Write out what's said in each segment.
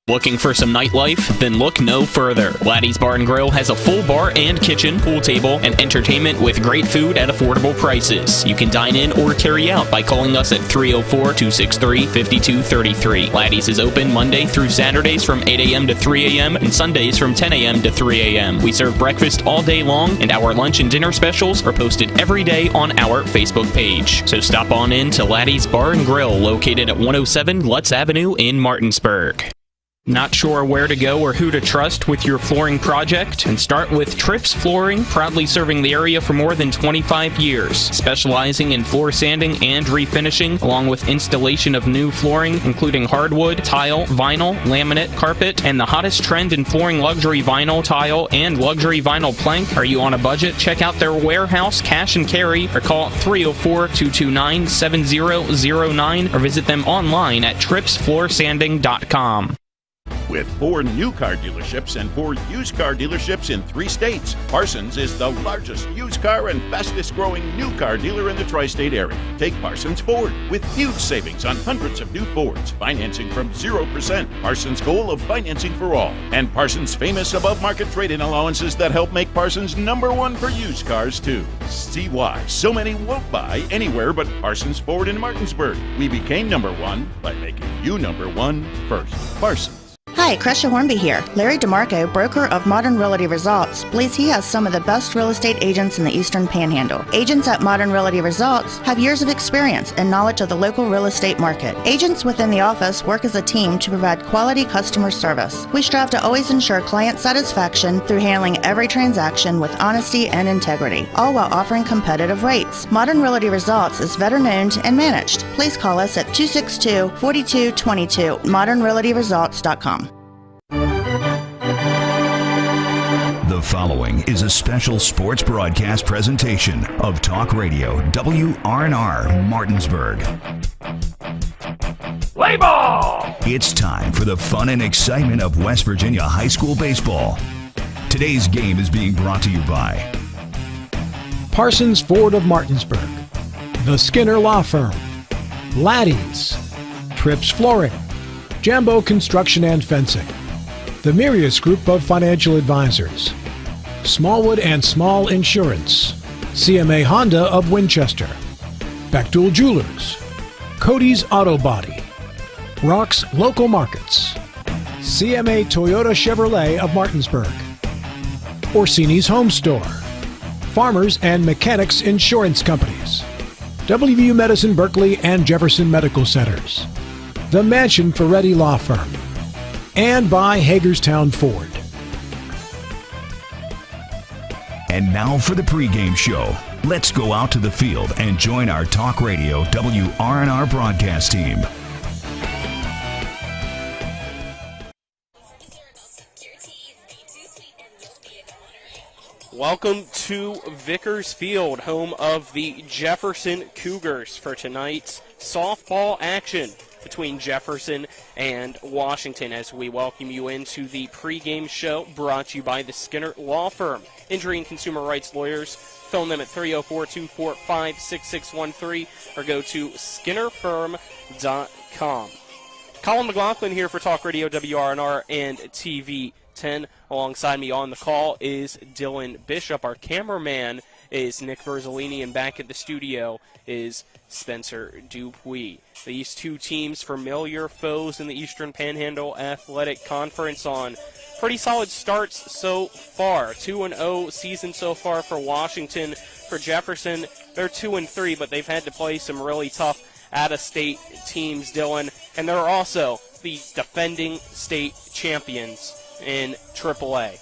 Looking for some nightlife? Then look no further. Laddie's Bar and Grill has a full bar and kitchen, pool table, and entertainment with great food at affordable prices. You can dine in or carry out by calling us at 304-263-5233. Laddie's is open Monday through Saturdays from 8 a.m. to 3 a.m. and Sundays from 10 a.m. to 3 a.m. We serve breakfast all day long, and our lunch and dinner specials are posted every day on our Facebook page. So stop on in to Laddie's Bar and Grill, located at 107 Lutz Avenue in Martinsburg. Not sure where to go or who to trust with your flooring project? And start with Trips Flooring, proudly serving the area for more than 25 years, specializing in floor sanding and refinishing, along with installation of new flooring, including hardwood, tile, vinyl, laminate, carpet, and the hottest trend in flooring, luxury vinyl tile and luxury vinyl plank. Are you on a budget? Check out their warehouse, cash and carry, or call 304-229-7009, or visit them online at tripsfloorsanding.com. With 4 new car dealerships and 4 used car dealerships in 3 states, Parsons is the largest used car and fastest growing new car dealer in the tri-state area. Take Parsons Ford with huge savings on hundreds of new Fords, financing from 0%, Parsons' goal of financing for all, and Parsons' famous above-market trade-in allowances that help make Parsons #1 for used cars too. See why so many won't buy anywhere but Parsons Ford in Martinsburg. We became #1 by making you #1 first. Parsons. Hi, Crescia Hornby here. Larry DeMarco, broker of Modern Realty Results, believes he has some of the best real estate agents in the Eastern Panhandle. Agents at Modern Realty Results have years of experience and knowledge of the local real estate market. Agents within the office work as a team to provide quality customer service. We strive to always ensure client satisfaction through handling every transaction with honesty and integrity, all while offering competitive rates. Modern Realty Results is veteran-owned and managed. Please call us at 262-4222, modernrealtyresults.com. The following is a special sports broadcast presentation of Talk Radio WRNR Martinsburg. Play ball! It's time for the fun and excitement of West Virginia high school baseball. Today's game is being brought to you by Parsons Ford of Martinsburg, the Skinner Law Firm, Laddie's, Trips Flooring, Jambo Construction and Fencing, the Mirius Group of Financial Advisors, Smallwood and Small Insurance, CMA Honda of Winchester, Bechtel Jewelers, Cody's Auto Body, Rock's Local Markets, CMA Toyota Chevrolet of Martinsburg, Orsini's Home Store, Farmers and Mechanics Insurance Companies, WVU Medicine Berkeley and Jefferson Medical Centers, the Mansion Ferretti Law Firm, and by Hagerstown Ford. And now for the pregame show. Let's go out to the field and join our Talk Radio WRNR broadcast team. Welcome to Vickers Field, home of the Jefferson Cougars, for tonight's softball action between Jefferson and Washington, as we welcome you into the pregame show brought to you by the Skinner Law Firm. Injury and consumer rights lawyers. Phone them at 304-245-6613 or go to skinnerfirm.com. Colin McLaughlin here for Talk Radio WRNR and TV 10. Alongside me on the call is Dylan Bishop. Our cameraman is Nick Verzolini, and back at the studio is Spencer Dupuis. These two teams, familiar foes in the Eastern Panhandle Athletic Conference, on pretty solid starts so far. 2-0 season so far for Washington. For Jefferson, they're 2-3, but they've had to play some really tough out-of-state teams, Dylan. And they're also the defending state champions in AAA.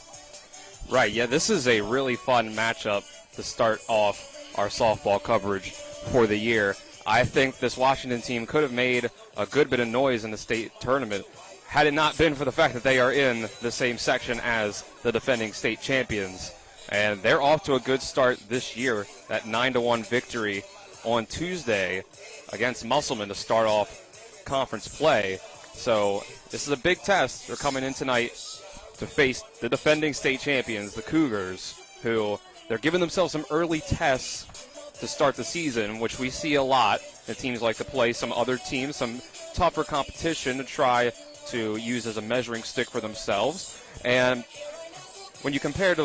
Right, yeah, this is a really fun matchup to start off our softball coverage for the year. I think this Washington team could have made a good bit of noise in the state tournament had it not been for the fact that they are in the same section as the defending state champions. And they're off to a good start this year. That 9-1 victory on Tuesday against Musselman to start off conference play. So this is a big test. They're coming in tonight to face the defending state champions, the Cougars, who they're giving themselves some early tests to start the season, which we see a lot. The teams like to play some other teams, some tougher competition to try to use as a measuring stick for themselves. And when you compare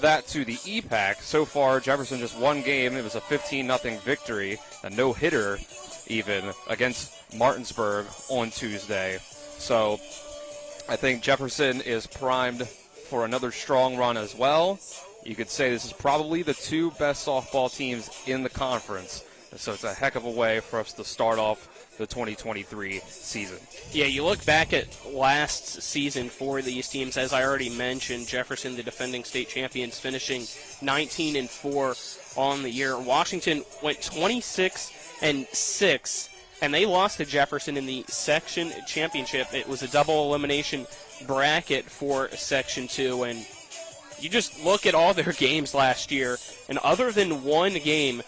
that to the EPAC, so far Jefferson just one game. It was a 15-0 victory, a no-hitter even, against Martinsburg on Tuesday. So I think Jefferson is primed for another strong run as well. You could say this is probably the two best softball teams in the conference. So it's a heck of a way for us to start off the 2023 season. Yeah, you look back at last season for these teams, as I already mentioned, Jefferson, the defending state champions, finishing 19-4 on the year. Washington went 26-6, and they lost to Jefferson in the section championship. It was a double elimination bracket for Section 2, and you just look at all their games last year, and other than one game,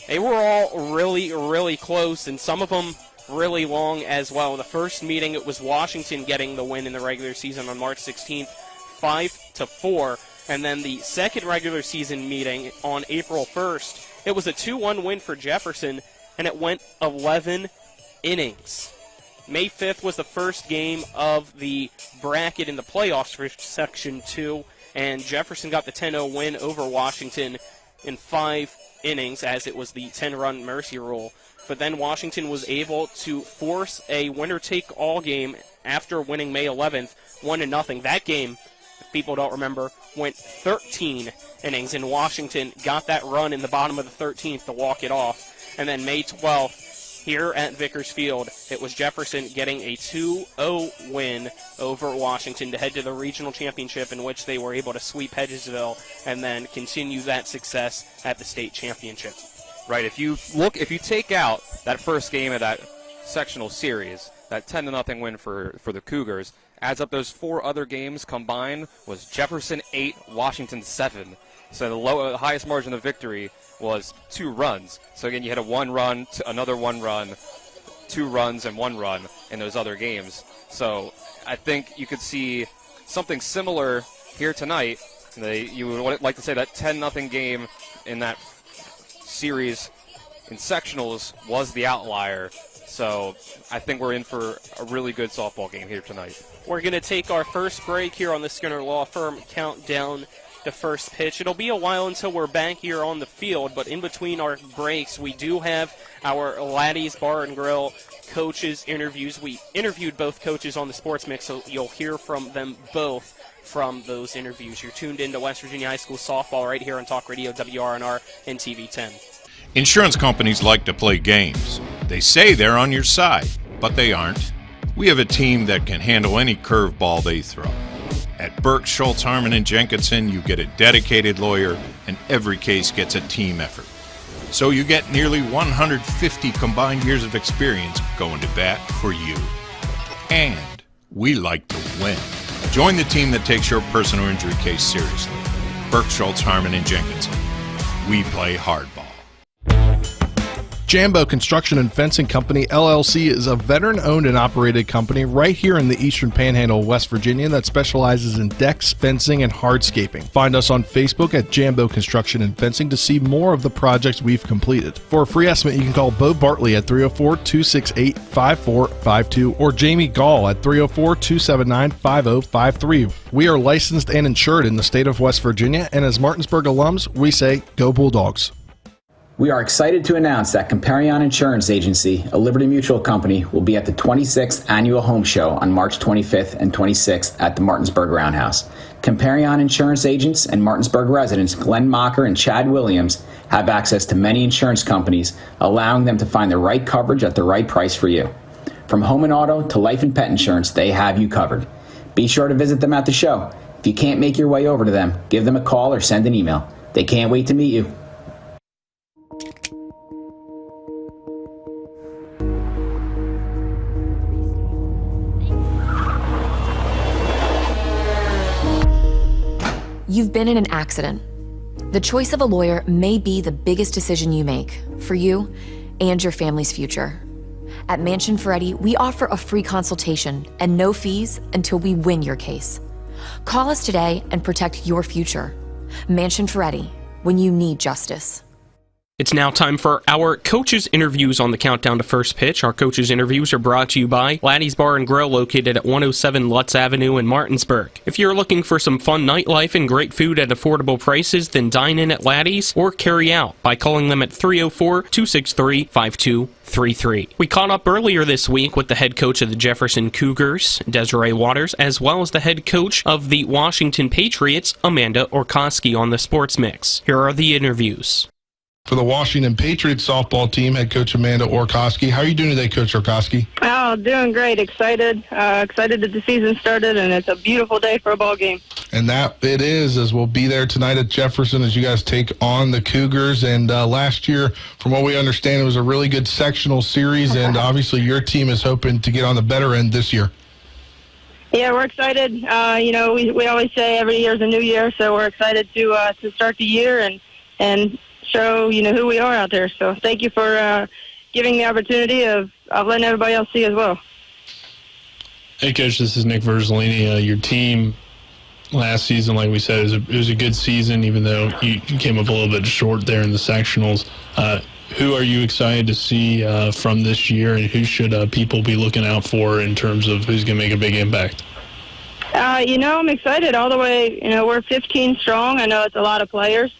they were all really, really close, and some of them really long as well. The first meeting, it was Washington getting the win in the regular season on March 16th, 5-4. And then the second regular season meeting on April 1st, it was a 2-1 win for Jefferson, and it went 11 innings. May 5th was the first game of the bracket in the playoffs for Section 2, and Jefferson got the 10-0 win over Washington in 5 innings, as it was the 10-run mercy rule. But then Washington was able to force a winner-take-all game after winning May 11th, 1-0. That game, if people don't remember, went 13 innings, and Washington got that run in the bottom of the 13th to walk it off. And then May 12th, here at Vickers Field, it was Jefferson getting a 2-0 win over Washington to head to the regional championship, in which they were able to sweep Hedgesville and then continue that success at the state championship. Right, if you take out that first game of that sectional series, that 10-0 win for the Cougars, adds up those 4 other games combined was Jefferson 8, Washington 7. So the highest margin of victory was 2 runs. So again, you had a 1 run, another 1 run, 2 runs, and 1 run in those other games. So I think you could see something similar here tonight. You would like to say that 10-0 game in that series in sectionals was the outlier. So I think we're in for a really good softball game here tonight. We're going to take our first break here on the Skinner Law Firm Countdown to First Pitch. It'll be a while until we're back here on the field, but in between our breaks, we do have our Laddie's Bar and Grill coaches interviews. We interviewed both coaches on the Sports Mix, so you'll hear from them both from those interviews. You're tuned into West Virginia High School softball right here on Talk Radio WRNR and TV 10. Insurance companies like to play games. They say they're on your side, but they aren't. We have a team that can handle any curveball they throw. At Burke, Schultz, Harmon, and Jenkinson, you get a dedicated lawyer, and every case gets a team effort. So you get nearly 150 combined years of experience going to bat for you. And we like to win. Join the team that takes your personal injury case seriously. Burke, Schultz, Harmon, and Jenkinson. We play hardball. Jambo Construction and Fencing Company, LLC, is a veteran-owned and operated company right here in the Eastern Panhandle of West Virginia that specializes in decks, fencing, and hardscaping. Find us on Facebook at Jambo Construction and Fencing to see more of the projects we've completed. For a free estimate, you can call Bo Bartley at 304-268-5452 or Jamie Gall at 304-279-5053. We are licensed and insured in the state of West Virginia, and as Martinsburg alums, we say, go Bulldogs. We are excited to announce that Comparion Insurance Agency, a Liberty Mutual company, will be at the 26th Annual Home Show on March 25th and 26th at the Martinsburg Roundhouse. Comparion Insurance agents and Martinsburg residents Glenn Mocker and Chad Williams have access to many insurance companies, allowing them to find the right coverage at the right price for you. From home and auto to life and pet insurance, they have you covered. Be sure to visit them at the show. If you can't make your way over to them, give them a call or send an email. They can't wait to meet you. You've been in an accident. The choice of a lawyer may be the biggest decision you make for you and your family's future. At Mansion Ferretti, we offer a free consultation and no fees until we win your case. Call us today and protect your future. Mansion Ferretti, when you need justice. It's now time for our coaches' interviews on the countdown to first pitch. Our coaches' interviews are brought to you by Laddie's Bar and Grill, located at 107 Lutz Avenue in Martinsburg. If you're looking for some fun nightlife and great food at affordable prices, then dine in at Laddie's or carry out by calling them at 304-263-5233. We caught up earlier this week with the head coach of the Jefferson Cougars, Desiree Waters, as well as the head coach of the Washington Patriots, Amanda Orkoski, on the Sports Mix. Here are the interviews. For the Washington Patriots softball team, head coach Amanda Orkoski. How are you doing today, Coach Orkoski? Oh, doing great. Excited that the season started, and it's a beautiful day for a ball game. And that it is, as we'll be there tonight at Jefferson as you guys take on the Cougars. And last year, from what we understand, it was a really good sectional series, and obviously your team is hoping to get on the better end this year. Yeah, we're excited. We always say every year is a new year, so we're excited to start the year and show who we are out there. So thank you for giving the opportunity of letting everybody else see as well. Hey Coach, this is Nick Verzolini. Your team last season, like we said, it was a good season, even though you came up a little bit short there in the sectionals. Who are you excited to see from this year, and who should people be looking out for in terms of who's going to make a big impact? I'm excited all the way. We're 15 strong. I know it's a lot of players.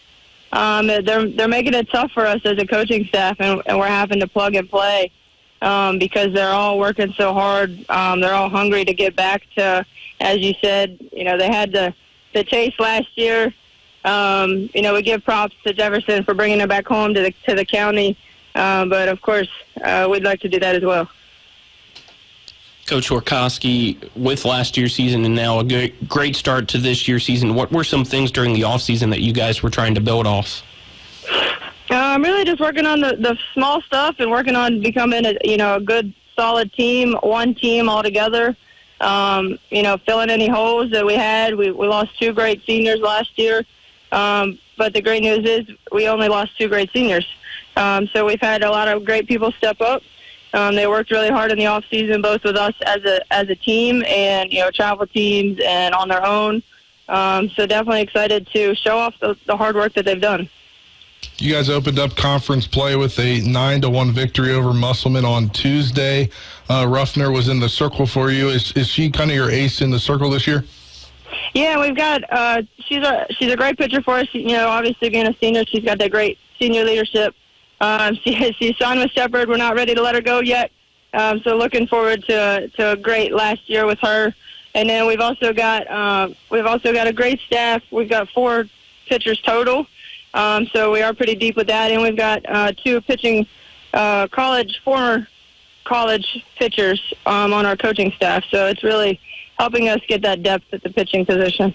They're making it tough for us as a coaching staff, and we're having to plug and play because they're all working so hard. They're all hungry to get back to, as you said, they had the taste last year. We give props to Jefferson for bringing it back home to the county, but of course we'd like to do that as well. Coach Orkoski, with last year's season and now a great start to this year's season, what were some things during the offseason that you guys were trying to build off? I'm really just working on the small stuff and working on becoming a good, solid team, one team all together. Filling any holes that we had. We lost 2 great seniors last year, but the great news is we only lost 2 great seniors. So we've had a lot of great people step up. They worked really hard in the off season, both with us as a team and travel teams and on their own. So definitely excited to show off the hard work that they've done. You guys opened up conference play with a 9-1 victory over Musselman on Tuesday. Ruffner was in the circle for you. Is she kind of your ace in the circle this year? Yeah, we've got. She's a great pitcher for us. Obviously being a senior, she's got that great senior leadership. She's signed with Shepherd. We're not ready to let her go yet. So looking forward to a great last year with her. And then we've also got a great staff. We've got 4 pitchers total. So we are pretty deep with that. And we've got 2 pitching former college pitchers on our coaching staff. So it's really helping us get that depth at the pitching position.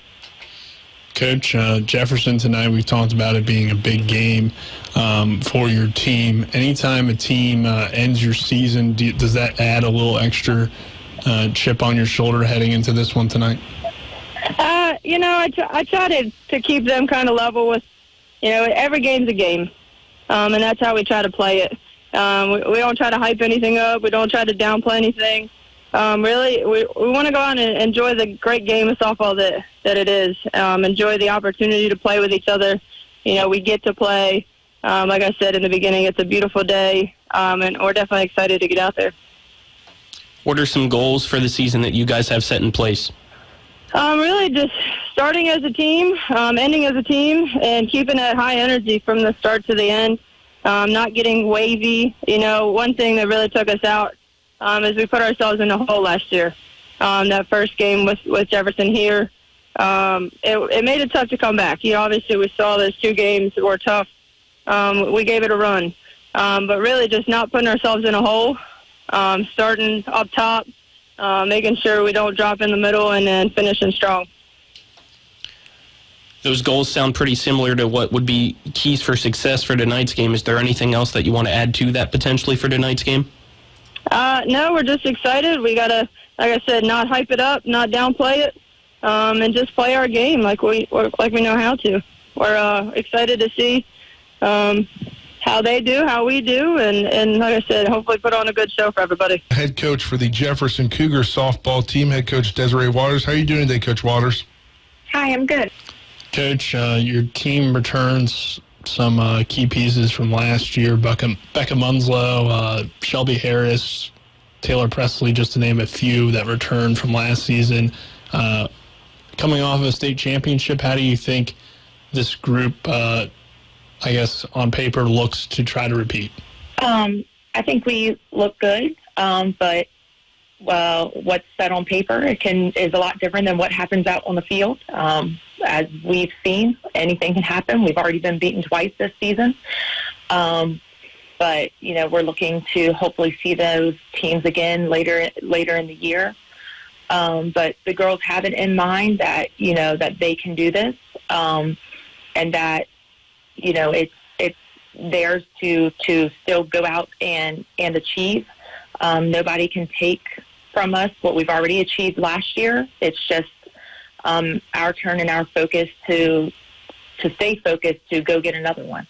Coach, Jefferson tonight, we've talked about it being a big game for your team. Anytime a team ends your season, does that add a little extra chip on your shoulder heading into this one tonight? I try to keep them kind of level with, every game's a game, and that's how we try to play it. We don't try to hype anything up. We don't try to downplay anything. Really, we want to go out and enjoy the great game of softball that it is. Enjoy the opportunity to play with each other. We get to play. Like I said in the beginning, it's a beautiful day, and we're definitely excited to get out there. What are some goals for the season that you guys have set in place? Really just starting as a team, ending as a team, and keeping that high energy from the start to the end, not getting wavy. One thing that really took us out is we put ourselves in a hole last year. That first game with Jefferson here, it made it tough to come back. Obviously we saw those 2 games that were tough. We gave it a run. But really just not putting ourselves in a hole, starting up top, making sure we don't drop in the middle, and then finishing strong. Those goals sound pretty similar to what would be keys for success for tonight's game. Is there anything else that you want to add to that potentially for tonight's game? No, we're just excited. We got to, like I said, not hype it up, not downplay it, and just play our game like we know how to. We're excited to see how they do, how we do, and like I said, hopefully put on a good show for everybody. Head coach for the Jefferson Cougars softball team, head coach Desiree Waters. How are you doing today, Coach Waters? Hi, I'm good. Coach, your team returns some key pieces from last year, Becca Munslow, Shelby Harris, Taylor Presley, just to name a few that returned from last season. Coming off of a state championship, how do you think this group, I guess, on paper, looks to try to repeat? I think we look good, but what's said on paper is a lot different than what happens out on the field. As we've seen, anything can happen. We've already been beaten twice this season. But, we're looking to hopefully see those teams again later in the year. But the girls have it in mind that, that they can do this, and that, it's theirs to still go out and achieve. Nobody can take from us what we've already achieved last year. It's just our turn and our focus to stay focused to go get another one.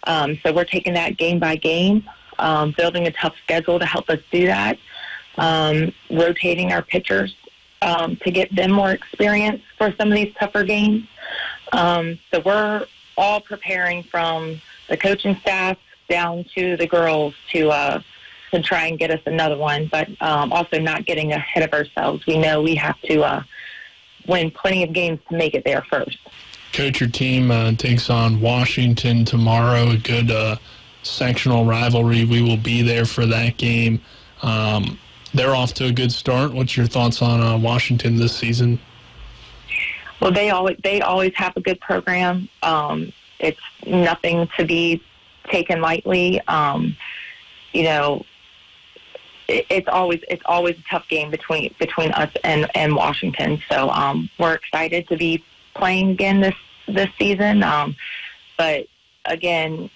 So we're taking that game by game, building a tough schedule to help us do that, rotating our pitchers to get them more experience for some of these tougher games. So we're all preparing from the coaching staff down to the girls to try and get us another one, but also not getting ahead of ourselves. We know we have to win plenty of games to make it there first. Coach, your team takes on Washington tomorrow, a good sectional rivalry. We will be there for that game. They're off to a good start. What's your thoughts on Washington this season? Well, they always have a good program. It's nothing to be taken lightly. It's always a tough game between us and Washington. So we're excited to be playing again this season. But again,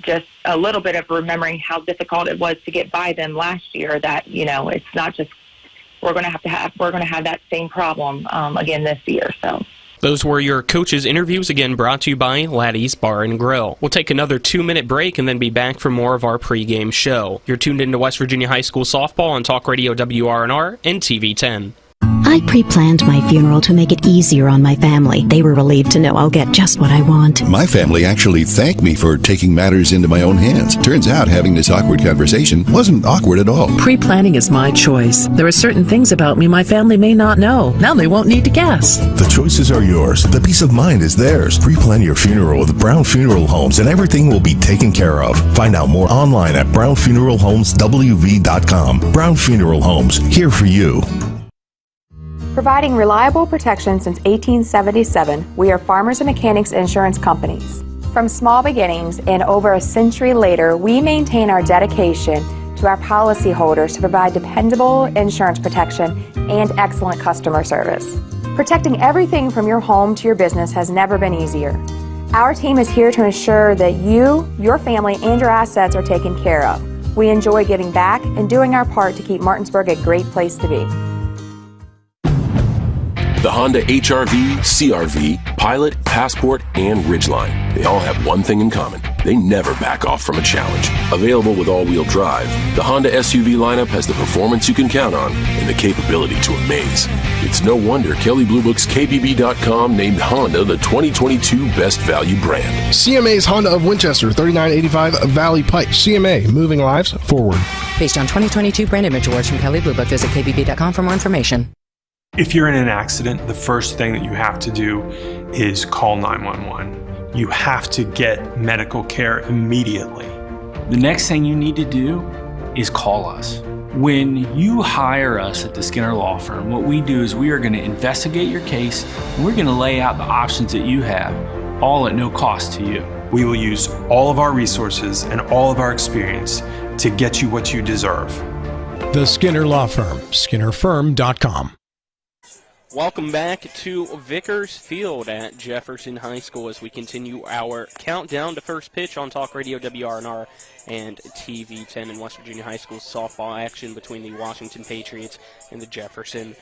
just a little bit of remembering how difficult it was to get by them last year. That it's not just we're going to have that same problem again this year. So. Those were your coaches' interviews, again brought to you by Laddie's Bar and Grill. We'll take another 2-minute break and then be back for more of our pregame show. You're tuned into West Virginia High School softball on Talk Radio WRNR and TV 10. I pre-planned my funeral to make it easier on my family. They were relieved to know I'll get just what I want. My family actually thanked me for taking matters into my own hands. Turns out having this awkward conversation wasn't awkward at all. Pre-planning is my choice. There are certain things about me my family may not know. Now they won't need to guess. The choices are yours. The peace of mind is theirs. Pre-plan your funeral with Brown Funeral Homes and everything will be taken care of. Find out more online at brownfuneralhomeswv.com. Brown Funeral Homes, here for you. Providing reliable protection since 1877, we are Farmers and Mechanics Insurance Companies. From small beginnings and over a century later, we maintain our dedication to our policyholders to provide dependable insurance protection and excellent customer service. Protecting everything from your home to your business has never been easier. Our team is here to ensure that you, your family, and your assets are taken care of. We enjoy giving back and doing our part to keep Martinsburg a great place to be. The Honda HR-V, CR-V, Pilot, Passport, and Ridgeline. They all have one thing in common. They never back off from a challenge. Available with all-wheel drive, the Honda SUV lineup has the performance you can count on and the capability to amaze. It's no wonder Kelley Blue Book's KBB.com named Honda the 2022 Best Value brand. CMA's Honda of Winchester, 3985 Valley Pike. CMA, moving lives forward. Based on 2022 brand image awards from Kelley Blue Book, visit KBB.com for more information. If you're in an accident, the first thing that you have to do is call 911. You have to get medical care immediately. The next thing you need to do is call us. When you hire us at the Skinner Law Firm, what we do is we are going to investigate your case, and we're going to lay out the options that you have, all at no cost to you. We will use all of our resources and all of our experience to get you what you deserve. The Skinner Law Firm, SkinnerFirm.com. Welcome back to Vickers Field at Jefferson High School as we continue our countdown to first pitch on Talk Radio WRNR and TV 10 in West Virginia High School softball action between the Washington Patriots and the Jefferson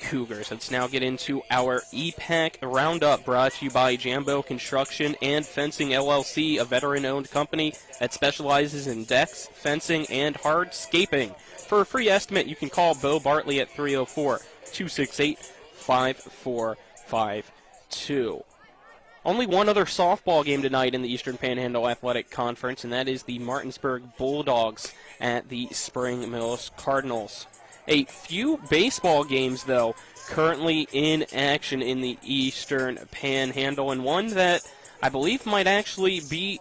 Cougars. Let's now get into our EPAC Roundup, brought to you by Jambo Construction and Fencing LLC, a veteran-owned company that specializes in decks, fencing, and hardscaping. For a free estimate, you can call Bo Bartley at 304-268-5452. only one other softball game tonight in the Eastern Panhandle Athletic Conference, and that is the Martinsburg Bulldogs at the Spring Mills Cardinals. A few baseball games, though, currently in action in the Eastern Panhandle, and one that I believe might actually be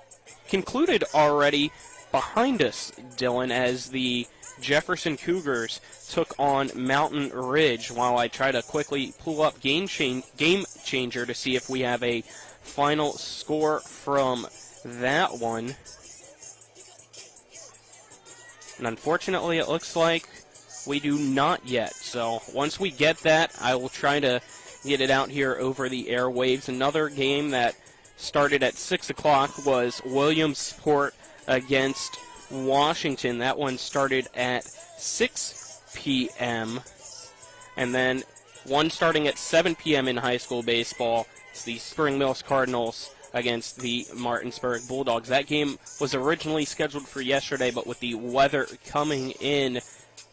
concluded already behind us, Dylan, as the Jefferson Cougars took on Mountain Ridge, while I try to quickly pull up Game Changer to see if we have a final score from that one. And unfortunately, it looks like we do not yet. So once we get that, I will try to get it out here over the airwaves. Another game that started at 6 o'clock was Williamsport against Washington. That one started at 6 p.m. And then one starting at 7 p.m. in high school baseball. It's the Spring Mills Cardinals against the Martinsburg Bulldogs. That game was originally scheduled for yesterday, but with the weather coming in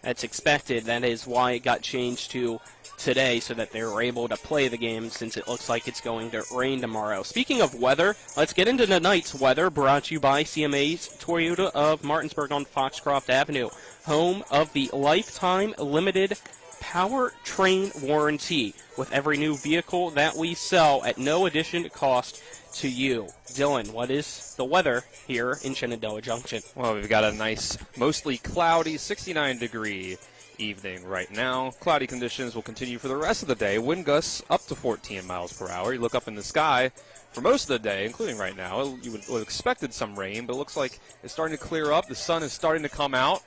as expected, that is why it got changed to today, so that they were able to play the game, since it looks like it's going to rain tomorrow. Speaking of weather, let's get into tonight's weather, brought to you by CMA's Toyota of Martinsburg on Foxcroft Avenue, home of the Lifetime Limited Powertrain Warranty, with every new vehicle that we sell at no additional cost to you. Dylan, what is the weather here in Shenandoah Junction? Well, we've got a nice, mostly cloudy, 69-degree evening right now. Cloudy conditions will continue for the rest of the day. Wind gusts up to 14 miles per hour. You look up in the sky for most of the day, including right now. You would have expected some rain, but it looks like it's starting to clear up. The sun is starting to come out,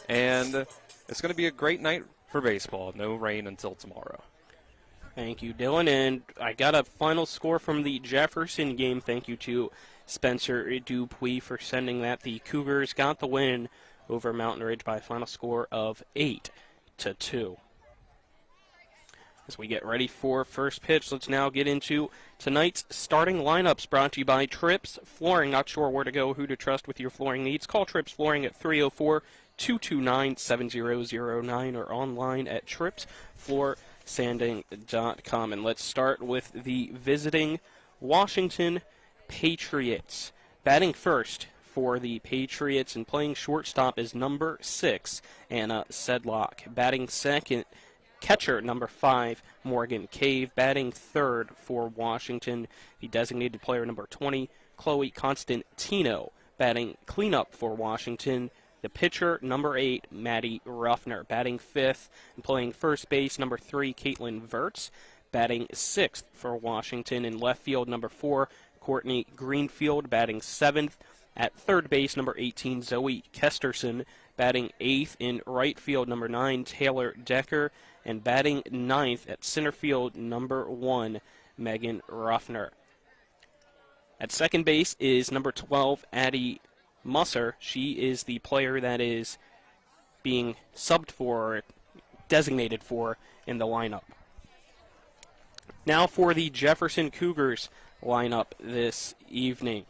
and it's going to be a great night for baseball. No rain until tomorrow. Thank you, Dylan. And I got a final score from the Jefferson game. Thank you to Spencer Dupuis for sending that. The Cougars got the win over Mountain Ridge by a final score of 8-2. As we get ready for first pitch, let's now get into tonight's starting lineups, brought to you by Trips Flooring. Not sure where to go, who to trust with your flooring needs? Call Trips Flooring at 304-229-7009 or online at tripsfloorsanding.com. And let's start with the visiting Washington Patriots. Batting first for the Patriots and playing shortstop is number 6, Anna Sedlock. Batting second, catcher number 5, Morgan Cave. Batting third for Washington, the designated player number 20, Chloe Constantino. Batting cleanup for Washington, the pitcher number 8, Maddie Ruffner. Batting fifth and playing first base, number 3, Caitlin Verts. Batting sixth for Washington. In left field, number 4, Courtney Greenfield. Batting seventh. At third base, number 18, Zoe Kesterson. Batting 8th in right field, number 9, Taylor Decker. And batting 9th at center field, number 1, Megan Ruffner. At second base is number 12, Addie Musser. She is the player that is being subbed for, or designated for, in the lineup. Now for the Jefferson Cougars lineup this evening.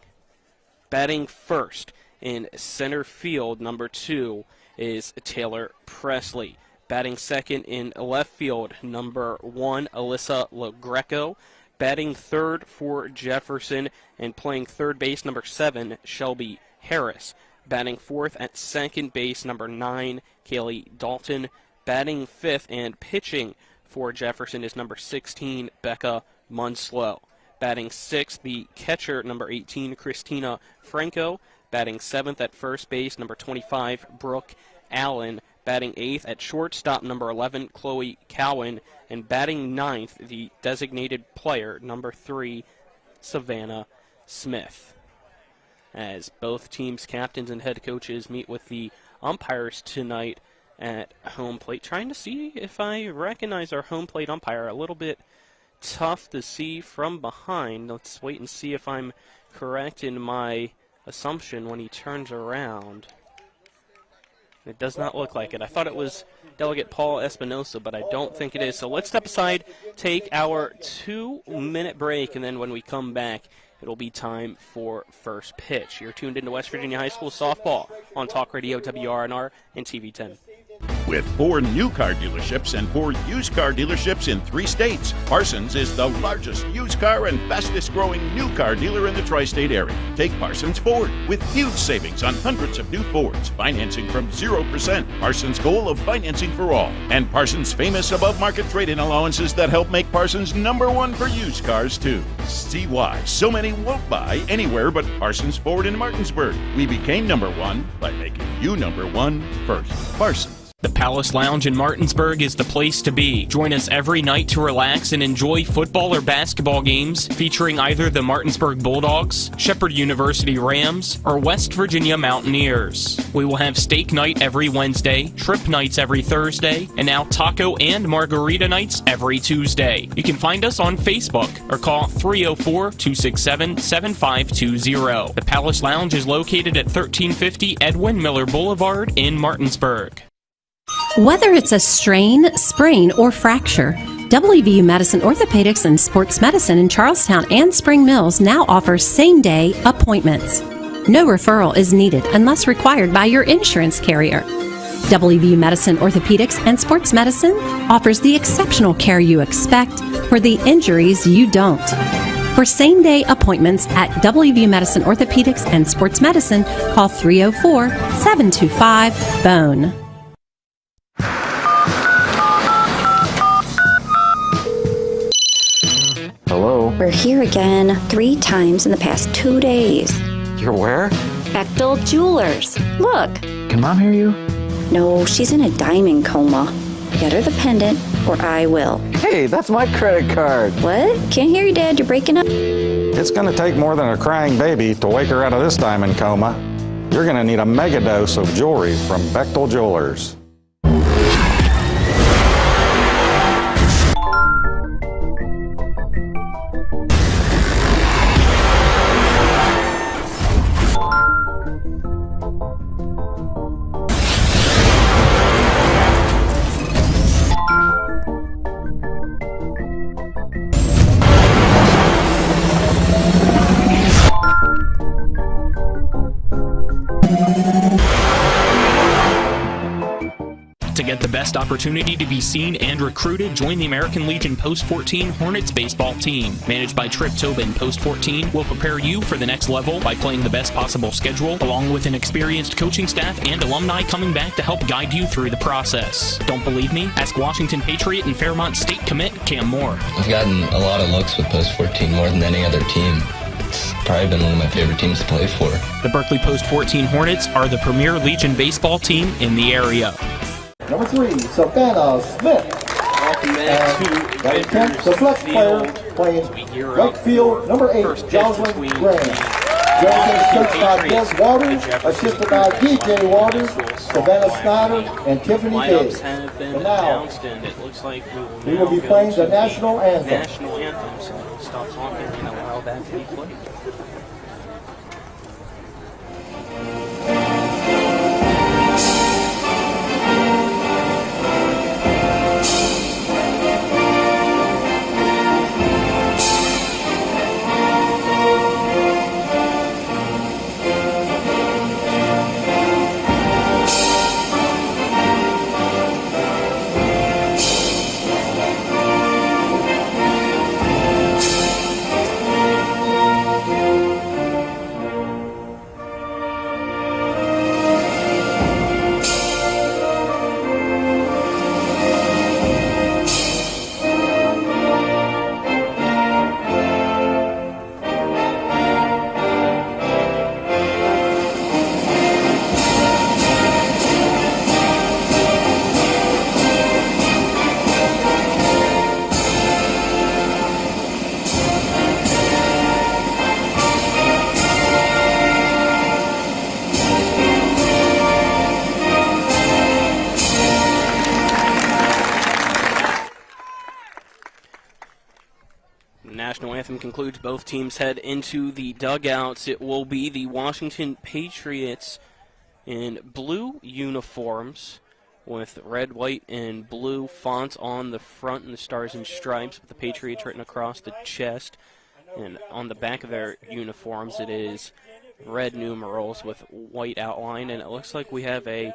Batting first in center field, number 2, is Taylor Presley. Batting second in left field, number 1, Alyssa LaGreco. Batting third for Jefferson and playing third base, number 7, Shelby Harris. Batting fourth at second base, number 9, Kaylee Dalton. Batting fifth and pitching for Jefferson is number 16, Becca Munslow. Batting sixth, the catcher, number 18, Christina Franco. Batting seventh at first base, number 25, Brooke Allen. Batting eighth at shortstop, number 11, Chloe Cowan. And batting ninth, the designated player, number 3, Savannah Smith. As both teams' captains and head coaches meet with the umpires tonight at home plate. Trying to see if I recognize our home plate umpire. A little bit tough to see from behind. Let's wait and see if I'm correct in my assumption when he turns around. It does not look like it. I thought it was Delegate Paul Espinosa, but I don't think it is. So let's step aside, take our 2-minute break, and then when we come back, it'll be time for first pitch. You're tuned into West Virginia High School softball on Talk Radio WRNR and TV 10. With 4 new car dealerships and 4 used car dealerships in 3 states, Parsons is the largest used car and fastest growing new car dealer in the tri-state area. Take Parsons Ford with huge savings on hundreds of new Fords, financing from 0%. Parsons' goal of financing for all. And Parsons' famous above-market trade-in allowances that help make Parsons #1 for used cars, too. See why so many won't buy anywhere but Parsons Ford in Martinsburg. We became #1 by making you #1 first. Parsons. The Palace Lounge in Martinsburg is the place to be. Join us every night to relax and enjoy football or basketball games featuring either the Martinsburg Bulldogs, Shepherd University Rams, or West Virginia Mountaineers. We will have steak night every Wednesday, trip nights every Thursday, and now taco and margarita nights every Tuesday. You can find us on Facebook or call 304-267-7520. The Palace Lounge is located at 1350 Edwin Miller Boulevard in Martinsburg. Whether it's a strain, sprain, or fracture, WVU Medicine Orthopedics and Sports Medicine in Charlestown and Spring Mills now offers same-day appointments. No referral is needed unless required by your insurance carrier. WVU Medicine Orthopedics and Sports Medicine offers the exceptional care you expect for the injuries you don't. For same-day appointments at WVU Medicine Orthopedics and Sports Medicine, call 304-725-BONE. Hello? We're here again 3 times in the past 2 days. You're where? Bechtel Jewelers. Look. Can Mom hear you? No, she's in a diamond coma. Get her the pendant, or I will. Hey, that's my credit card. What? Can't hear you, Dad. You're breaking up. It's gonna take more than a crying baby to wake her out of this diamond coma. You're gonna need a mega dose of jewelry from Bechtel Jewelers. To get the best opportunity to be seen and recruited, join the American Legion Post 14 Hornets baseball team. Managed by Trip Tobin, Post 14 will prepare you for the next level by playing the best possible schedule, along with an experienced coaching staff and alumni coming back to help guide you through the process. Don't believe me? Ask Washington Patriot and Fairmont State commit Cam Moore. I've gotten a lot of looks with Post 14 more than any other team. It's probably been one of my favorite teams to play for. The Berkeley Post 14 Hornets are the premier Legion baseball team in the area. Number 3, Savannah Smith. Welcome back to Number 10, the select player playing right field. Number 8, Jocelyn Graham. Jocelyn is coached by Des Waters, assisted by DJ Waters, Savannah Snyder, and Tiffany Biggs. And now, we will be playing the national anthem. National anthem, so stop talking and allow that to be played. Concludes. Both teams head into the dugouts. It will be the Washington Patriots in blue uniforms with red, white, and blue fonts on the front and the stars and stripes with the Patriots written across the chest. And on the back of their uniforms it is red numerals with white outline. And it looks like we have a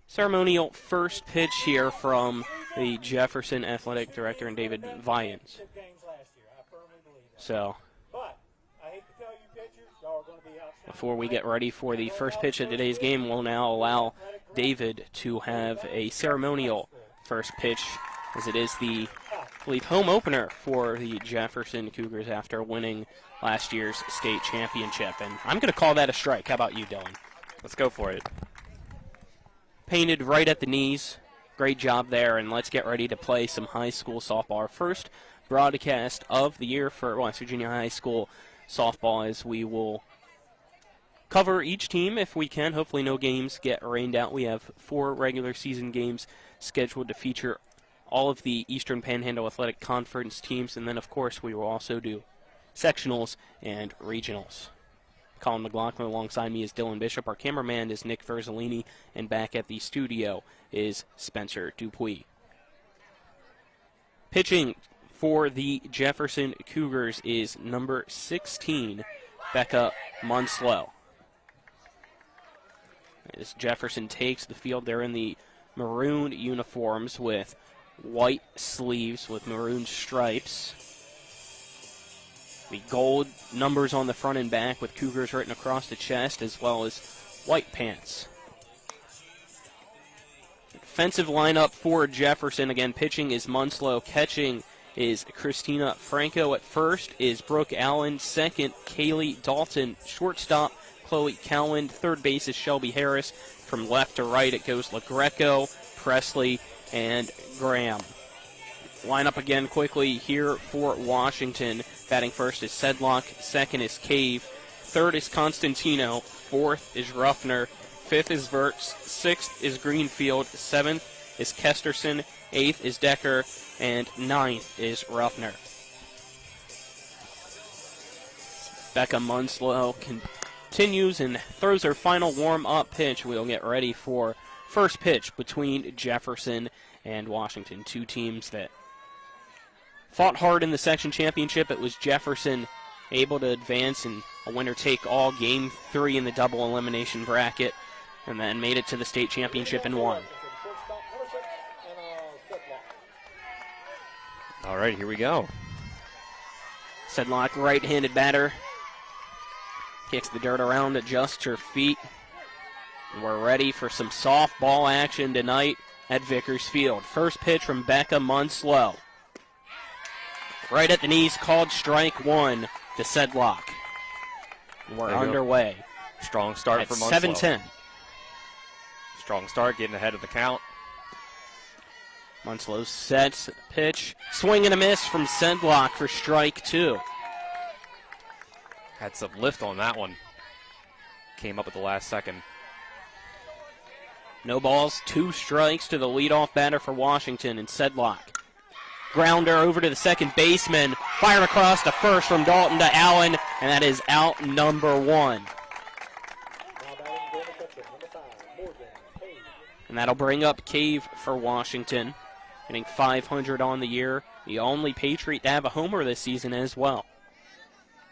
ceremonial first pitch here from the Jefferson Athletic Director and David Vyans. So, before we get ready for the first pitch of today's game, we'll now allow David to have a ceremonial first pitch, as it is the, I believe, home opener for the Jefferson Cougars after winning last year's state championship. And I'm going to call that a strike. How about you, Dylan? Let's go for it. Painted right at the knees. Great job there, and let's get ready to play some high school softball. Our first broadcast of the year for West Virginia High School softball, as we will cover each team if we can. Hopefully no games get rained out. We have 4 regular season games scheduled to feature all of the Eastern Panhandle Athletic Conference teams, and then, of course, we will also do sectionals and regionals. Colin McLaughlin alongside me is Dylan Bishop. Our cameraman is Nick Verzolini, and back at the studio is Spencer Dupuis. Pitching for the Jefferson Cougars is number 16, Becca Munslow. As Jefferson takes the field, they're in the maroon uniforms with white sleeves with maroon stripes. The gold numbers on the front and back with Cougars written across the chest, as well as white pants. Defensive lineup for Jefferson. Again, pitching is Munslow. Catching is Christina Franco. At first is Brooke Allen. Second, Kaylee Dalton. Shortstop, Chloe Cowan. Third base is Shelby Harris. From left to right, it goes LaGreco, Presley, and Graham. Lineup again quickly here for Washington. Batting first is Sedlock. Second is Cave. Third is Constantino. Fourth is Ruffner. Fifth is Verts. Sixth is Greenfield. Seventh is Kesterson. Eighth is Decker. And ninth is Ruffner. Becca Munslow continues and throws her final warm-up pitch. We'll get ready for first pitch between Jefferson and Washington. Two teams that fought hard in the section championship. It was Jefferson able to advance in a winner-take-all Game 3 in the double elimination bracket, and then made it to the state championship and won. All right, here we go. Sedlock, right-handed batter, kicks the dirt around, adjusts her feet. And we're ready for some softball action tonight at Vickers Field. First pitch from Becca Munslow. Right at the knees, called strike one to Sedlock. We're underway. Strong start for Munslow. 7-10. Strong start, getting ahead of the count. Munslow sets pitch. Swing and a miss from Sedlock for strike two. Had some lift on that one. Came up at the last second. No balls, 2 strikes to the leadoff batter for Washington, and Sedlock. Grounder over to the second baseman. Fired across the first from Dalton to Allen, and that is out number 1. And that'll bring up Cave for Washington, hitting .500 on the year. The only Patriot to have a homer this season as well.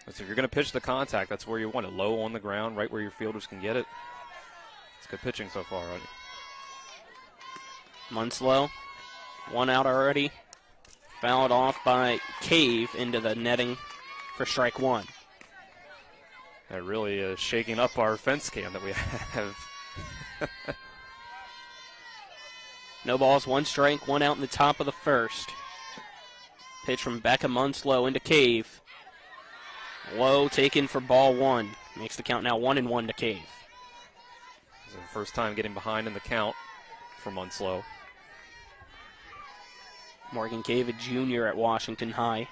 So if you're going to pitch the contact, that's where you want it, low on the ground, right where your fielders can get it. It's good pitching so far already. Munslow, 1 out already. Fouled off by Cave into the netting for strike 1. That really is shaking up our fence cam that we have. No balls, 1 strike, 1 out in the top of the first. Pitch from Becca Munslow into Cave. Low taken for ball 1. Makes the count now 1-1 to Cave. This is the first time getting behind in the count for Munslow. Morgan Cave, a junior at Washington High.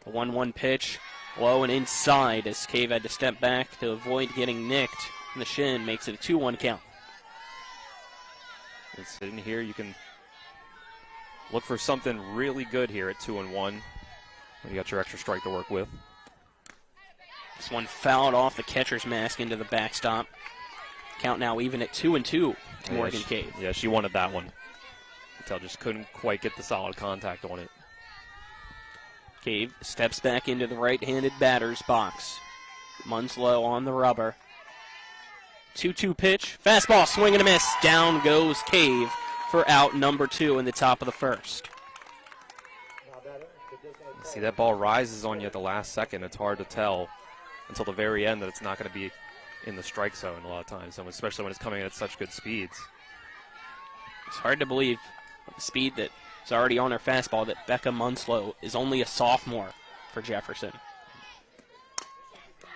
The 1-1 pitch, low and inside as Cave had to step back to avoid getting nicked in the shin. Makes it a 2-1 count. And sitting here, you can look for something really good here at 2-1 when you got your extra strike to work with. This one fouled off the catcher's mask into the backstop. Count now even at 2-2 to Morgan Cave. Yeah, she wanted that one. Until just couldn't quite get the solid contact on it. Cave steps back into the right-handed batter's box. Munslow on the rubber. 2-2 pitch. Fastball, swing and a miss. Down goes Cave for out number 2 in the top of the first. See, that ball rises on you at the last second. It's hard to tell until the very end that it's not going to be in the strike zone a lot of times, especially when it's coming at such good speeds. It's hard to believe with the speed that is already on her fastball that Becca Munslow is only a sophomore for Jefferson.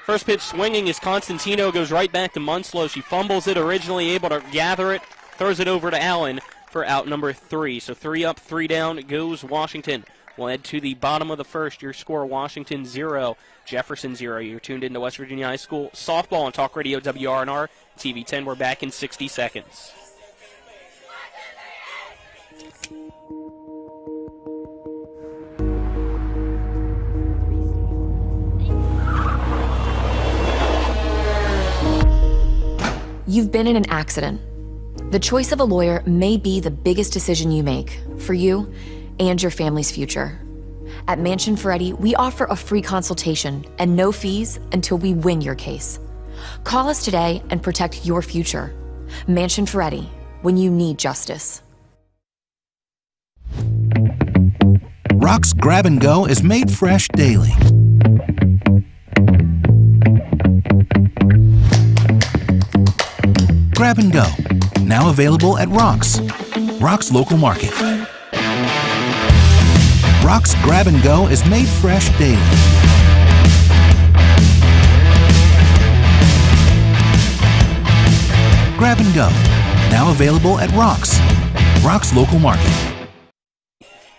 First pitch swinging as Constantino goes right back to Munslow. She fumbles it originally, able to gather it, throws it over to Allen for out number 3. So 3 up, 3 down goes Washington. We'll head to the bottom of the first. Your score, Washington 0, Jefferson 0. You're tuned into West Virginia High School softball on Talk Radio WRNR, TV 10. We're back in 60 seconds. You've been in an accident. The choice of a lawyer may be the biggest decision you make for you and your family's future. At Mansion Ferretti, we offer a free consultation and no fees until we win your case. Call us today and protect your future. Mansion Ferretti, when you need justice. Rock's Grab and Go is made fresh daily. Grab and Go, now available at Rock's local market. Rock's Grab and Go is made fresh daily. Grab and Go, now available at Rock's local market.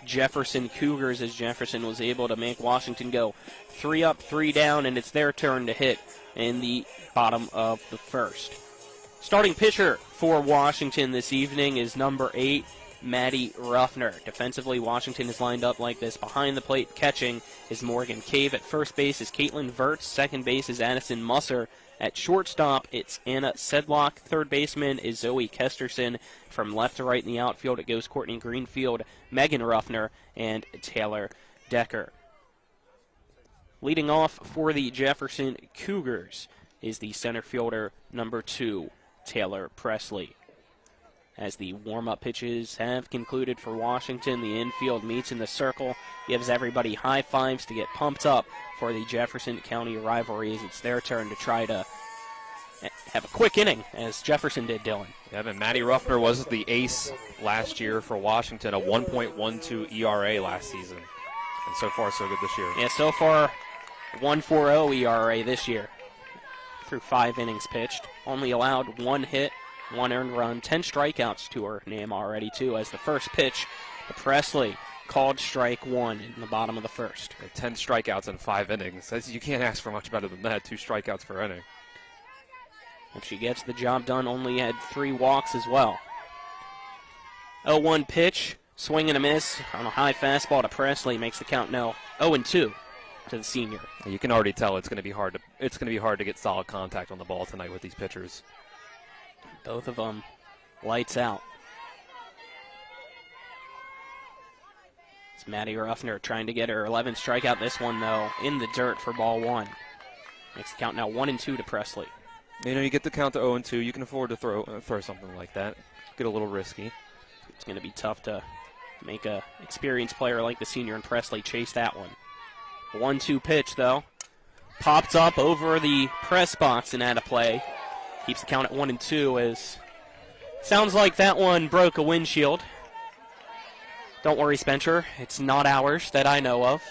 Jefferson Cougars, as Jefferson was able to make Washington go 3 up, 3 down, and it's their turn to hit in the bottom of the first. Starting pitcher for Washington this evening is number 8, Maddie Ruffner. Defensively, Washington is lined up like this. Behind the plate, catching is Morgan Cave. At first base is Caitlin Verts. Second base is Addison Musser. At shortstop, it's Anna Sedlock. Third baseman is Zoe Kesterson. From left to right in the outfield, it goes Courtney Greenfield, Megan Ruffner, and Taylor Decker. Leading off for the Jefferson Cougars is the center fielder, number 2, Taylor Presley. As the warm-up pitches have concluded for Washington, the infield meets in the circle, gives everybody high fives to get pumped up for the Jefferson County rivalry as it's their turn to try to have a quick inning, as Jefferson did, Dylan. Yeah, and Maddie Ruffner was the ace last year for Washington, a 1.12 ERA last season. And so far, so good this year. Yeah, so far, 1.40 ERA this year through 5 innings pitched. Only allowed 1 hit, 1 earned run, 10 strikeouts to her name already, too, as the first pitch to Presley called strike 1 in the bottom of the first. 10 strikeouts in 5 innings. You can't ask for much better than that, 2 strikeouts per inning. If she gets the job done, only had 3 walks as well. 0-1 pitch, swing and a miss on a high fastball to Presley, makes the count now 0-2 to the senior. You can already tell it's going to be hard to get solid contact on the ball tonight with these pitchers. Both of them lights out. It's Maddie Ruffner trying to get her 11th strikeout. This one, though, in the dirt for ball 1. Makes the count now 1-2 to Presley. You know, you get the count to 0-2. You can afford to throw something like that. Get a little risky. It's going to be tough to make a experienced player like the senior and Presley chase that one. 1-2 pitch, though. Popped up over the press box and out of play. Keeps the count at 1-2 as sounds like that one broke a windshield. Don't worry, Spencer. It's not ours that I know of.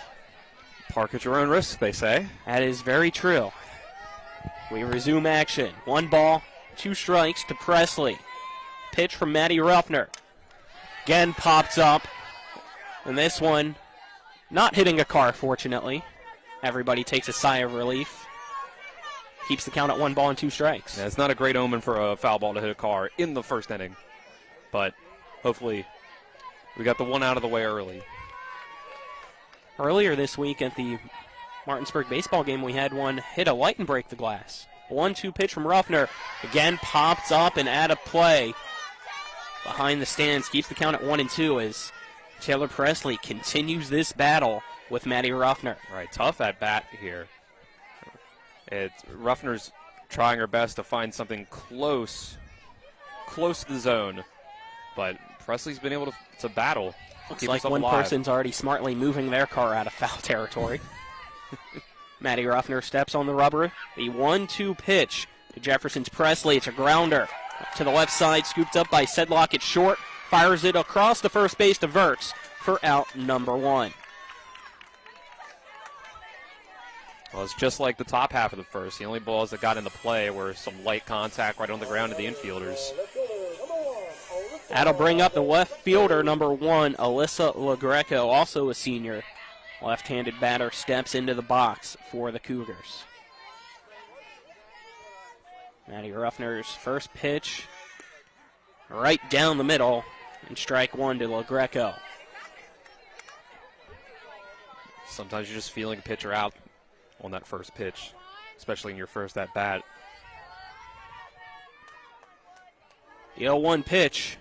Park at your own risk, they say. That is very true. We resume action. 1 ball, 2 strikes to Presley. Pitch from Maddie Ruffner. Again pops up. And this one not hitting a car, fortunately. Everybody takes a sigh of relief. Keeps the count at 1 ball and 2 strikes. Yeah, it's not a great omen for a foul ball to hit a car in the first inning. But hopefully we got the one out of the way early. Earlier this week at the Martinsburg baseball game, we had one hit a light and break the glass. 1-2 pitch from Ruffner. Again popped up and out of play. Behind the stands, keeps the count at 1-2 as Taylor Presley continues this battle with Maddie Ruffner. Right, tough at bat here. Ruffner's trying her best to find something close to the zone. But Presley's been able to battle. Looks like one person's already smartly moving their car out of foul territory. Maddie Ruffner steps on the rubber. The 1-2 pitch to Jefferson's Presley. It's a grounder. To the left side, scooped up by Sedlock. It's short. Fires it across the first base to Verts for out number 1. Well, it's just like the top half of the first. The only balls that got into play were some light contact right on the ground to the infielders. That'll bring up the left fielder, number 1, Alyssa LaGreco, also a senior. Left-handed batter steps into the box for the Cougars. Maddie Ruffner's first pitch, right down the middle, and strike 1 to LaGreco. Sometimes you're just feeling a pitcher out on that first pitch, especially in your first at-bat. The 0-1 pitch.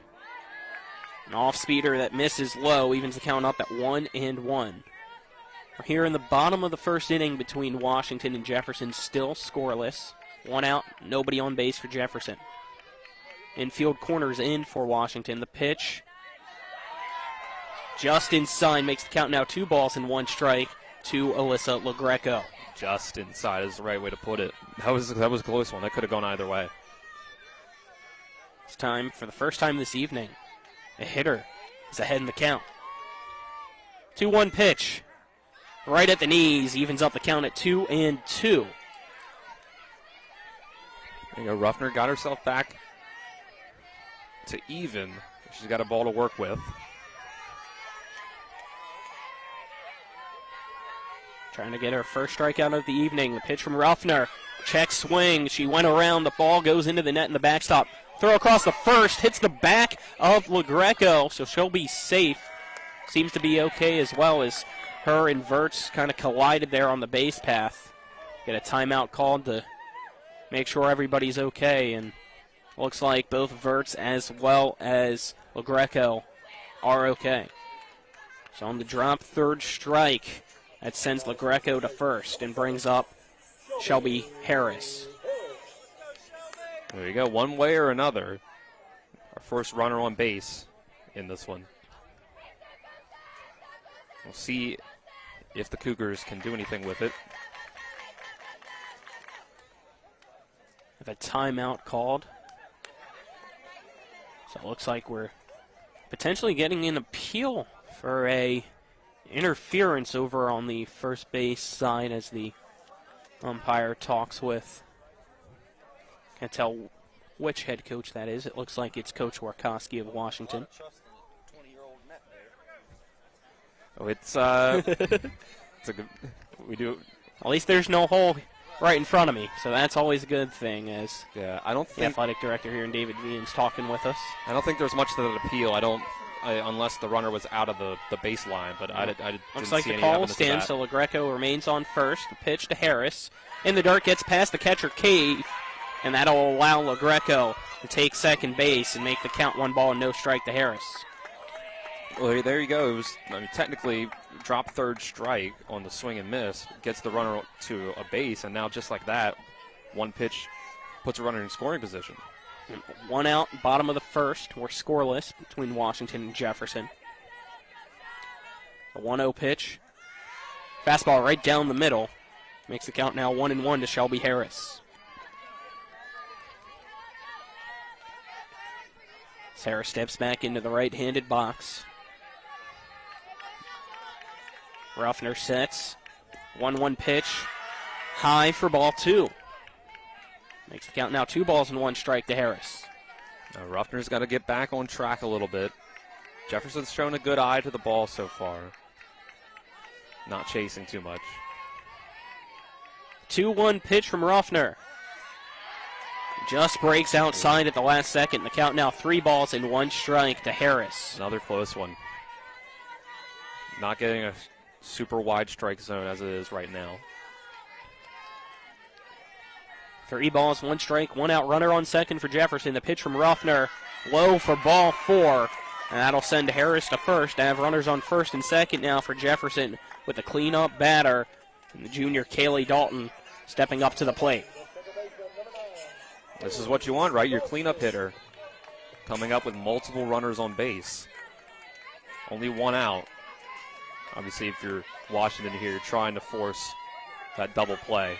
An off-speeder that misses low, evens the count up at 1-1. We're here in the bottom of the first inning between Washington and Jefferson, still scoreless. 1 out, nobody on base for Jefferson. Infield corners in for Washington. The pitch just inside, makes the count now 2 balls and 1 strike to Alyssa LaGreco. Just inside is the right way to put it. That was a close one. That could have gone either way. It's time for the first time this evening. A hitter is ahead in the count. 2-1 pitch. Right at the knees, evens up the count at 2-2. There you go. Ruffner got herself back to even. She's got a ball to work with. Trying to get her first strikeout of the evening. The pitch from Ruffner. Check swing. She went around. The ball goes into the net in the backstop. Throw across the first. Hits the back of LaGreco, so she'll be safe. Seems to be okay as well, as her and Verts kind of collided there on the base path. Get a timeout called to make sure everybody's okay, and looks like both Verts as well as LaGreco are okay. So on the drop, third strike. That sends LaGreco to first and brings up Shelby Harris. There you go, one way or another. Our first runner on base in this one. We'll see if the Cougars can do anything with it. Have a timeout called. So it looks like we're potentially getting an appeal for a interference over on the first base side as the umpire talks with. Can't tell which head coach that is. It looks like it's Coach Warkowski of Washington. Oh, it's a good. We do. At least there's no hole right in front of me, so that's always a good thing. As I don't think the athletic director here, David Vian's talking with us. I don't think there's much to that appeal. Unless the runner was out of the baseline, but I didn't looks like see the any call will evidence of stand, that. so LaGreco remains on first. The pitch to Harris. In the dirt, gets past the catcher Cave, and that'll allow LaGreco to take second base and make the count 1 ball and no strike to Harris. Well, there you go. It was, technically, drop third strike on the swing and miss, gets the runner to a base, and now just like that, 1 pitch puts a runner in scoring position. 1 out, bottom of the first. We're scoreless between Washington and Jefferson. A 1-0 pitch. Fastball right down the middle. Makes the count now 1-1 to Shelby Harris. Sarah steps back into the right-handed box. Ruffner sets. 1-1 pitch. High for ball 2. Makes the count now 2 balls and 1 strike to Harris. Now Ruffner's got to get back on track a little bit. Jefferson's shown a good eye to the ball so far. Not chasing too much. 2-1 pitch from Ruffner. Just breaks outside at the last second. The count now 3 balls and 1 strike to Harris. Another close one. Not getting a super wide strike zone as it is right now. 3 balls, 1 strike, 1 out, runner on second for Jefferson. The pitch from Ruffner, low for ball 4, and that'll send Harris to first. To have runners on first and second now for Jefferson with a cleanup batter, and the junior Kaylee Dalton stepping up to the plate. This is what you want, right? Your cleanup hitter coming up with multiple runners on base. Only one out. Obviously, if you're Washington here, you're trying to force that double play.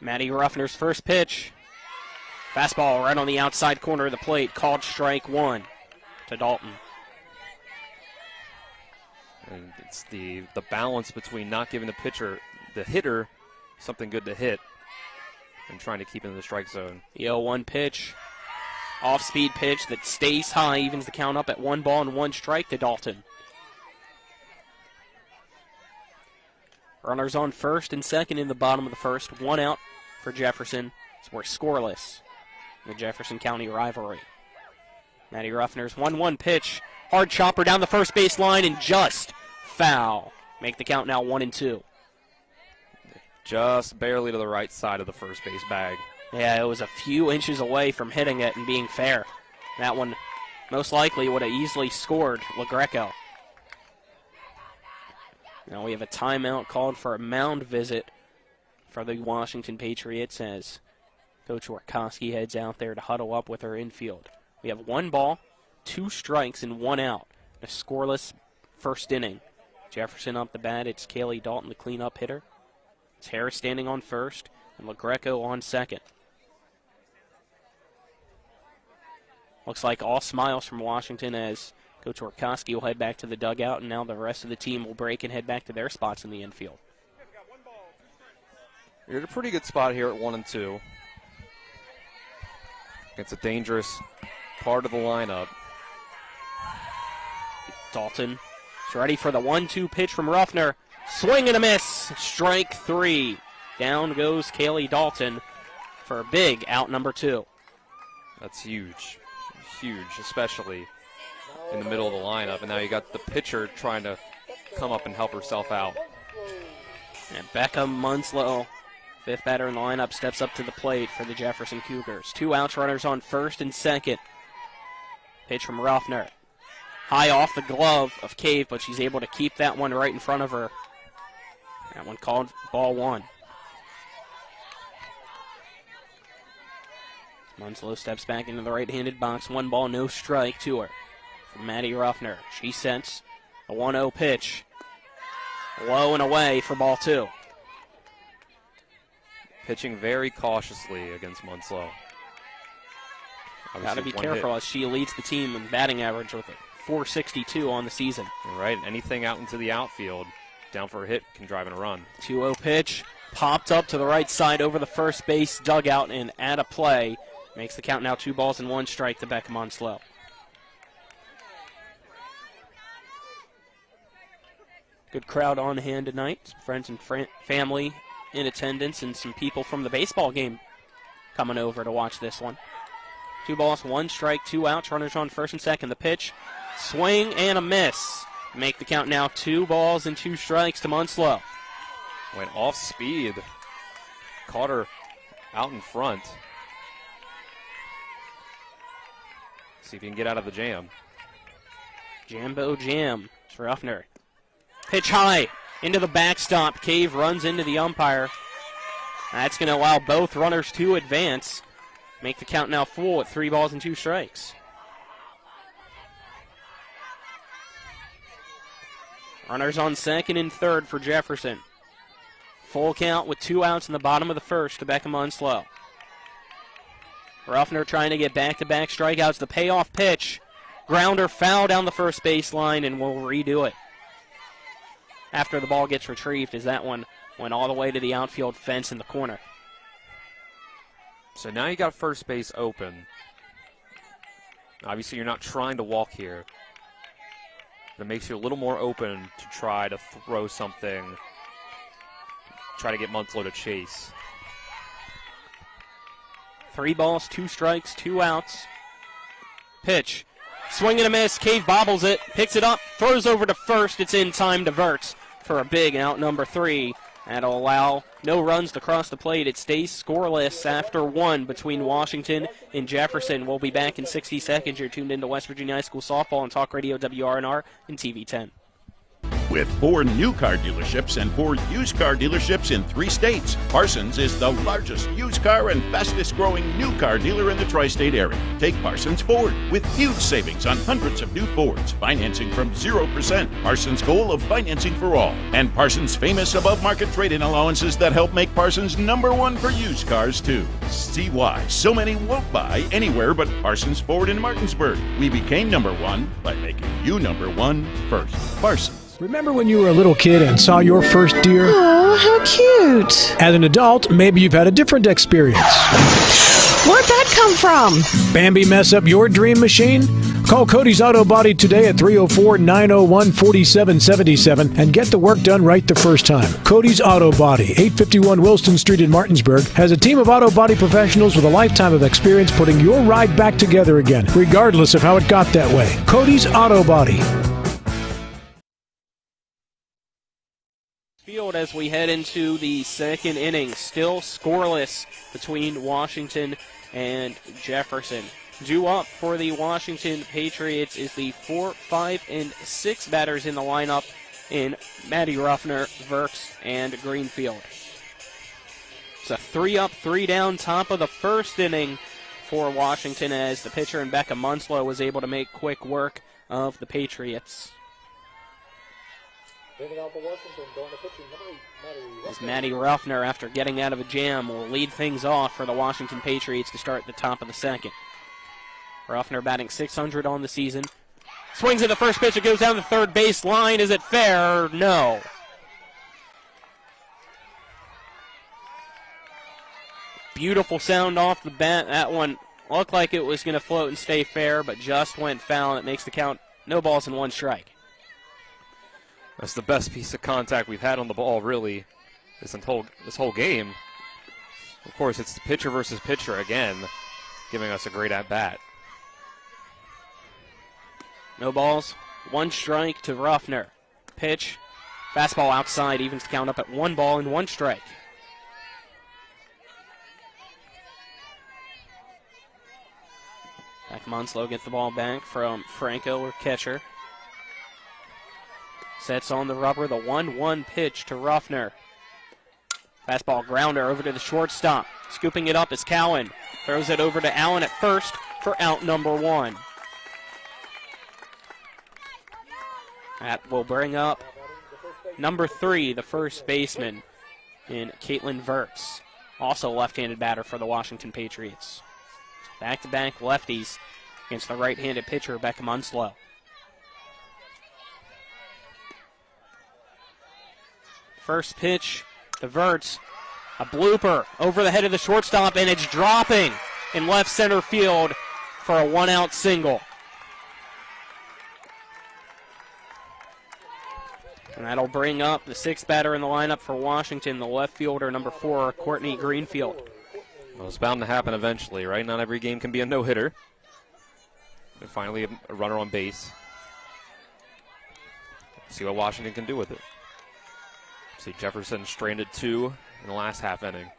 Maddie Ruffner's first pitch. Fastball right on the outside corner of the plate, called strike one to Dalton. And it's the balance between not giving the hitter, something good to hit, and trying to keep him in the strike zone. The 0-1 pitch. Off-speed pitch that stays high, evens the count up at 1 ball and 1 strike to Dalton. Runners on first and second in the bottom of the first. 1 out for Jefferson. So we're scoreless in the Jefferson County rivalry. Maddie Ruffner's 1-1 pitch. Hard chopper down the first base line and just foul. Make the count now 1-2. Just barely to the right side of the first base bag. Yeah, it was a few inches away from hitting it and being fair. That one most likely would have easily scored LaGreco. Now we have a timeout called for a mound visit for the Washington Patriots as Coach Warkowski heads out there to huddle up with her infield. We have 1 ball, 2 strikes, and 1 out. A scoreless first inning. Jefferson up the bat. It's Kaylee Dalton, the cleanup hitter. It's Harris standing on first and LaGreco on second. Looks like all smiles from Washington as Coach Warkowski will head back to the dugout, and now the rest of the team will break and head back to their spots in the infield. You're at a pretty good spot here at 1-2. It's a dangerous part of the lineup. Dalton is ready for the 1-2 pitch from Ruffner. Swing and a miss. Strike 3. Down goes Kaylee Dalton for a big out number 2. That's huge. Huge, especially in the middle of the lineup. And now you got the pitcher trying to come up and help herself out. And Becca Munslow, 5th batter in the lineup, steps up to the plate for the Jefferson Cougars. 2 outs, runners on first and second. Pitch from Ruffner. High off the glove of Cave, but she's able to keep that one right in front of her. That one called ball 1. Munslow steps back into the right-handed box. 1 ball, no strike to her from Maddie Ruffner. She sends a 1-0 pitch. Low and away for ball 2. Pitching very cautiously against Munslow. Got to be careful as she leads the team in batting average with a .462 on the season. Right, anything out into the outfield, down for a hit, can drive in a run. 2-0 pitch, popped up to the right side over the first base dugout and at a play. Makes the count now 2 balls and 1 strike to Becca Munslow. Good crowd on hand tonight. Friends and family in attendance and some people from the baseball game coming over to watch this one. 2 balls, 1 strike, 2 outs. Runners on first and second. The pitch, swing and a miss. Make the count now 2 balls and 2 strikes to Munslow. Went off speed. Caught her out in front. See if you can get out of the jam. Jambo jam. It's Ruffner. Pitch high into the backstop. Cave runs into the umpire. That's going to allow both runners to advance. Make the count now full at 3 balls and 2 strikes. Runners on second and third for Jefferson. Full count with 2 outs in the bottom of the first to Becca Munslow. Ruffner trying to get back-to-back strikeouts. The payoff pitch. Grounder foul down the first baseline, and we'll redo it after the ball gets retrieved, as that one went all the way to the outfield fence in the corner. So now you got first base open. Obviously, you're not trying to walk here. But it makes you a little more open to try to throw something, try to get Munslow to chase. 3 balls, 2 strikes, 2 outs. Pitch. Swing and a miss. Cave bobbles it, picks it up, throws over to first. It's in time, diverts for a big out number 3. That'll allow no runs to cross the plate. It stays scoreless after 1 between Washington and Jefferson. We'll be back in 60 seconds. You're tuned into West Virginia High School Softball on Talk Radio WRNR and TV 10. With 4 new car dealerships and 4 used car dealerships in 3 states, Parsons is the largest used car and fastest growing new car dealer in the tri-state area. Take Parsons Ford with huge savings on hundreds of new Fords, financing from 0%, Parsons' goal of financing for all, and Parsons' famous above-market trade-in allowances that help make Parsons #1 for used cars too. See why so many won't buy anywhere but Parsons Ford in Martinsburg. We became #1 by making you #1 first. Parsons. Remember when you were a little kid and saw your first deer? Oh, how cute. As an adult, maybe you've had a different experience. Where'd that come from? Bambi mess up your dream machine? Call Cody's Auto Body today at 304-901-4777 and get the work done right the first time. Cody's Auto Body, 851 Wilson Street in Martinsburg, has a team of auto body professionals with a lifetime of experience putting your ride back together again, regardless of how it got that way. Cody's Auto Body. Field as we head into the second inning, still scoreless between Washington and Jefferson. Due up for the Washington Patriots is the 4, 5, and 6 batters in the lineup in Matty Ruffner, Verks, and Greenfield. It's a 3 up, 3 down, top of the first inning for Washington as the pitcher and Becca Munslow was able to make quick work of the Patriots. As Matty Ruffner, after getting out of a jam, will lead things off for the Washington Patriots to start the top of the second. Ruffner batting .600 on the season. Swings at the first pitch. It goes down the third base line. Is it fair? No. Beautiful sound off the bat. That one looked like it was going to float and stay fair, but just went foul. It makes the count no balls and 1 strike. That's the best piece of contact we've had on the ball, really, this whole game. Of course, it's the pitcher versus pitcher again, giving us a great at-bat. No balls, 1 strike to Ruffner. Pitch, fastball outside, evens the count up at 1 ball and 1 strike. Back Munslow gets the ball back from Franco, or catcher. Sets on the rubber, the 1-1 pitch to Ruffner. Fastball grounder over to the shortstop. Scooping it up is Cowan. Throws it over to Allen at first for out number 1. That will bring up number 3, the first baseman, in Caitlin Verts. Also left-handed batter for the Washington Patriots. Back-to-back lefties against the right-handed pitcher, Becca Munslow. First pitch to Verts. A blooper over the head of the shortstop, and it's dropping in left center field for a 1-out single. And that'll bring up the 6th batter in the lineup for Washington, the left fielder, number 4, Courtney Greenfield. Well, it's bound to happen eventually, right? Not every game can be a no-hitter. And finally, a runner on base. See what Washington can do with it. See Jefferson stranded 2 in the last half inning.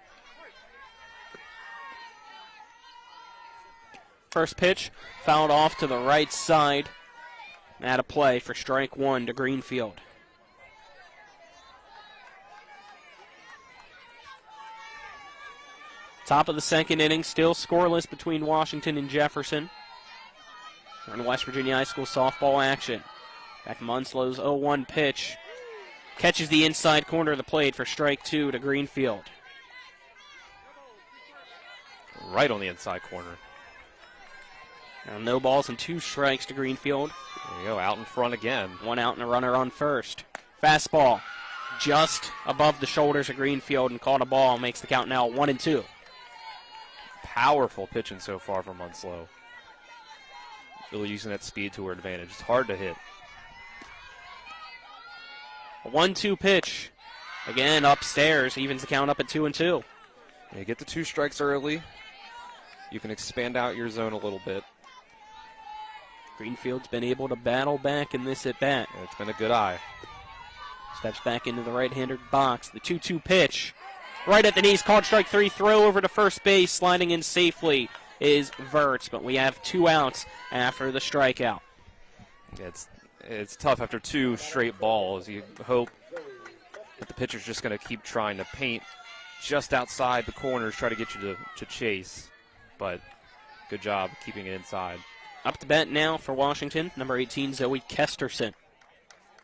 First pitch fouled off to the right side. Out of play for strike 1 to Greenfield. Top of the second inning, still scoreless between Washington and Jefferson. We're in West Virginia High School softball action. Back Munslow's 0-1 pitch. Catches the inside corner of the plate for strike 2 to Greenfield. Right on the inside corner. Now no balls and 2 strikes to Greenfield. There you go, out in front again. 1 out and a runner on first. Fastball just above the shoulders of Greenfield and caught a ball. Makes the count now 1-2. Powerful pitching so far from Munslow. Really using that speed to her advantage. It's hard to hit. A 1-2 pitch. Again, upstairs. Evens the count up at 2-2. You get the 2 strikes early. You can expand out your zone a little bit. Greenfield's been able to battle back in this at-bat. Yeah, it's been a good eye. Steps back into the right-handed box. The 2-2 pitch. Right at the knees, called strike 3. Throw over to first base. Sliding in safely is Verts, but we have 2 outs after the strikeout. Yeah, it's it's tough after 2 straight balls. You hope that the pitcher's just going to keep trying to paint just outside the corners, try to get you to chase. But good job keeping it inside. Up to bat now for Washington, number 18, Zoe Kesterson.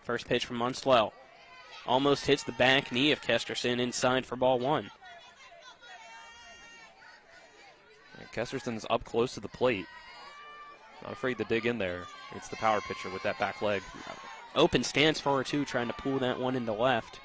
First pitch from Munslow. Almost hits the back knee of Kesterson inside for ball 1. And Kesterson's up close to the plate. Not afraid to dig in there. It's the power pitcher with that back leg. Open stance for her, too, trying to pull that one into left.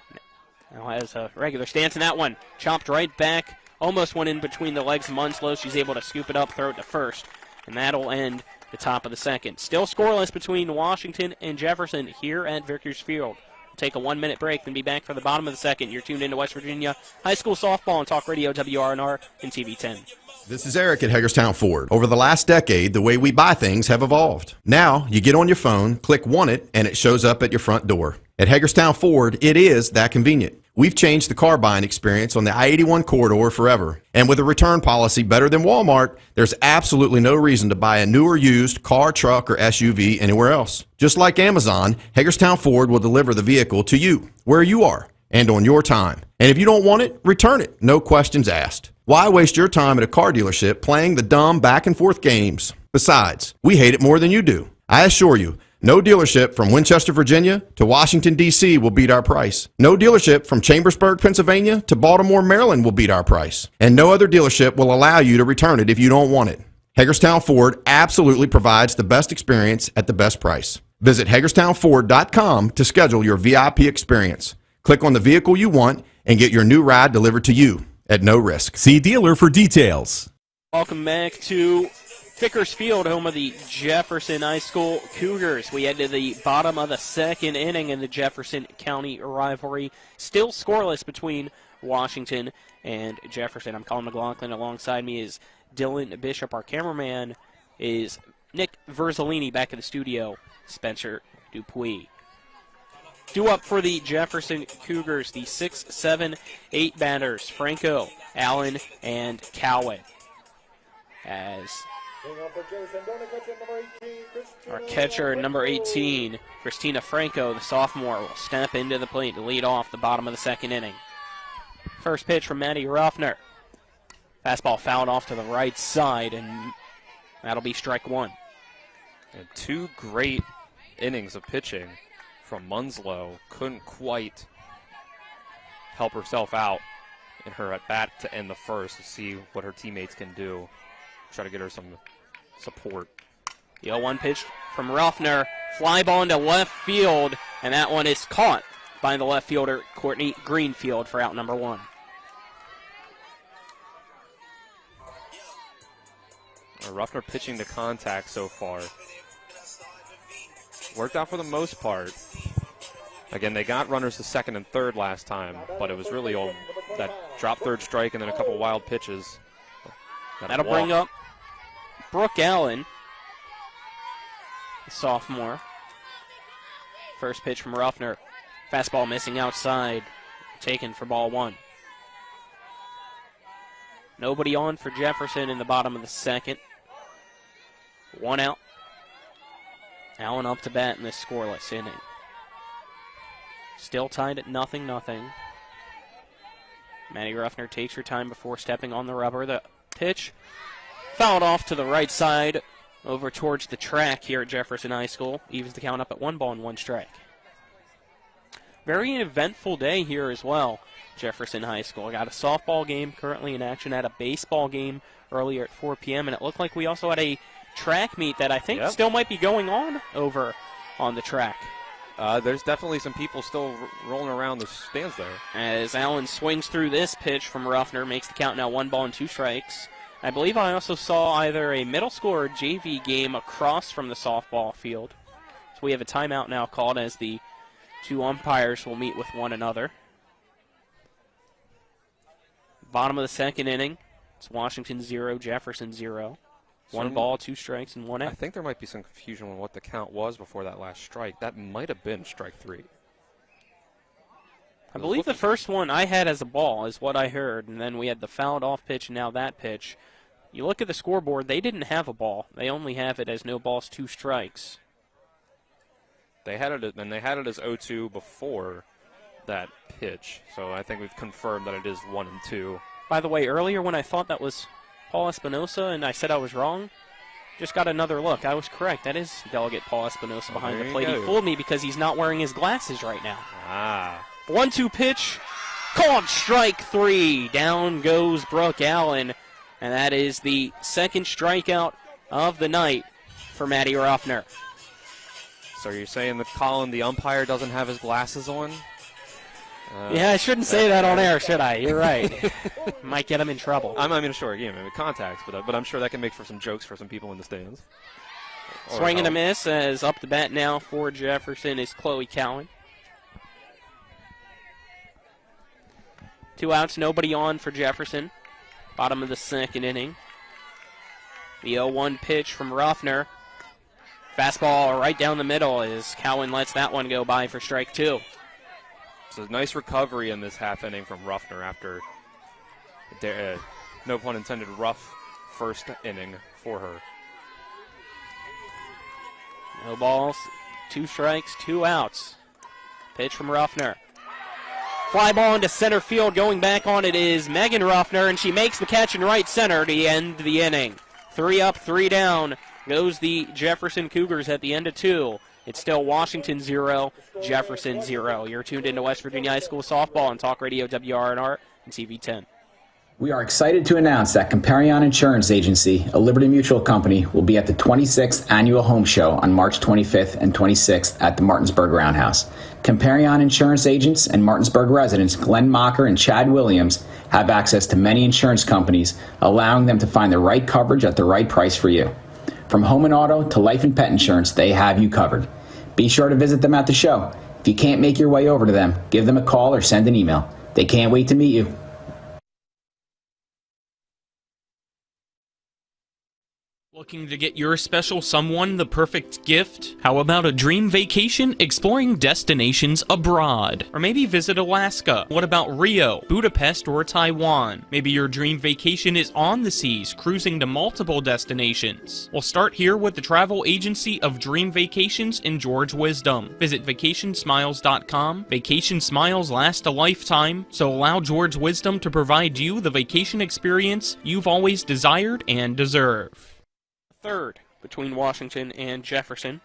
Now has a regular stance in that one. Chopped right back. Almost went in between the legs of Munslow. She's able to scoop it up, throw it to first. And that'll end the top of the second. Still scoreless between Washington and Jefferson here at Vickers Field. We'll take a 1-minute break, then be back for the bottom of the second. You're tuned into West Virginia High School Softball on Talk Radio WRNR and TV 10. This is Eric at Hagerstown Ford. Over the last decade, the way we buy things have evolved. Now, you get on your phone, click Want It, and it shows up at your front door. At Hagerstown Ford, it is that convenient. We've changed the car buying experience on the I-81 corridor forever. And with a return policy better than Walmart, there's absolutely no reason to buy a new or used car, truck, or SUV anywhere else. Just like Amazon, Hagerstown Ford will deliver the vehicle to you, where you are, and on your time. And if you don't want it, return it. No questions asked. Why waste your time at a car dealership playing the dumb back-and-forth games? Besides, we hate it more than you do. I assure you, no dealership from Winchester, Virginia to Washington, D.C. will beat our price. No dealership from Chambersburg, Pennsylvania to Baltimore, Maryland will beat our price. And no other dealership will allow you to return it if you don't want it. Hagerstown Ford absolutely provides the best experience at the best price. Visit HagerstownFord.com to schedule your VIP experience. Click on the vehicle you want and get your new ride delivered to you at no risk. See dealer for details. Welcome back to Vickers Field, home of the Jefferson High School Cougars. We head to the bottom of the second inning in the Jefferson County rivalry. Still scoreless between Washington and Jefferson. I'm Colin McLaughlin. Alongside me is Dylan Bishop. Our cameraman is Nick Verzolini. Back in the studio, Spencer Dupuis. Due up for the Jefferson Cougars, the 6, 7, 8 batters, Franco, Allen, and Cowan. As our catcher, number 18, Christina Franco, the sophomore, will step into the plate to lead off the bottom of the second inning. First pitch from Maddie Ruffner. Fastball fouled off to the right side, and that'll be strike 1. And 2 great innings of pitching from Munslow. Couldn't quite help herself out in her at-bat to end the first to see what her teammates can do. Try to get her some support. The 0-1 pitch from Ruffner. Fly ball into left field, and that one is caught by the left fielder, Courtney Greenfield, for out number 1. Ruffner pitching to contact so far. Worked out for the most part. Again, they got runners to second and third last time, but it was really that drop third strike and then a couple wild pitches. That'll bring up Brooke Allen, the sophomore. First pitch from Ruffner. Fastball missing outside. Taken for ball 1. Nobody on for Jefferson in the bottom of the second. 1 out. Allen up to bat in this scoreless inning. Still tied at 0-0. Maddie Ruffner takes her time before stepping on the rubber. The pitch fouled off to the right side over towards the track here at Jefferson High School. Evens the count up at 1 ball and 1 strike. Very eventful day here as well, Jefferson High School. Got a softball game currently in action, had a baseball game earlier at 4 p.m., and it looked like we also had a track meet that I think still might be going on over on the track. There's definitely some people still rolling around the stands there. As Allen swings through this pitch from Ruffner, makes the count now 1 ball and 2 strikes. I believe I also saw either a middle school or JV game across from the softball field. So we have a timeout now called as the 2 umpires will meet with one another. Bottom of the second inning, it's Washington 0, Jefferson 0. 1 ball, 2 strikes, and 1 out. I think there might be some confusion on what the count was before that last strike. That might have been strike 3. I believe the first one I had as a ball is what I heard, and then we had the fouled off pitch and now that pitch. You look at the scoreboard, they didn't have a ball. They only have it as no balls, 2 strikes. They had it, and they had it as 0-2 before that pitch. So I think we've confirmed that it is 1-2. By the way, earlier when I thought that was Paul Espinosa and I said I was wrong, just got another look. I was correct. That is Delegate Paul Espinosa behind the plate. He fooled me because he's not wearing his glasses right now. 1-2 pitch. Called strike 3. Down goes Brooke Allen. And that is the second strikeout of the night for Matty Ruffner. So you're saying that Colin, the umpire, doesn't have his glasses on? Yeah, I shouldn't say that on air, should I? You're right. Might get him in trouble. I'm not even sure. Yeah, maybe contacts, but I'm sure that can make for some jokes for some people in the stands. Swing and a miss as up to bat now for Jefferson is Chloe Cowan. 2 outs, nobody on for Jefferson. Bottom of the second inning. The 0-1 pitch from Ruffner. Fastball right down the middle as Cowan lets that one go by for strike 2. So nice recovery in this half inning from Ruffner after, no pun intended, rough first inning for her. No balls, 2 strikes, 2 outs. Pitch from Ruffner. Fly ball into center field. Going back on it is Megan Ruffner, and she makes the catch in right center to end the inning. 3 up, 3 down goes the Jefferson Cougars at the end of 2. It's still Washington 0, Jefferson 0. You're tuned into West Virginia High School softball on Talk Radio WRNR and TV 10. We are excited to announce that Comparion Insurance Agency, a Liberty Mutual company, will be at the 26th Annual Home Show on March 25th and 26th at the Martinsburg Roundhouse. Comparion Insurance agents and Martinsburg residents Glenn Mocker and Chad Williams have access to many insurance companies, allowing them to find the right coverage at the right price for you. From home and auto to life and pet insurance, they have you covered. Be sure to visit them at the show. If you can't make your way over to them, give them a call or send an email. They can't wait to meet you. Looking to get your special someone the perfect gift? How about a dream vacation exploring destinations abroad? Or maybe visit Alaska? What about Rio, Budapest, or Taiwan? Maybe your dream vacation is on the seas, cruising to multiple destinations. Well, start here with the travel agency of Dream Vacations in George Wisdom. Visit vacationsmiles.com. Vacation smiles last a lifetime, so allow George Wisdom to provide you the vacation experience you've always desired and deserve. Third between Washington and Jefferson.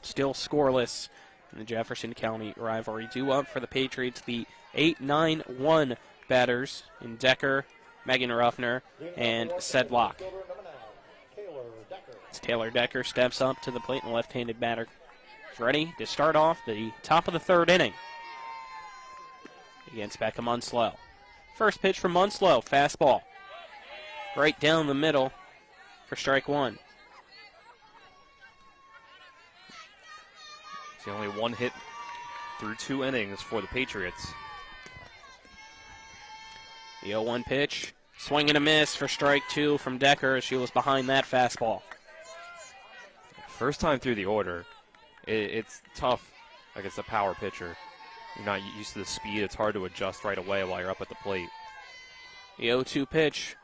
Still scoreless in the Jefferson County rivalry. Due up for the Patriots, the 8-9-1 batters in Decker, Megan Ruffner, and Sedlock. As Taylor Decker steps up to the plate, and the left-handed batter is ready to start off the top of the third inning against Becca Munslow. First pitch from Munslow, fastball. Right down the middle for strike 1. It's the only one hit through 2 innings for the Patriots. The 0-1 pitch. Swing and a miss for strike 2 from Decker as she was behind that fastball. First time through the order. It's tough against a power pitcher. You're not used to the speed. It's hard to adjust right away while you're up at the plate. The 0-2 pitch.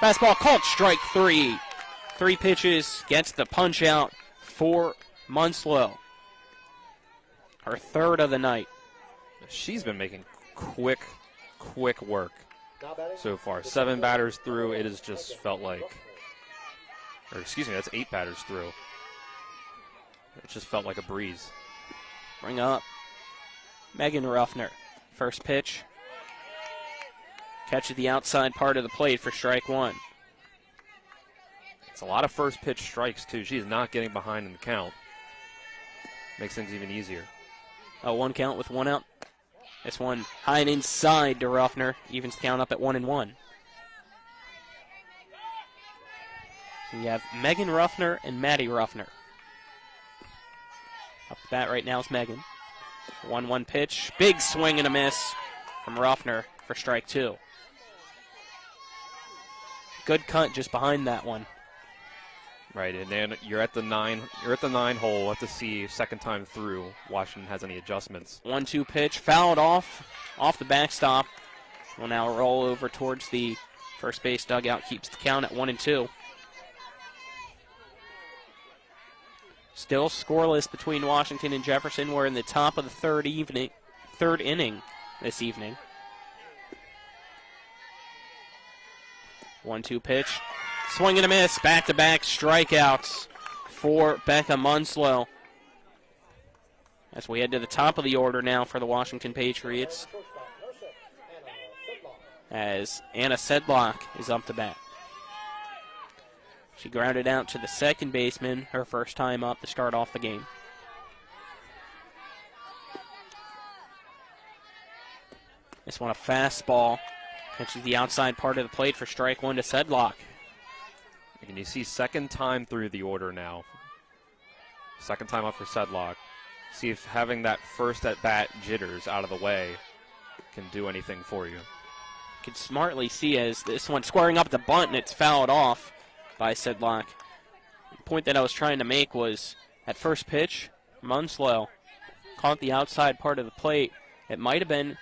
Fastball called strike 3. 3 pitches, gets the punch out for Munslow. Her third of the night. She's been making quick work so far. 7 batters through, it has just felt like, or excuse me, that's 8 batters through. It just felt like a breeze. Bring up Megan Ruffner. First pitch. Catches the outside part of the plate for strike 1. It's a lot of first pitch strikes, too. She is not getting behind in the count. Makes things even easier. A 1 count with 1 out. This one high and inside to Ruffner. Evens the count up at 1-1. So you have Megan Ruffner and Maddie Ruffner. Up the bat right now is Megan. 1-1 pitch. Big swing and a miss from Ruffner for strike 2. Good cut just behind that one. Right, and then you're at the 9 hole. We'll have to see second time through Washington has any adjustments. 1-2 pitch, fouled off the backstop. Will now roll over towards the first base dugout, keeps the count at 1-2. Still scoreless between Washington and Jefferson. We're in the top of the third inning this evening. 1-2 pitch. Swing and a miss. Back-to-back strikeouts for Becca Munslow. As we head to the top of the order now for the Washington Patriots, as Anna Sedlock is up to bat. She grounded out to the second baseman, her first time up to start off the game. This one a fastball. Catches the outside part of the plate for strike one to Sedlock. And you see second time through the order now. Second time up for Sedlock. See if having that first at-bat jitters out of the way can do anything for you. You can smartly see as this one squaring up the bunt and it's fouled off by Sedlock. The point that I was trying to make was at first pitch, Munslow caught the outside part of the plate. It might have been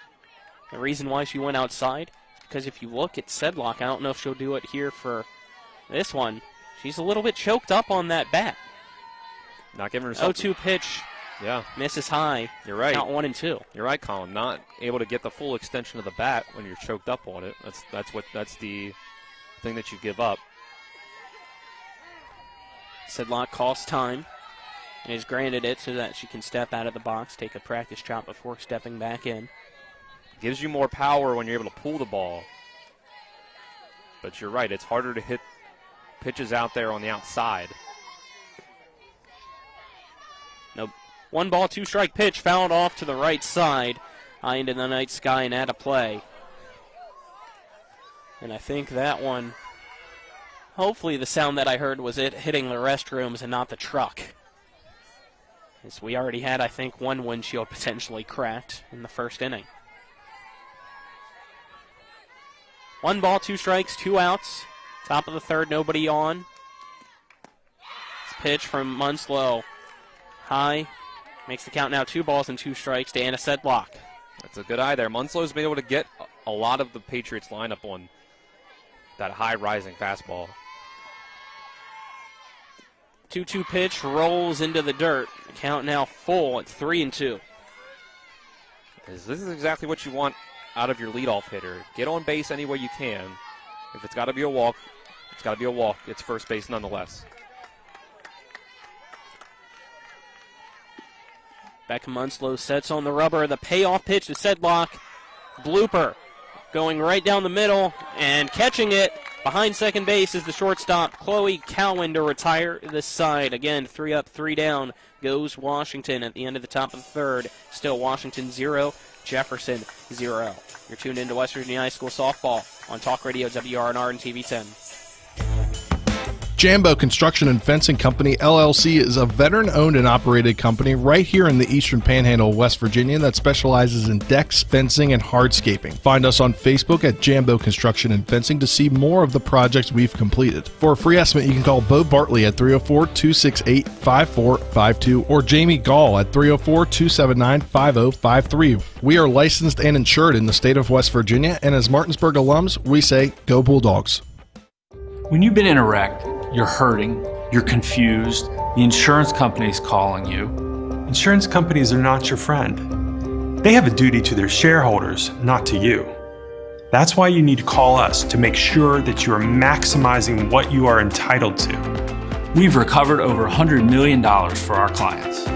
the reason why she went outside, because if you look at Sedlock, I don't know if she'll do it here for this one. She's a little bit choked up on that bat. Not giving herself 0-2 pitch. Yeah. Misses high. You're right. Count 1-2. You're right, Colin. Not able to get the full extension of the bat when you're choked up on it. That's the thing that you give up. Sedlock calls time and has granted it so that she can step out of the box, take a practice shot before stepping back in. Gives you more power when you're able to pull the ball. But you're right, it's harder to hit pitches out there on the outside. Nope. 1-2 strike pitch fouled off to the right side, high into the night sky and out of play. And I think that one, hopefully the sound that I heard was it hitting the restrooms and not the truck. As we already had, I think, one windshield potentially cracked in the first inning. 1-2 strikes, 2 outs. Top of the third, nobody on. This pitch from Munslow. High. Makes the count now 2-2 strikes to Anna Sedlock. That's a good eye there. Munslow's been able to get a lot of the Patriots lineup on that high rising fastball. 2-2 pitch rolls into the dirt. The count now full at 3-2. This is exactly what you want out of your leadoff hitter. Get on base any way you can. If it's got to be a walk, it's got to be a walk. It's first base nonetheless. Becca Munslow sets on the rubber. The payoff pitch to Sedlock. Blooper going right down the middle and catching it behind second base is the shortstop, Chloe Cowan, to retire this side. Again, 3 up, 3 down goes Washington at the end of the top of the third. Still Washington 0, Jefferson 0. You're tuned into West Virginia High School softball on Talk Radio WRNR and TV 10. Jambo Construction and Fencing Company, LLC, is a veteran-owned and operated company right here in the Eastern Panhandle of West Virginia that specializes in decks, fencing, and hardscaping. Find us on Facebook at Jambo Construction and Fencing to see more of the projects we've completed. For a free estimate, you can call Bo Bartley at 304-268-5452 or Jamie Gall at 304-279-5053. We are licensed and insured in the state of West Virginia, and as Martinsburg alums, we say, go Bulldogs. When you've been in a wreck, you're hurting, you're confused, the insurance company's calling you. Insurance companies are not your friend. They have a duty to their shareholders, not to you. That's why you need to call us to make sure that you are maximizing what you are entitled to. We've recovered over $100 million for our clients.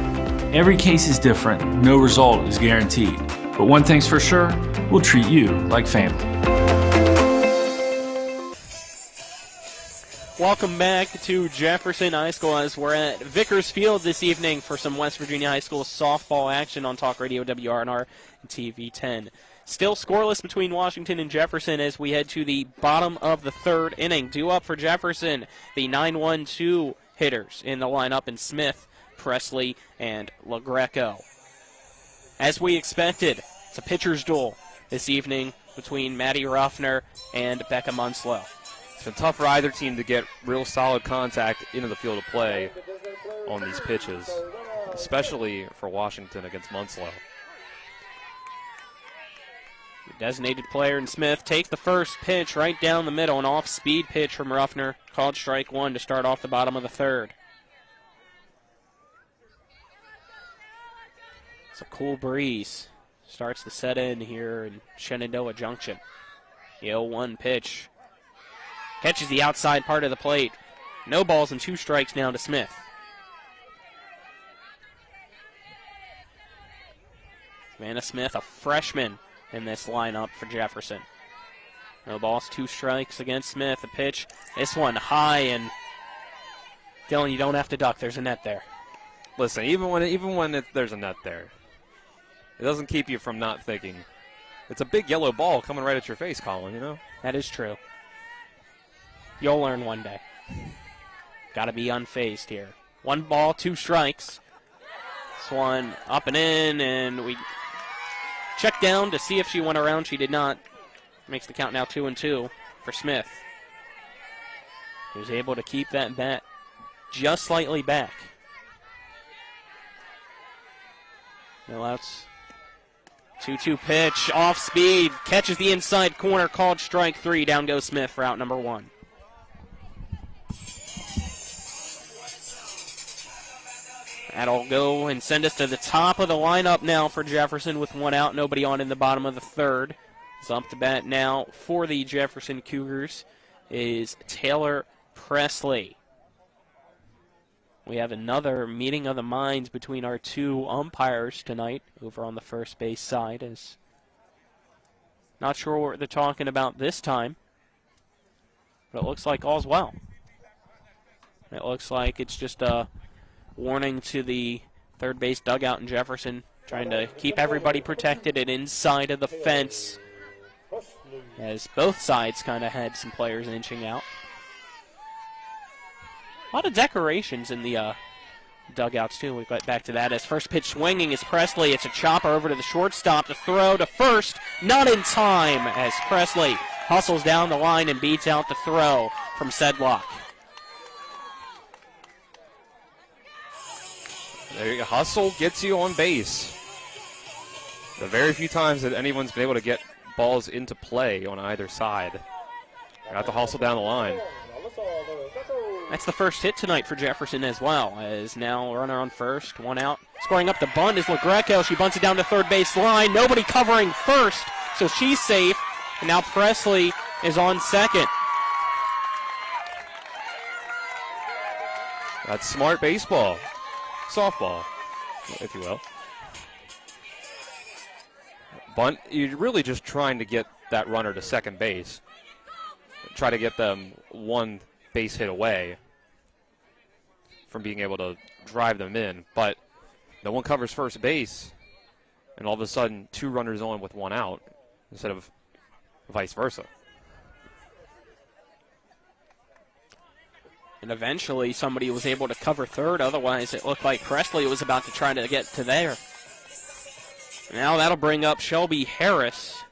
Every case is different, no result is guaranteed. But one thing's for sure, we'll treat you like family. Welcome back to Jefferson High School as we're at Vickers Field this evening for some West Virginia High School softball action on Talk Radio WRNR and TV 10. Still scoreless between Washington and Jefferson as we head to the bottom of the third inning. Due up for Jefferson, the 9-1-2 hitters in the lineup in Smith, Presley, and LaGreco. As we expected, it's a pitcher's duel this evening between Maddie Ruffner and Becca Munslow. It's been tough for either team to get real solid contact into the field of play on these pitches, especially for Washington against Munslow. The designated player in Smith takes the first pitch right down the middle, an off-speed pitch from Ruffner, called strike one to start off the bottom of the third. It's a cool breeze. Starts to set in here in Shenandoah Junction. The 0-1 pitch. Catches the outside part of the plate. No balls and 2 strikes now to Smith. Savannah Smith, a freshman in this lineup for Jefferson. No balls, 2 strikes against Smith. A pitch. This one high, and Dylan, you don't have to duck. There's a net there. Listen, even when there's a net there, it doesn't keep you from not thinking. It's a big yellow ball coming right at your face, Colin, you know? That is true. You'll learn one day. Got to be unfazed here. 1 ball, 2 strikes. This one up and in, and we check down to see if she went around. She did not. Makes the count now 2-2 for Smith. He was able to keep that bat just slightly back. No outs. 2-2 pitch, off speed, catches the inside corner, called strike 3. Down goes Smith for out number 1. That'll go and send us to the top of the lineup now for Jefferson with 1 out, nobody on in the bottom of the 3rd. So up to bat now for the Jefferson Cougars is Taylor Presley. We have another meeting of the minds between our 2 umpires tonight over on the first base side. Not sure what they're talking about this time, but it looks like all's well. It looks like it's just a warning to the third base dugout in Jefferson, trying to keep everybody protected and inside of the fence, as both sides kind of had some players inching out. A lot of decorations in the dugouts, too. We'll get back to that. As first pitch swinging is Presley. It's a chopper over to the shortstop. The throw to first. Not in time as Presley hustles down the line and beats out the throw from Sedlock. There you go. Hustle gets you on base. The very few times that anyone's been able to get balls into play on either side. Got the hustle down the line. That's the first hit tonight for Jefferson as well, as now runner on first, 1 out. Scoring up the bunt is LaGreco. She bunts it down to third base line. Nobody covering first, so she's safe. And now Presley is on second. That's smart baseball. Softball, if you will. Bunt, you're really just trying to get that runner to second base. Try to get them 1 base hit away from being able to drive them in, but no one covers first base, and all of a sudden 2 runners on with 1 out instead of vice versa. And eventually somebody was able to cover third, otherwise it looked like Presley was about to try to get to there. Now that'll bring up Shelby Harris.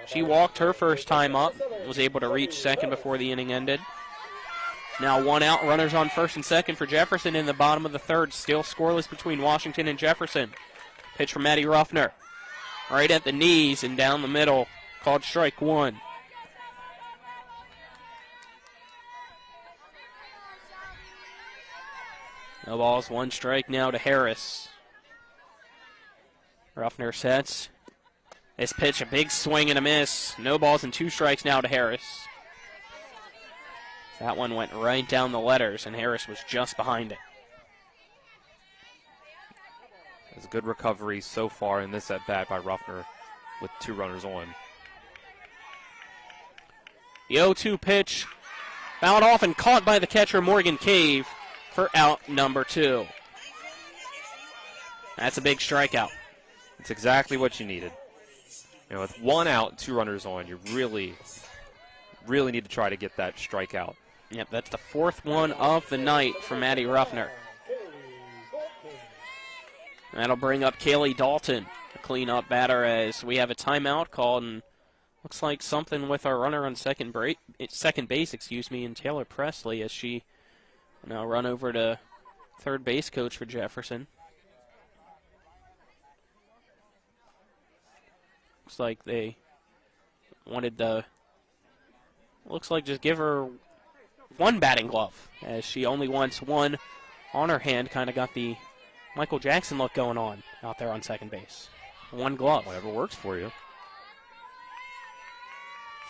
She walked her first time up, was able to reach second before the inning ended. Now 1 out, runners on first and second for Jefferson in the bottom of the 3rd. Still scoreless between Washington and Jefferson. Pitch from Maddie Ruffner. Right at the knees and down the middle. Called strike 1. No balls, 1 strike now to Harris. Ruffner sets. This pitch, a big swing and a miss. No balls and 2 strikes now to Harris. That one went right down the letters, and Harris was just behind it. It's a good recovery so far in this at-bat by Ruffner with 2 runners on. The 0-2 pitch, fouled off and caught by the catcher, Morgan Cave, for out number 2. That's a big strikeout. It's exactly what you needed. You know, with 1 out, 2 runners on, you really need to try to get that strikeout. Yep, that's the 4th one of the night for Maddie Ruffner. That'll bring up Kaylee Dalton, a clean-up batter, as we have a timeout called, and looks like something with our runner on second base, and Taylor Presley, as she will now run over to third base coach for Jefferson. Looks like they wanted to, just give her 1 batting glove, as she only wants 1 on her hand. Kind of got the Michael Jackson look going on out there on second base. One glove. Whatever works for you.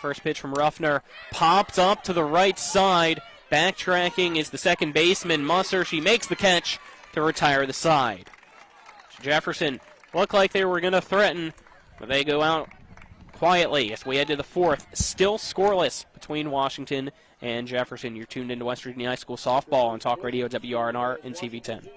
First pitch from Ruffner. Popped up to the right side. Backtracking is the second baseman, Musser. She makes the catch to retire the side. Jefferson looked like they were going to threaten, but they go out quietly as we head to the fourth. Still scoreless between Washington and Jefferson. You're tuned into West Virginia High School softball on Talk Radio WRNR and TV10.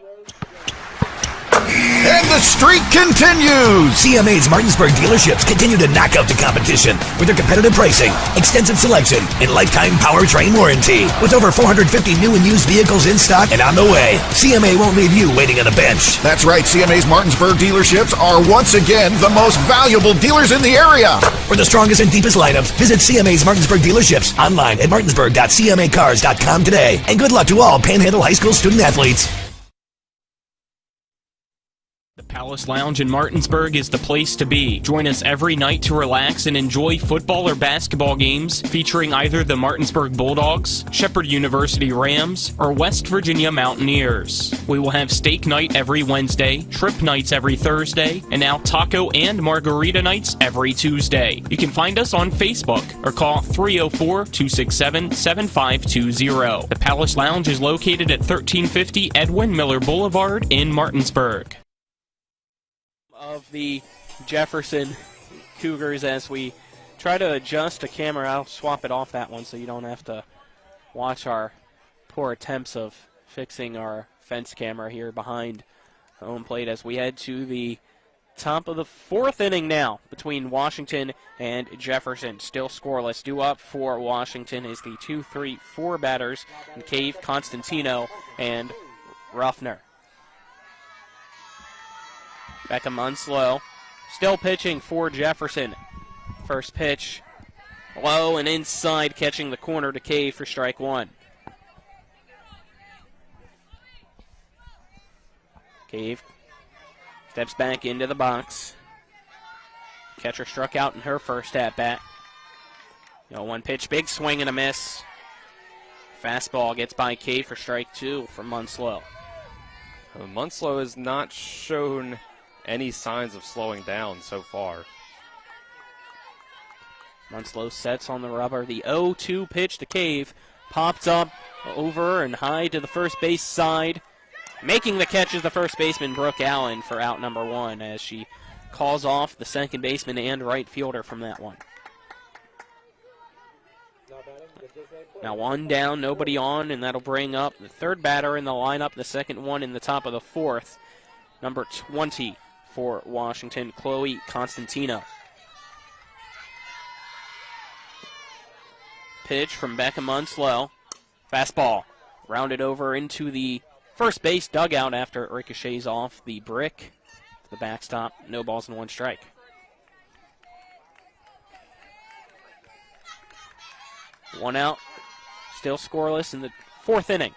And the streak continues! CMA's Martinsburg dealerships continue to knock out the competition with their competitive pricing, extensive selection, and lifetime powertrain warranty. With over 450 new and used vehicles in stock and on the way, CMA won't leave you waiting on a bench. That's right, CMA's Martinsburg dealerships are once again the most valuable dealers in the area. For the strongest and deepest lineups, visit CMA's Martinsburg dealerships online at martinsburg.cmacars.com today. And good luck to all Panhandle High School student athletes. Palace Lounge in Martinsburg is the place to be. Join us every night to relax and enjoy football or basketball games featuring either the Martinsburg Bulldogs, Shepherd University Rams, or West Virginia Mountaineers. We will have steak night every Wednesday, trip nights every Thursday, and now taco and margarita nights every Tuesday. You can find us on Facebook or call 304-267-7520. The Palace Lounge is located at 1350 Edwin Miller Boulevard in Martinsburg. Of the Jefferson Cougars as we try to adjust the camera. I'll swap it off that one so you don't have to watch our poor attempts of fixing our fence camera here behind home plate as we head to the top of the fourth inning now between Washington and Jefferson. Still scoreless. Due up for Washington is the 2-3-4 batters in Cave, Constantino, and Ruffner. Beckham Unslow still pitching for Jefferson. First pitch low and inside, catching the corner to Cave for strike one. Cave steps back into the box. Catcher struck out in her first at-bat. 0-1 pitch, big swing and a miss. Fastball gets by Cave for strike two from Munslow. Munslow has not shown any signs of slowing down so far. Munslow sets on the rubber. The 0-2 pitch to Cave. Popped up over and high to the first base side. Making the catch is the first baseman, Brooke Allen, for out number one as she calls off the second baseman and right fielder from that one. Now one down, nobody on, and that'll bring up the third batter in the lineup, the second one in the top of the fourth. Number 20 for Washington, Chloe Constantino. Pitch from Becca Munslow. Fastball rounded over into the first base dugout after it ricochets off the brick to the backstop. No balls and one strike. One out. Still scoreless in the fourth inning.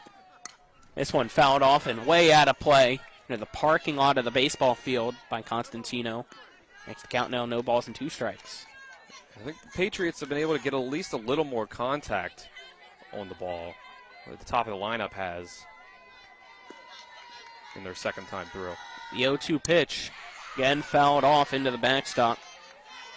This one fouled off and way out of play into the parking lot of the baseball field by Constantino. Makes the count now no balls and two strikes. I think the Patriots have been able to get at least a little more contact on the ball that the top of the lineup has in their second time through. The 0-2 pitch, again fouled off into the backstop.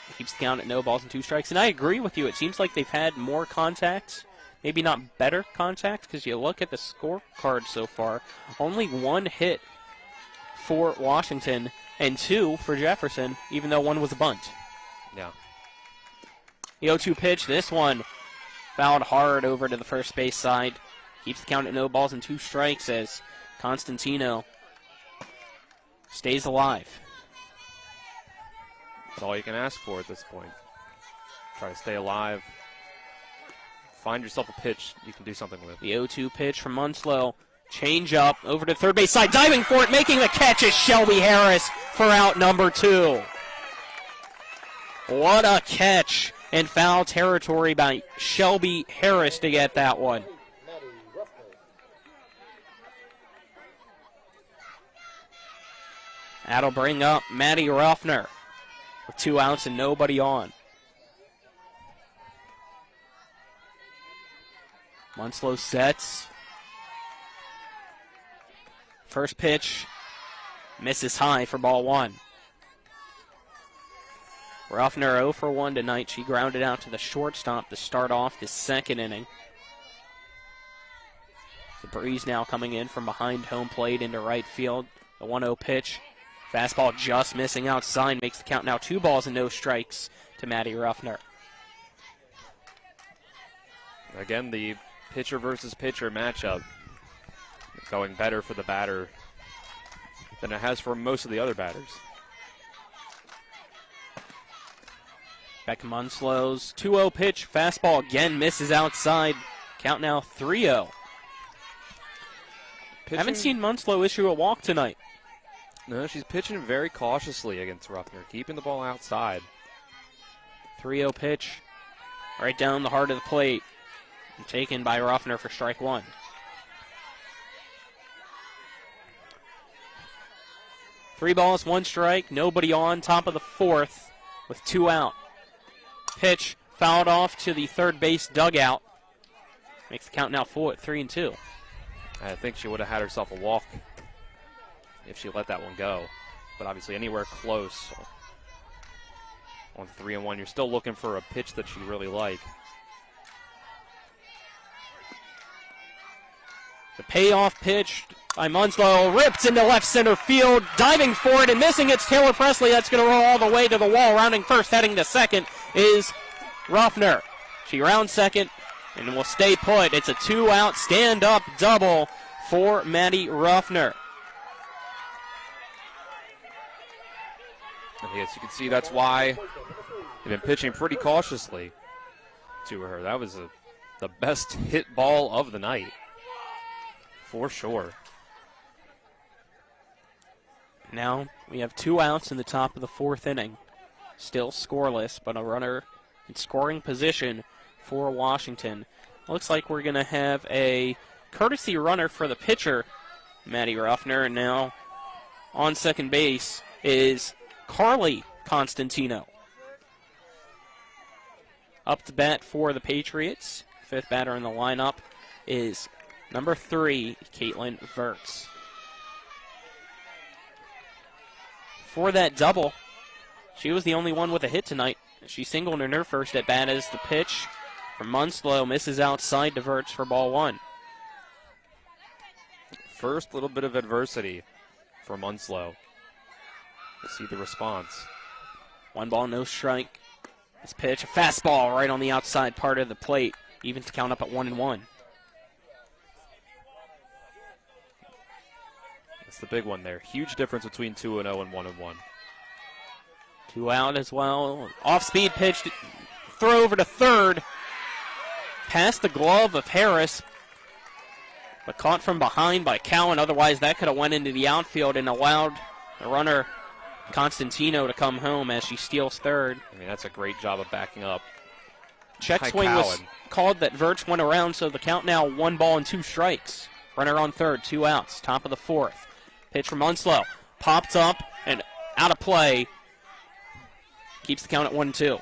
It keeps the count at no balls and two strikes. And I agree with you. It seems like they've had more contact, maybe not better contact, because you look at the scorecard so far. Only one hit for Washington and two for Jefferson, even though one was a bunt. Yeah. The 0-2 pitch, this one fouled hard over to the first base side. Keeps the count at no balls and two strikes as Constantino stays alive. That's all you can ask for at this point. Try to stay alive. Find yourself a pitch you can do something with. The 0-2 pitch from Munslow. Change up over to third base side. Diving for it, making the catch is Shelby Harris for out number two. What a catch in foul territory by Shelby Harris to get that one. That'll bring up Maddie Ruffner with 2 outs and nobody on. Munslow sets. First pitch Misses high for ball one. Ruffner 0 for 1 tonight. She grounded out to the shortstop to start off the second inning. The breeze now coming in from behind home plate into right field. The 1-0 pitch. Fastball just missing outside. Makes the count now 2 balls and no strikes to Maddie Ruffner. Again, the pitcher versus pitcher matchup going better for the batter than it has for most of the other batters. Becca Munslow's 2-0 pitch. Fastball again misses outside. Count now 3-0. Haven't seen Munslow issue a walk tonight. No, she's pitching very cautiously against Ruffner, keeping the ball outside. 3-0 pitch. Right down the heart of the plate. And taken by Ruffner for strike one. Three balls, 1 strike. Nobody on. Top of the fourth with 2 out. Pitch fouled off to the third base dugout. Makes the count now 3-2. I think she would have had herself a walk if she let that one go. But obviously anywhere close on 3-1, you're still looking for a pitch that you really like. The payoff pitch by Munslow ripped into left center field, diving for it and missing. It's Taylor Presley. That's going to roll all the way to the wall. Rounding first, heading to second is Ruffner. She rounds second and will stay put. It's a 2-out stand-up double for Maddie Ruffner. I guess you can see that's why they've been pitching pretty cautiously to her. That was the best hit ball of the night, for sure. Now we have 2 outs in the top of the fourth inning. Still scoreless, but a runner in scoring position for Washington. Looks like we're going to have a courtesy runner for the pitcher, Maddie Ruffner, and now on second base is Carly Constantino. Up to bat for the Patriots. Fifth batter in the lineup is number 3, Caitlin Verts. For that double, she was the only one with a hit tonight. She singled in her first at bat as the pitch from Munslow misses outside to Verts for ball one. First little bit of adversity for Munslow. We'll see the response. 1 ball, no strike. This pitch, a fastball right on the outside part of the plate. Even to count up at 1-1. That's the big one there. Huge difference between 2-0 and 1-1. 2 out as well. Off-speed pitch, throw over to third. Past the glove of Harris, but caught from behind by Cowan. Otherwise, that could have went into the outfield and allowed the runner Constantino to come home as she steals third. I mean, that's a great job of backing up. Check swing was called that Verts went around, so the count now 1 ball and 2 strikes. Runner on third, 2 outs, top of the fourth. Pitch from Munslow, popped up and out of play. Keeps the count at 1-2.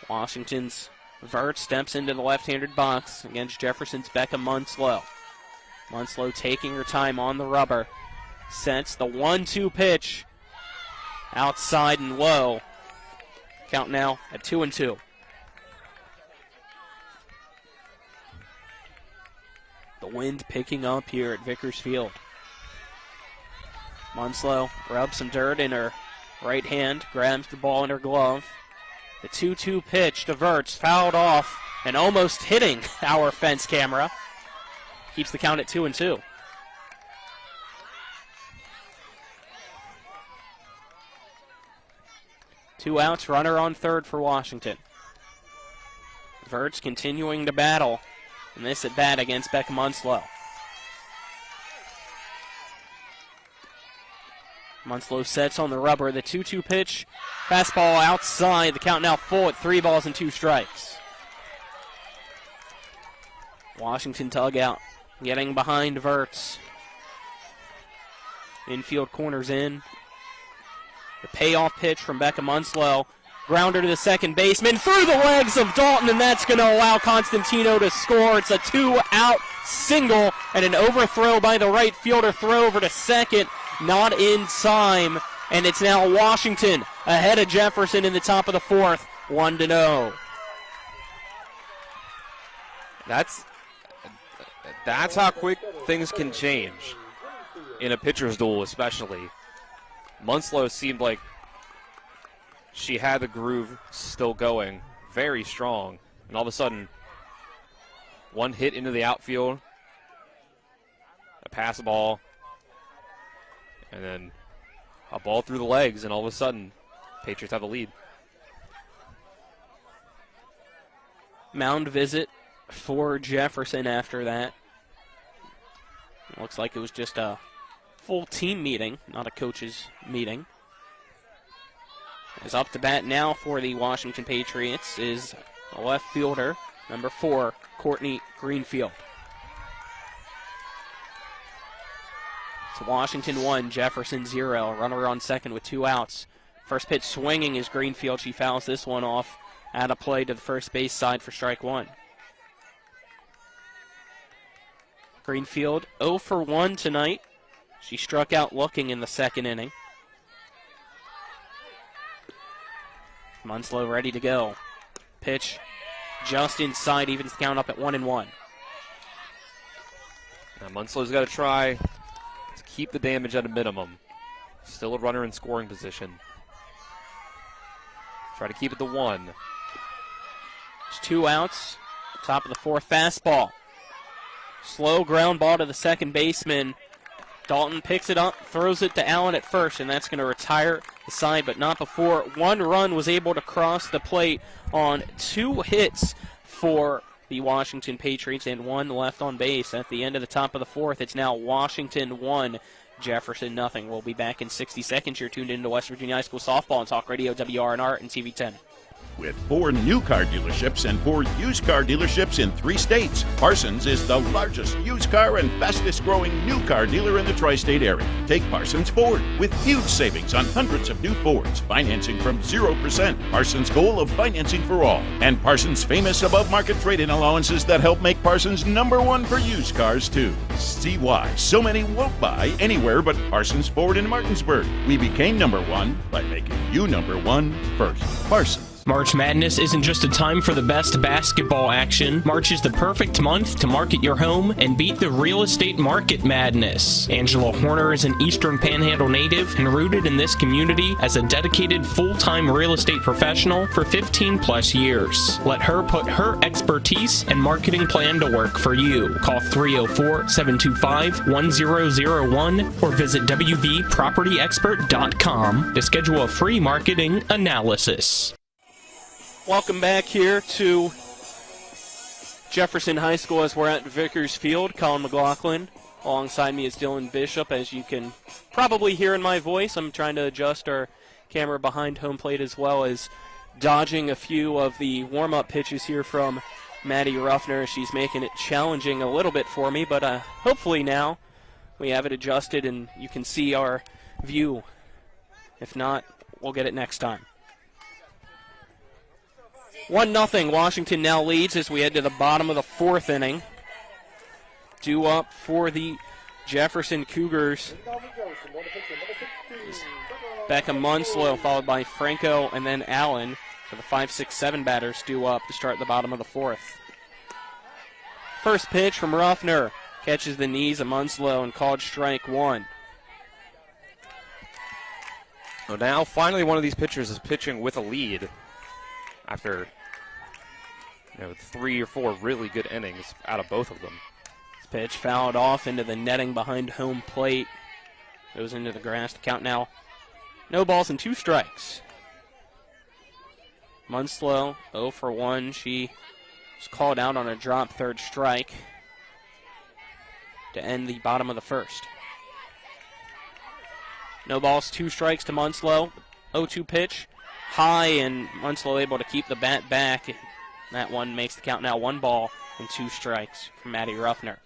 Washington's Vert steps into the left-handed box against Jefferson's Becca Munslow. Munslow taking her time on the rubber. Sets the 1-2 pitch. Outside and low. Count now at 2-2. The wind picking up here at Vickers Field. Munslow rubs some dirt in her right hand, grabs the ball in her glove. The 2-2 pitch to Verts, fouled off and almost hitting our fence camera. Keeps the count at 2-2. Two outs, runner on third for Washington. Verts continuing to battle in this at bat against Becca Munslow. Munslow sets on the rubber. The 2-2 pitch. Fastball outside. The count now full at 3 balls and 2 strikes. Washington dugout getting behind Verts. Infield corners in. The payoff pitch from Becca Munslow Grounder to the second baseman, through the legs of Dalton, and that's going to allow Constantino to score. It's a 2-out single, and an overthrow by the right fielder, throw over to second, not in time, and it's now Washington ahead of Jefferson in the top of the fourth, 1-0. That's how quick things can change in a pitcher's duel, especially. Munslow seemed like she had the groove still going, very strong, and all of a sudden, one hit into the outfield, a pass ball, and then a ball through the legs, and all of a sudden, Patriots have the lead. Mound visit for Jefferson after that. Looks like it was just a full team meeting, not a coach's meeting. As up to bat now for the Washington Patriots is a left fielder, number 4, Courtney Greenfield. It's Washington 1, Jefferson 0. Runner on second with 2 outs. First pitch swinging is Greenfield. She fouls this one off out of play to the first base side for strike 1. Greenfield 0 for 1 tonight. She struck out looking in the second inning. Munslow ready to go. Pitch just inside, evens the count up at 1-1. Now Munslow's got to try to keep the damage at a minimum. Still a runner in scoring position. Try to keep it to 1. It's 2 outs. Top of the fourth, fastball. Slow ground ball to the second baseman. Dalton picks it up, throws it to Allen at first, and that's going to retire the side, but not before 1 run was able to cross the plate on 2 hits for the Washington Patriots and 1 left on base. At the end of the top of the fourth, it's now Washington 1, Jefferson nothing. We'll be back in 60 seconds. You're tuned into West Virginia High School Softball on Talk Radio, WRNR, and TV 10. With 4 new car dealerships and 4 used car dealerships in 3 states, Parsons is the largest used car and fastest growing new car dealer in the tri-state area. Take Parsons Ford with huge savings on hundreds of new Fords, financing from 0%, Parsons' goal of financing for all, and Parsons' famous above-market trade-in allowances that help make Parsons #1 for used cars too. See why so many won't buy anywhere but Parsons Ford in Martinsburg. We became #1 by making you #1 first. Parsons. March Madness isn't just a time for the best basketball action. March is the perfect month to market your home and beat the real estate market madness. Angela Horner is an Eastern Panhandle native and rooted in this community as a dedicated full-time real estate professional for 15 plus years. Let her put her expertise and marketing plan to work for you. Call 304-725-1001 or visit wvpropertyexpert.com to schedule a free marketing analysis. Welcome back here to Jefferson High School as we're at Vickers Field. Colin McLaughlin alongside me is Dylan Bishop. As you can probably hear in my voice, I'm trying to adjust our camera behind home plate as well as dodging a few of the warm-up pitches here from Maddie Ruffner. She's making it challenging a little bit for me, but hopefully now we have it adjusted and you can see our view. If not, we'll get it next time. 1-0, Washington now leads as we head to the bottom of the fourth inning. Due up for the Jefferson Cougars. Beckham Munslow followed by Franco and then Allen. So the 5, 6, 7 batters due up to start the bottom of the fourth. First pitch from Ruffner. Catches the knees of Munslow and called strike 1. So now finally one of these pitchers is pitching with a lead after 3 or 4 really good innings out of both of them. This pitch fouled off into the netting behind home plate. Goes into the grass to count now. No balls and 2 strikes. Munslow 0 for 1. She was called out on a drop third strike to end the bottom of the first. No balls, 2 strikes to Munslow. 0-2 pitch. High, and Munslow able to keep the bat back. That one makes the count now 1 ball and 2 strikes from Maddie Ruffner.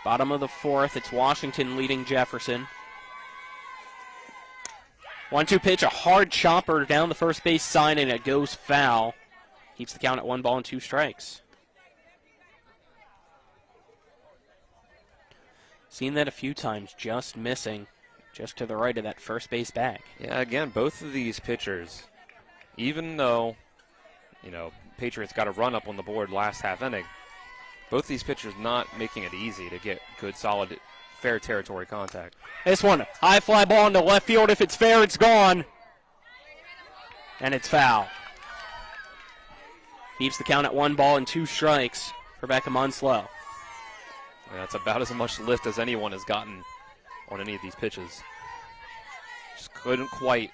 Bottom of the fourth, it's Washington leading Jefferson. 1-2 pitch, a hard chopper down the first base side, and it goes foul. Keeps the count at 1-2 strikes. Seen that a few times, just missing, just to the right of that first base bag. Yeah, again, both of these pitchers, even though, Patriots got a run up on the board last half inning, both these pitchers not making it easy to get good, solid, fair territory contact. This one, high fly ball into left field. If it's fair, it's gone. And it's foul. Keeps the count at 1-2 strikes for Becca Munslow. Yeah, that's about as much lift as anyone has gotten on any of these pitches. Just couldn't quite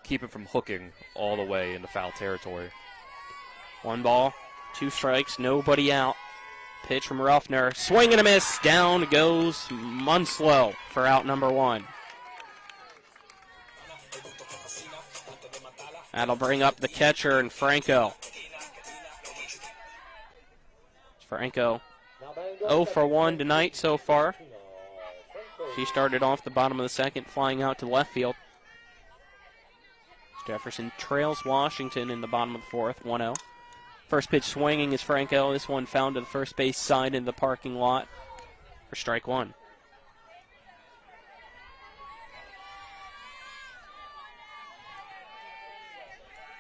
keep it from hooking all the way into foul territory. 1-2 strikes, nobody out. Pitch from Ruffner, swing and a miss. Down goes Munslow for out number 1. That'll bring up the catcher and Franco. Franco 0 for 1 tonight so far. She started off the bottom of the second, flying out to left field. Jefferson trails Washington in the bottom of the fourth, 1-0. First pitch swinging is Franco. This one found to the first base side in the parking lot for strike 1.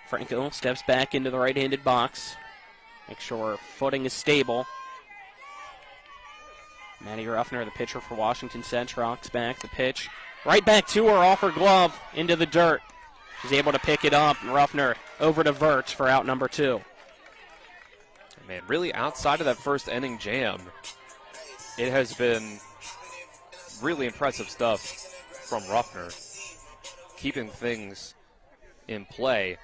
Franco steps back into the right-handed box. Make sure footing is stable. Maddie Ruffner, the pitcher for Washington, rocks back the pitch. Right back to her, off her glove, into the dirt. She's able to pick it up, and Ruffner over to Verts for out number 2. Man, really outside of that first inning jam, it has been really impressive stuff from Ruffner, keeping things in play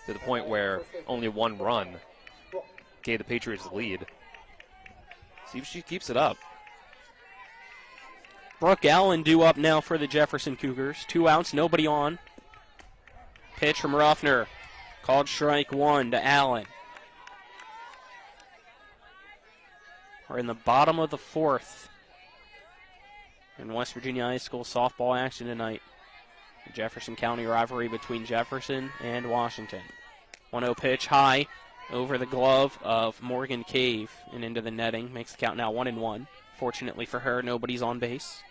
to the point where only 1 run gave the Patriots the lead. See if she keeps it up. Brooke Allen due up now for the Jefferson Cougars. 2 outs, nobody on. Pitch from Ruffner, called strike 1 to Allen. We're in the bottom of the fourth in West Virginia High School softball action tonight. The Jefferson County rivalry between Jefferson and Washington. 1-0 pitch high over the glove of Morgan Cave and into the netting. Makes the count now 1-1. Fortunately for her, nobody's on base.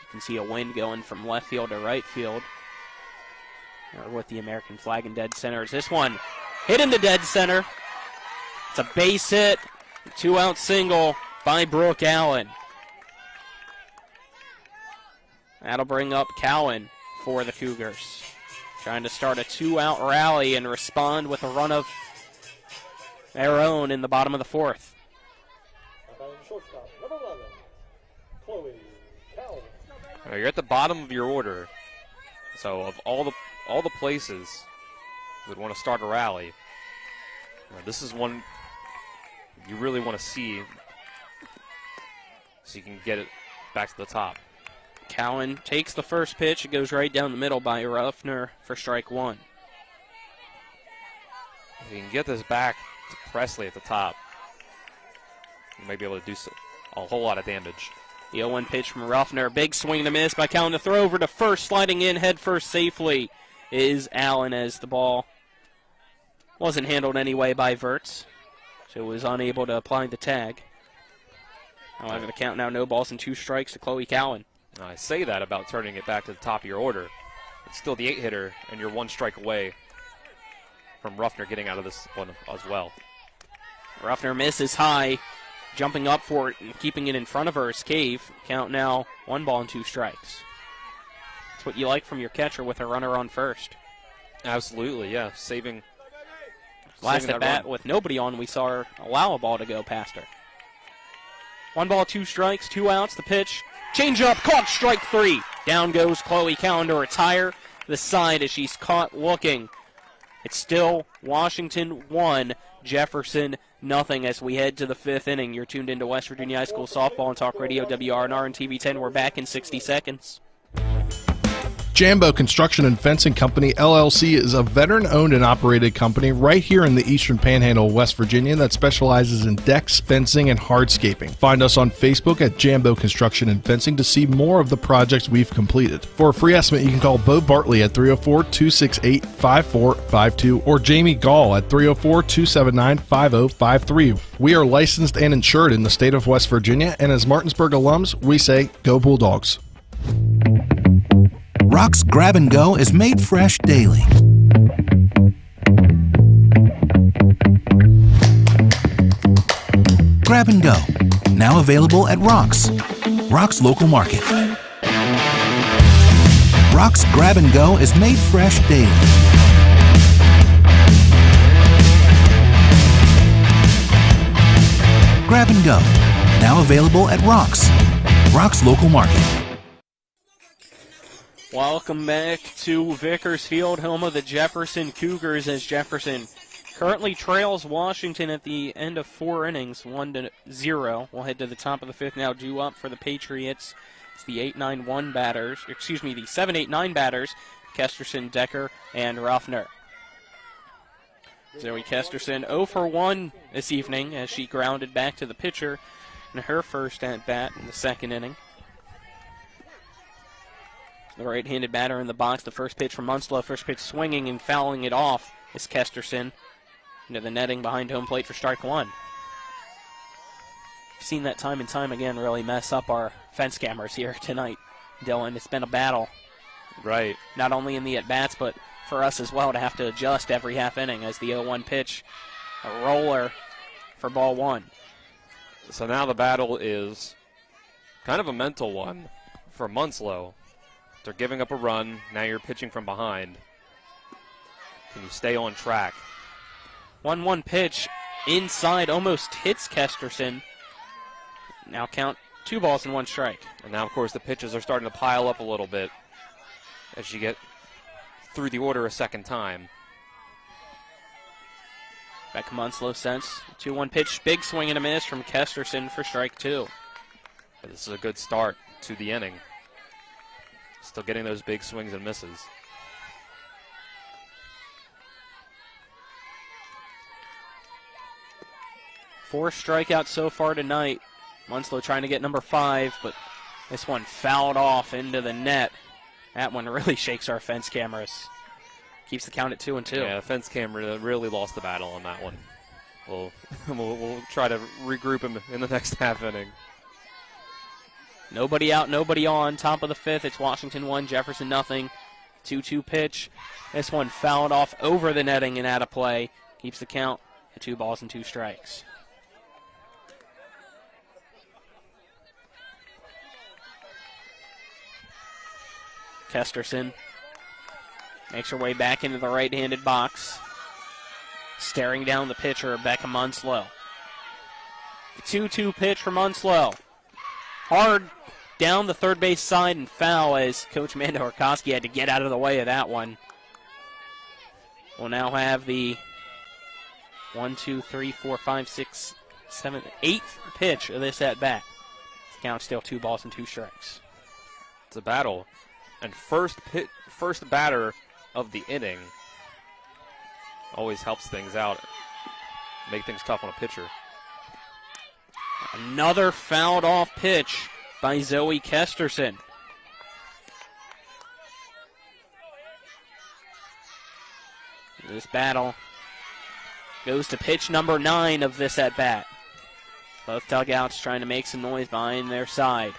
You can see a wind going from left field to right field. Or with the American flag in dead center. Is this one hit in the dead center? It's a base hit. 2-out single by Brooke Allen. That'll bring up Cowan for the Cougars. Trying to start a 2-out rally and respond with a run of their own in the bottom of the fourth. You're at the bottom of your order. So of all the places you would want to start a rally, this is one you really want to see so you can get it back to the top. Cowan takes the first pitch. It goes right down the middle by Ruffner for strike 1. If you can get this back to Presley at the top, you might be able to do a whole lot of damage. The 0-1 pitch from Ruffner. Big swing and a miss by Cowan. The throw over to first, sliding in head first safely is Allen as the ball wasn't handled anyway by Verts, so was unable to apply the tag. However, the count now 0-2 strikes to Chloe Cowan. I say that about turning it back to the top of your order. It's still the 8-hitter, and you're 1 strike away from Ruffner getting out of this one as well. Ruffner misses high, jumping up for it and keeping it in front of her is Cave. Count now 1-2 strikes. That's what you like from your catcher with a runner on first. Absolutely, yeah. Last at bat with nobody on, we saw her allow a ball to go past her. 1-2 strikes, 2 outs. The pitch, change up, caught, strike 3. Down goes Chloe Cowan to retire the side as she's caught looking. It's still Washington 1, Jefferson nothing as we head to the 5th inning. You're tuned into West Virginia High School Softball and Talk Radio WRNR and TV 10. We're back in 60 seconds. Jambo Construction and Fencing Company, LLC is a veteran-owned and operated company right here in the Eastern Panhandle, West Virginia that specializes in decks, fencing, and hardscaping. Find us on Facebook at Jambo Construction and Fencing to see more of the projects we've completed. For a free estimate, you can call Bo Bartley at 304-268-5452 or Jamie Gall at 304-279-5053. We are licensed and insured in the state of West Virginia, and as Martinsburg alums, we say, go Bulldogs. Rock's Grab and Go is made fresh daily. Grab and Go, now available at Rock's local market. Rock's Grab and Go is made fresh daily. Grab and Go, now available at Rock's local market. Welcome back to Vickers Field, home of the Jefferson Cougars, as Jefferson currently trails Washington at the end of 4 innings, 1-0. We'll head to the top of the 5th now. Due up for the Patriots. It's the 7-8-9 batters, Kesterson, Decker, and Ruffner. Zoe Kesterson 0 for 1 this evening as she grounded back to the pitcher in her first at-bat in the 2nd inning. The right-handed batter in the box. The first pitch from Munslow. First pitch swinging and fouling it off is Kesterson into the netting behind home plate for strike 1. We've seen that time and time again really mess up our fence cameras here tonight, Dylan. It's been a battle. Right. Not only in the at-bats, but for us as well to have to adjust every half inning as the 0-1 pitch, a roller for ball 1. So now the battle is kind of a mental one for Munslow. They're giving up a run. Now you're pitching from behind. Can you stay on track? 1-1 pitch inside, almost hits Kesterson. Now count 2 balls and 1 strike. And now, of course, the pitches are starting to pile up a little bit as you get through the order a second time. Back to Munslow sense. 2-1 pitch, big swing and a miss from Kesterson for strike 2. But this is a good start to the inning. Still getting those big swings and misses. Four strikeouts so far tonight. Munslow trying to get number 5, but this one fouled off into the net. That one really shakes our fence cameras. Keeps the count at 2-2. Yeah, the fence camera really lost the battle on that one. We'll try to regroup him in the next half inning. Nobody out, nobody on. Top of the 5th, it's Washington 1, Jefferson nothing. 2-2 pitch. This one fouled off over the netting and out of play. Keeps the count at 2 balls and 2 strikes. Kesterson makes her way back into the right-handed box. Staring down the pitcher, Becca Munslow. 2-2 pitch for Munslow. Hard down the third base side and foul as Coach Amanda Horkowski had to get out of the way of that one. We'll now have the 8th pitch of this at-bat. The count's still 2 balls and 2 strikes. It's a battle. And first batter of the inning always helps things out. Make things tough on a pitcher. Another fouled off pitch by Zoe Kesterson. This battle goes to pitch number 9 of this at-bat. Both dugouts trying to make some noise behind their side.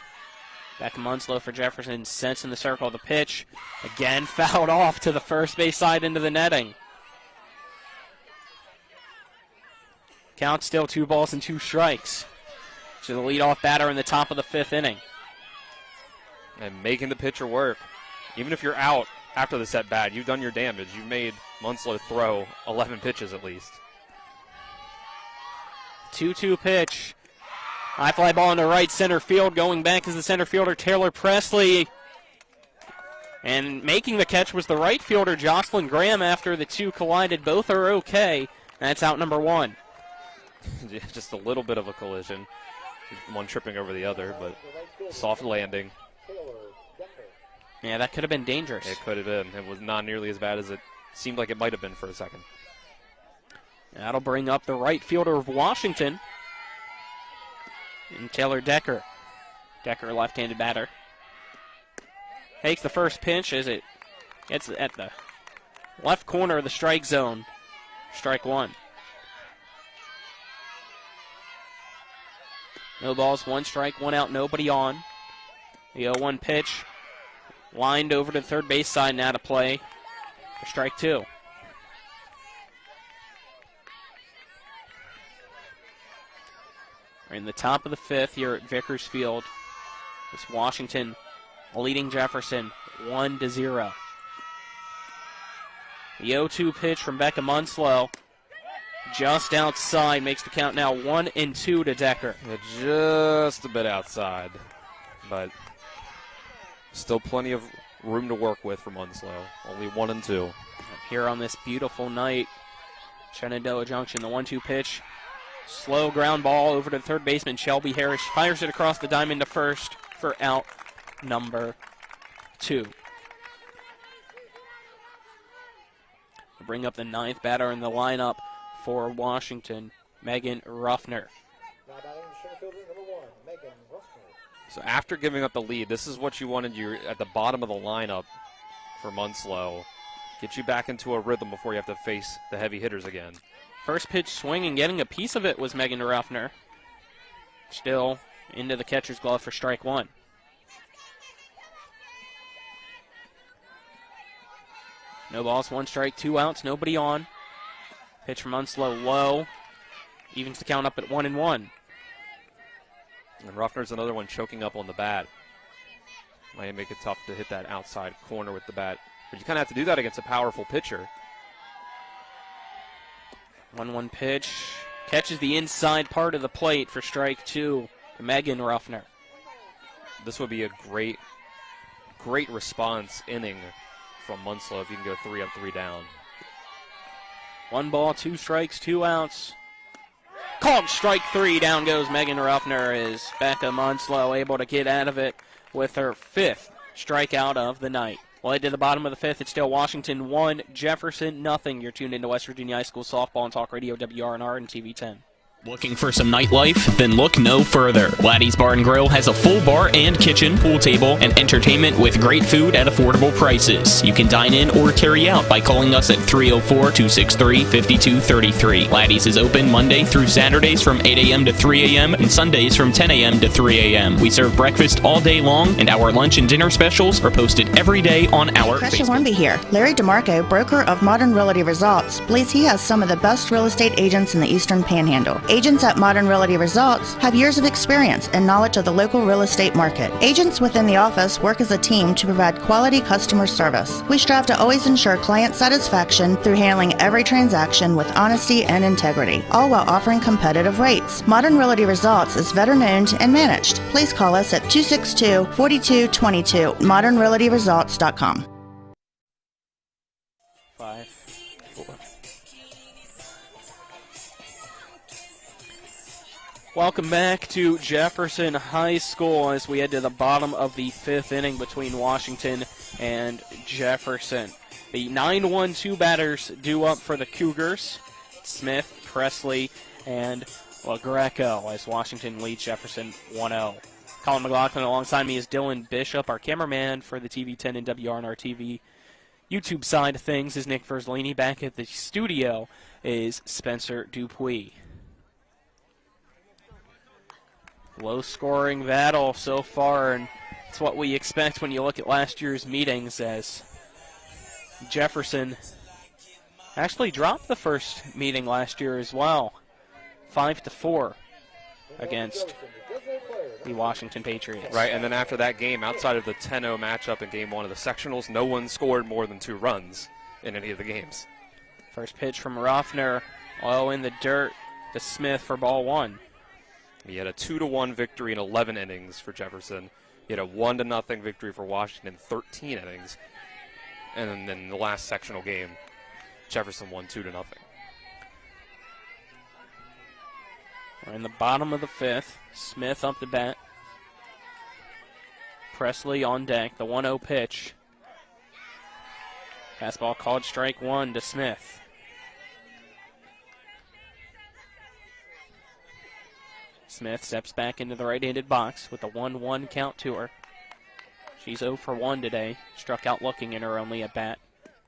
Back to Munslow for Jefferson, sets in the circle. The pitch, again fouled off to the first base side into the netting. Count still 2 balls and 2 strikes. To the leadoff batter in the top of the 5th inning. And making the pitcher work. Even if you're out after the set bat, you've done your damage. You've made Munslow throw 11 pitches at least. 2-2 pitch. High fly ball into right center field. Going back is the center fielder, Taylor Presley. And making the catch was the right fielder, Jocelyn Graham, after the 2 collided. Both are okay. That's out number 1. Just a little bit of a collision. One tripping over the other, but soft landing. Yeah, that could have been dangerous. It could have been. It was not nearly as bad as it seemed like it might have been for a second. That'll bring up the right fielder of Washington, and Taylor Decker. Decker, left-handed batter. Takes the first pitch as it gets at the left corner of the strike zone. Strike one. No balls, 1 strike, 1 out, nobody on. The 0-1 pitch lined over to the third base side now to play for strike 2. We're in the top of the 5th here at Vickers Field. It's Washington leading Jefferson 1-0. The 0-2 pitch from Becca Munslow just outside makes the count now 1-2 to Decker. Yeah, just a bit outside, but still plenty of room to work with for Munslow. Only 1-2. Here on this beautiful night, Shenandoah Junction, the 1-2 pitch. Slow ground ball over to third baseman Shelby Harris. Fires it across the diamond to first for out number 2. We'll bring up the 9th batter in the lineup for Washington, Megan Ruffner. So after giving up the lead, this is what you wanted. You're at the bottom of the lineup for Munslow. Get you back into a rhythm before you have to face the heavy hitters again. First pitch swing and getting a piece of it was Megan Ruffner. Still into the catcher's glove for strike 1. No balls, 1 strike, 2 outs, nobody on. Pitch from Munslow low. Evens the count up at 1-1. And Ruffner's another one choking up on the bat. Might make it tough to hit that outside corner with the bat. But you kind of have to do that against a powerful pitcher. 1-1 pitch. Catches the inside part of the plate for strike 2 to Megan Ruffner. This would be a great response inning from Munslow if you can go 3 up, 3 down. 1 ball, 2 strikes, 2 outs. Called strike 3. Down goes Megan Ruffner as Becca Munslow able to get out of it with her 5th strikeout of the night. Well, to the bottom of the 5th, it's still Washington 1, Jefferson nothing. You're tuned into West Virginia High School Softball and Talk Radio WRNR and TV 10. Looking for some nightlife? Then look no further. Laddie's Bar & Grill has a full bar and kitchen, pool table, and entertainment with great food at affordable prices. You can dine in or carry out by calling us at 304-263-5233. Laddie's is open Monday through Saturdays from 8 a.m. to 3 a.m. and Sundays from 10 a.m. to 3 a.m. We serve breakfast all day long, and our lunch and dinner specials are posted every day on our Crusher Facebook. Hornby here. Larry DeMarco, broker of Modern Realty Results, believes he has some of the best real estate agents in the Eastern Panhandle. Agents at Modern Realty Results have years of experience and knowledge of the local real estate market. Agents within the office work as a team to provide quality customer service. We strive to always ensure client satisfaction through handling every transaction with honesty and integrity, all while offering competitive rates. Modern Realty Results is veteran-owned and managed. Please call us at 262-4222, modernrealtyresults.com. 5, 4. Welcome back to Jefferson High School as we head to the bottom of the 5th inning between Washington and Jefferson. The 9-1-2 batters due up for the Cougars. Smith, Presley, and LaGreco as Washington leads Jefferson 1-0. Colin McLaughlin alongside me is Dylan Bishop. Our cameraman for the TV 10 and WRNR TV YouTube side of things is Nick Verzolini. Back at the studio is Spencer Dupuis. Low-scoring battle so far, and it's what we expect when you look at last year's meetings, as Jefferson actually dropped the first meeting last year as well, 5-4 against the Washington Patriots. Right, and then after that game, outside of the 10-0 matchup in Game 1 of the sectionals, no one scored more than 2 runs in any of the games. First pitch from Ruffner, low in the dirt to Smith for ball 1. He had a 2-1 victory in 11 innings for Jefferson. He had a 1-0 victory for Washington in 13 innings. And then in the last sectional game, Jefferson won 2-0. We're in the bottom of the 5th. Smith up the bat. Presley on deck, the 1-0 pitch. Fastball called strike one to Smith. Smith steps back into the right-handed box with a 1-1 count to her. She's 0 for 1 today. Struck out looking in her only at bat.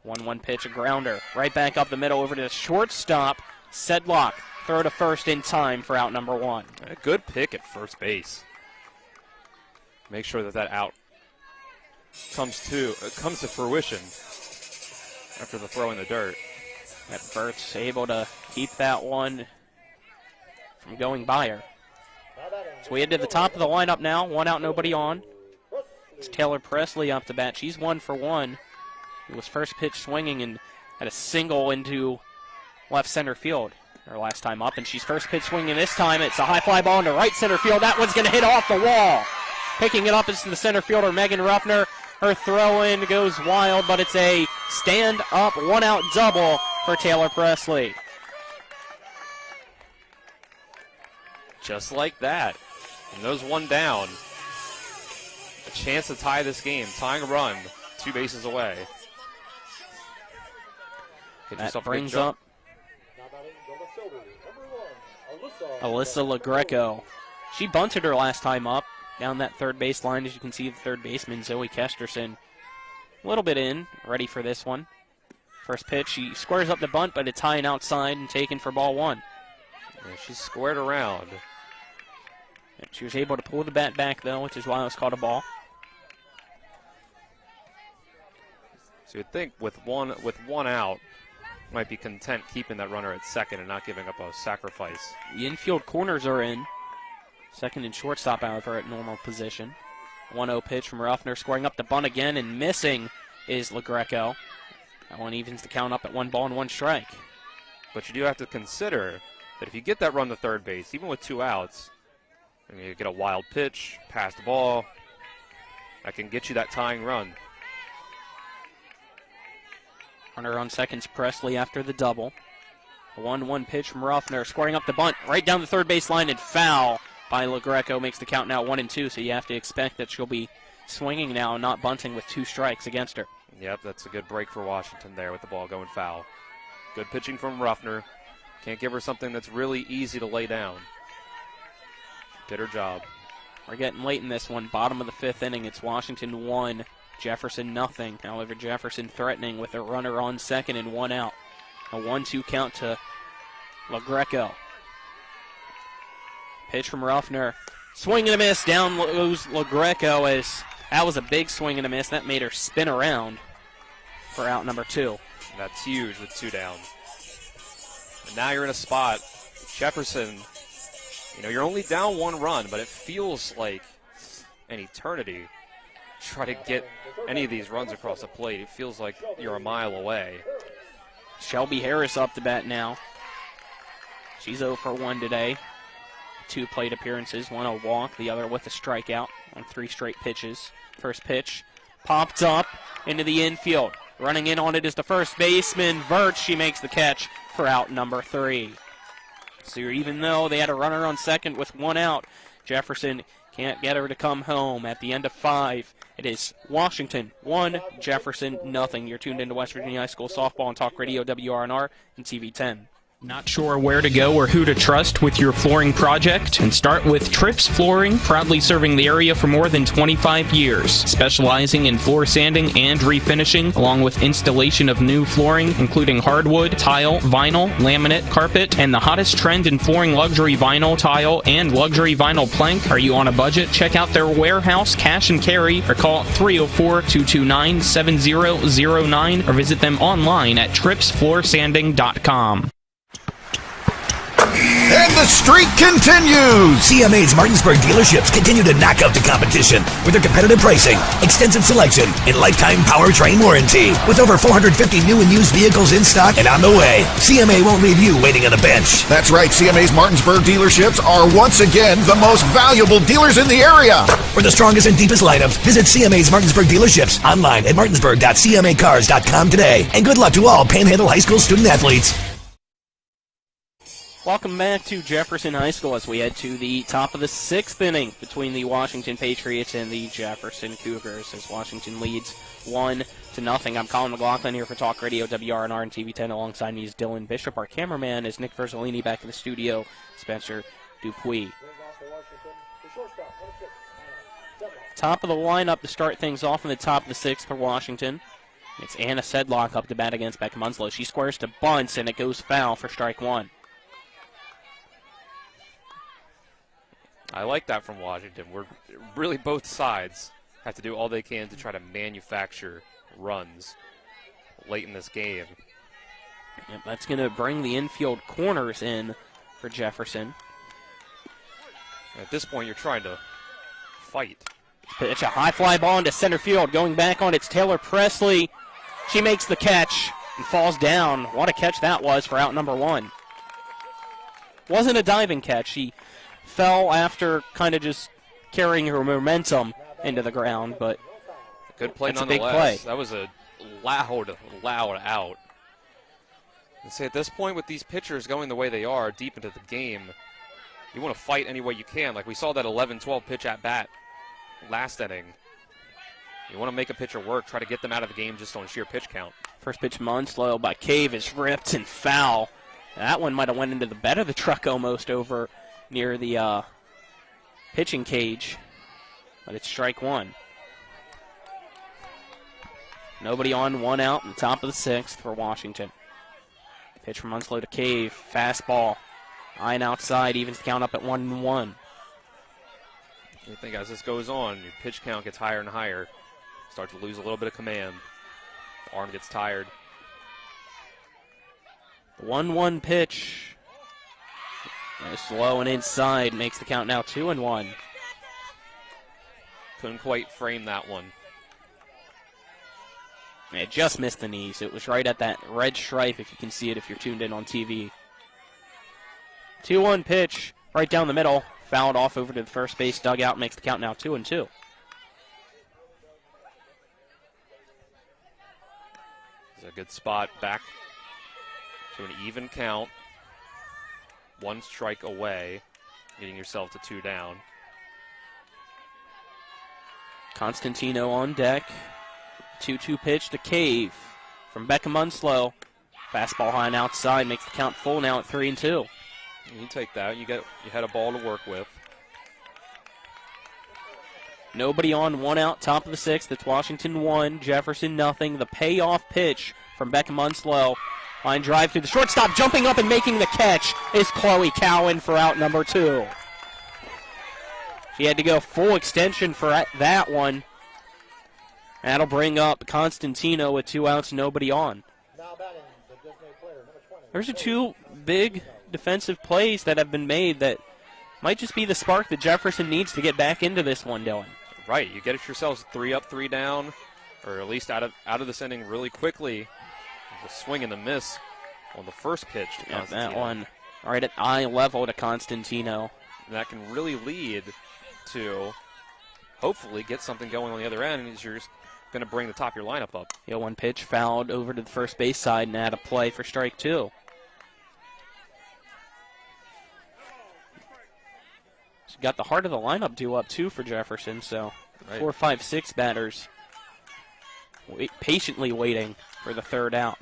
1-1 pitch, a grounder. Right back up the middle over to the shortstop. Sedlock. Throw to first in time for out number 1. A good pick at first base. Make sure that out comes to fruition after the throw in the dirt. That Burt's able to keep that one from going by her. So we head to the top of the lineup now. 1 out, nobody on. It's Taylor Presley up to bat. She's 1 for 1. It was first pitch swinging and had a single into left center field her last time up. And she's first pitch swinging this time. It's a high fly ball into right center field. That one's going to hit off the wall. Picking it up is the center fielder, Megan Ruffner. Her throw-in goes wild, but it's a stand-up, 1-out double for Taylor Presley. Just like that. And those 1 down. A chance to tie this game. Tying a run, 2 bases away. That brings up Alyssa LaGreco. She bunted her last time up. Down that third base line, as you can see, the third baseman, Zoe Kesterson, a little bit in, ready for this one. First pitch, she squares up the bunt, but it's high and outside and taken for ball 1. Yeah, she's squared around. And she was able to pull the bat back, though, which is why it was called a ball. So you'd think with one out, might be content keeping that runner at second and not giving up a sacrifice. The infield corners are in. Second and shortstop, however, at normal position. 1-0 pitch from Ruffner, scoring up the bunt again, and missing is LaGreco. That one evens the count up at 1 ball and 1 strike. But you do have to consider that if you get that run to third base, even with 2 outs, and you get a wild pitch, pass the ball, that can get you that tying run. Runner on second's Presley after the double. A 1-1 pitch from Ruffner, scoring up the bunt right down the third base line, and foul by LaGreco makes the count now 1-2, so you have to expect that she'll be swinging now and not bunting with 2 strikes against her. Yep, that's a good break for Washington there with the ball going foul. Good pitching from Ruffner. Can't give her something that's really easy to lay down. She did her job. We're getting late in this one. Bottom of the 5th inning. It's Washington 1, Jefferson nothing. However, Jefferson threatening with a runner on second and 1 out. A 1-2 count to LaGreco. Pitch from Ruffner. Swing and a miss. Down goes LaGreco as that was a big swing and a miss. That made her spin around for out number 2. That's huge with 2 down. And now you're in a spot. Jefferson, you're only down 1 run, but it feels like an eternity. Try to get any of these runs across the plate. It feels like you're a mile away. Shelby Harris up to bat now. She's 0 for 1 today. 2 plate appearances, 1 a walk, the other with a strikeout on 3 straight pitches. First pitch popped up into the infield. Running in on it is the first baseman, Verts. She makes the catch for out number 3. So even though they had a runner on second with 1 out, Jefferson can't get her to come home at the end of 5. It is Washington 1, Jefferson nothing. You're tuned into West Virginia High School Softball and Talk Radio WRNR and TV 10. Not sure where to go or who to trust with your flooring project? And start with Trips Flooring, proudly serving the area for more than 25 years, specializing in floor sanding and refinishing, along with installation of new flooring, including hardwood, tile, vinyl, laminate, carpet, and the hottest trend in flooring, luxury vinyl, tile, and luxury vinyl plank. Are you on a budget? Check out their warehouse, cash and carry, or call 304-229-7009, or visit them online at tripsfloorsanding.com. And the streak continues! CMA's Martinsburg dealerships continue to knock out the competition with their competitive pricing, extensive selection, and lifetime powertrain warranty. With over 450 new and used vehicles in stock and on the way, CMA won't leave you waiting on the bench. That's right, CMA's Martinsburg dealerships are once again the most valuable dealers in the area. For the strongest and deepest lineups, visit CMA's Martinsburg dealerships online at martinsburg.cmacars.com today. And good luck to all Panhandle High School student athletes. Welcome back to Jefferson High School as we head to the top of the 6th inning between the Washington Patriots and the Jefferson Cougars as Washington leads 1-0. I'm Colin McLaughlin here for Talk Radio WRNR and TV10. Alongside me is Dylan Bishop. Our cameraman is Nick Verzolini. Back in the studio, Spencer Dupuis. Top of the lineup to start things off in the top of the 6th for Washington. It's Anna Sedlock up to bat against Becca Munslow. She squares to bunts, and it goes foul for strike one. I like that from Washington. We're really both sides have to do all they can to try to manufacture runs late in this game. Yep, that's going to bring the infield corners in for Jefferson. At this point, you're trying to fight. Pitch, a high fly ball into center field. Going back on, it's Taylor Presley. She makes the catch and falls down. What a catch that was for out number one. Wasn't a diving catch. She fell after kind of just carrying her momentum into the ground, but good play that's nonetheless. A big play. That was a loud out. And say at this point, with these pitchers going the way they are deep into the game, you want to fight any way you can. Like we saw that 11-12 pitch at bat last inning. You want to make a pitcher work, try to get them out of the game just on sheer pitch count. First pitch Munslow by Cave is ripped and foul. That one might have went into the bed of the truck almost over near the pitching cage, but it's strike one. Nobody on, one out in the top of the 6th for Washington. Pitch from Munslow to Cave, fastball. Line outside, evens the count up at 1-1. You think as this goes on, your pitch count gets higher and higher. Start to lose a little bit of command. The arm gets tired. The 1-1 pitch. Slow and inside, makes the count now 2-1. Couldn't quite frame that one. It just missed the knees. It was right at that red stripe, if you can see it if you're tuned in on TV. 2-1 pitch, right down the middle. Fouled off over to the first base dugout, makes the count now 2-2. This is a good spot back to an even count. One strike away, getting yourself to 2 down. Constantino on deck. 2-2 pitch to Cave from Becca Munslow. Fastball high and outside, makes the count full now at 3-2. You take that. You had a ball to work with. Nobody on, one out, top of the 6th. It's Washington 1, Jefferson nothing. The payoff pitch from Becca Munslow. Line drive through the shortstop, jumping up and making the catch is Chloe Cowan for out number 2. She had to go full extension for that one. That'll bring up Constantino with 2 outs, nobody on. There's 2 big defensive plays that have been made that might just be the spark that Jefferson needs to get back into this one, Dylan. Right, you get it yourselves 3 up, 3 down, or at least out of this inning really quickly. The swing and the miss on the first pitch to Constantino. That one right at eye level to Constantino. And that can really lead to hopefully get something going on the other end as you're just going to bring the top of your lineup up. 1 pitch fouled over to the first base side and out of play for strike 2. So got the heart of the lineup due up too for Jefferson, so right. 4, 5, 6 batters patiently waiting for the 3rd out.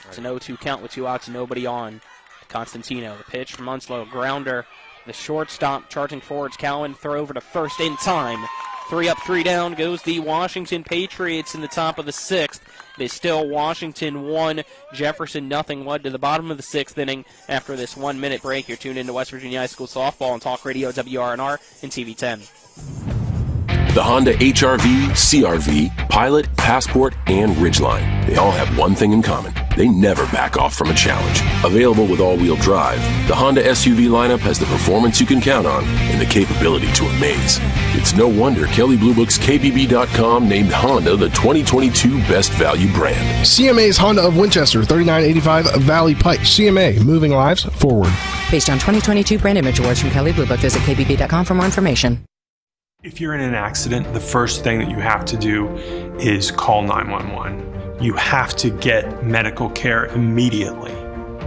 It's an 0-2 count with 2 outs and nobody on. Constantino, the pitch from Munslow, grounder. The shortstop charging forwards, Cowan, throw over to first in time. 3 up, 3 down goes the Washington Patriots in the top of the 6th. It is still Washington 1, Jefferson nothing. Led to the bottom of the 6th inning after this 1-minute break. You're tuned into West Virginia High School Softball on Talk Radio WRNR and TV10. The Honda HR-V, CR-V, Pilot, Passport, and Ridgeline. They all have one thing in common. They never back off from a challenge. Available with all-wheel drive, the Honda SUV lineup has the performance you can count on and the capability to amaze. It's no wonder Kelley Blue Book's KBB.com named Honda the 2022 Best Value brand. CMA's Honda of Winchester, 3985 Valley Pike. CMA, moving lives forward. Based on 2022 brand image awards from Kelley Blue Book, visit KBB.com for more information. If you're in an accident, the first thing that you have to do is call 911. You have to get medical care immediately.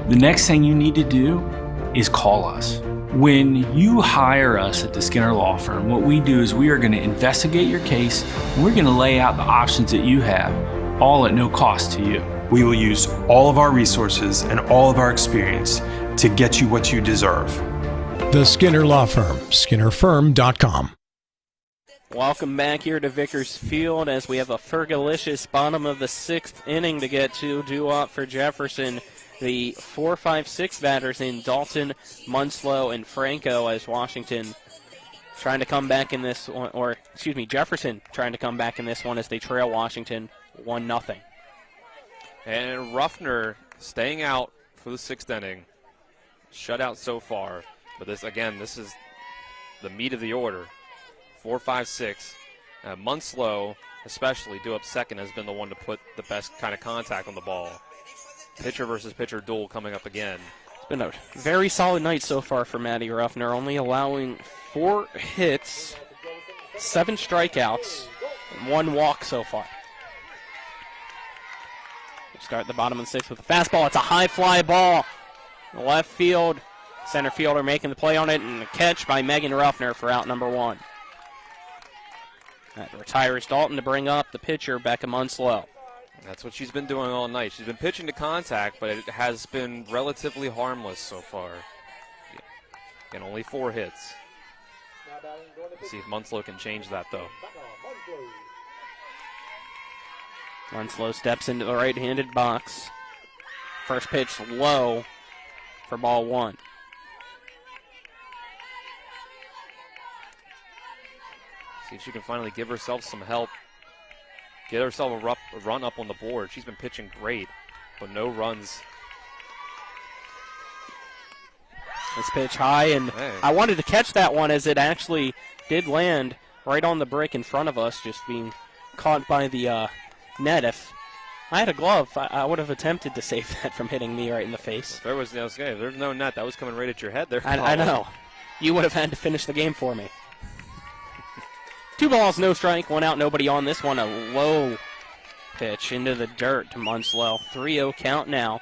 The next thing you need to do is call us. When you hire us at the Skinner Law Firm, what we do is we are going to investigate your case and we're going to lay out the options that you have, all at no cost to you. We will use all of our resources and all of our experience to get you what you deserve. The Skinner Law Firm, SkinnerFirm.com. Welcome back here to Vickers Field as we have a Fergalicious bottom of the 6th inning to get to. Due up for Jefferson, the 4, 5, 6 batters in Dalton, Munslow, and Franco, as Washington trying to come back in this one, or excuse me, Jefferson trying to come back in this one as they trail Washington 1-0. And Ruffner staying out for the 6th inning. Shutout so far. But this is the meat of the order. 4, 5, 6. Munslow, especially due up second, has been the one to put the best kind of contact on the ball. Pitcher versus pitcher duel coming up again. It's been a very solid night so far for Matty Ruffner, only allowing 4 hits, 7 strikeouts, and 1 walk so far. We start the bottom of the 6th with a fastball. It's a high fly ball. Left field, center fielder making the play on it, and a catch by Megan Ruffner for out number 1. That retires Dalton to bring up the pitcher, Becca Munslow. That's what she's been doing all night. She's been pitching to contact, but it has been relatively harmless so far. And only 4 hits. Let's see if Munslow can change that, though. Munslow steps into the right-handed box. First pitch low for ball 1. See if she can finally give herself some help. Get herself a run up on the board. She's been pitching great, but no runs. This pitch high, and I wanted to catch that one as it actually did land right on the brick in front of us, just being caught by the net. If I had a glove, I would have attempted to save that from hitting me right in the face. If there's no net, that was coming right at your head there. I know. You would have had to finish the game for me. 2 balls, no strike, 1 out, nobody on. This one, a low pitch into the dirt to Munslow. 3-0 count now.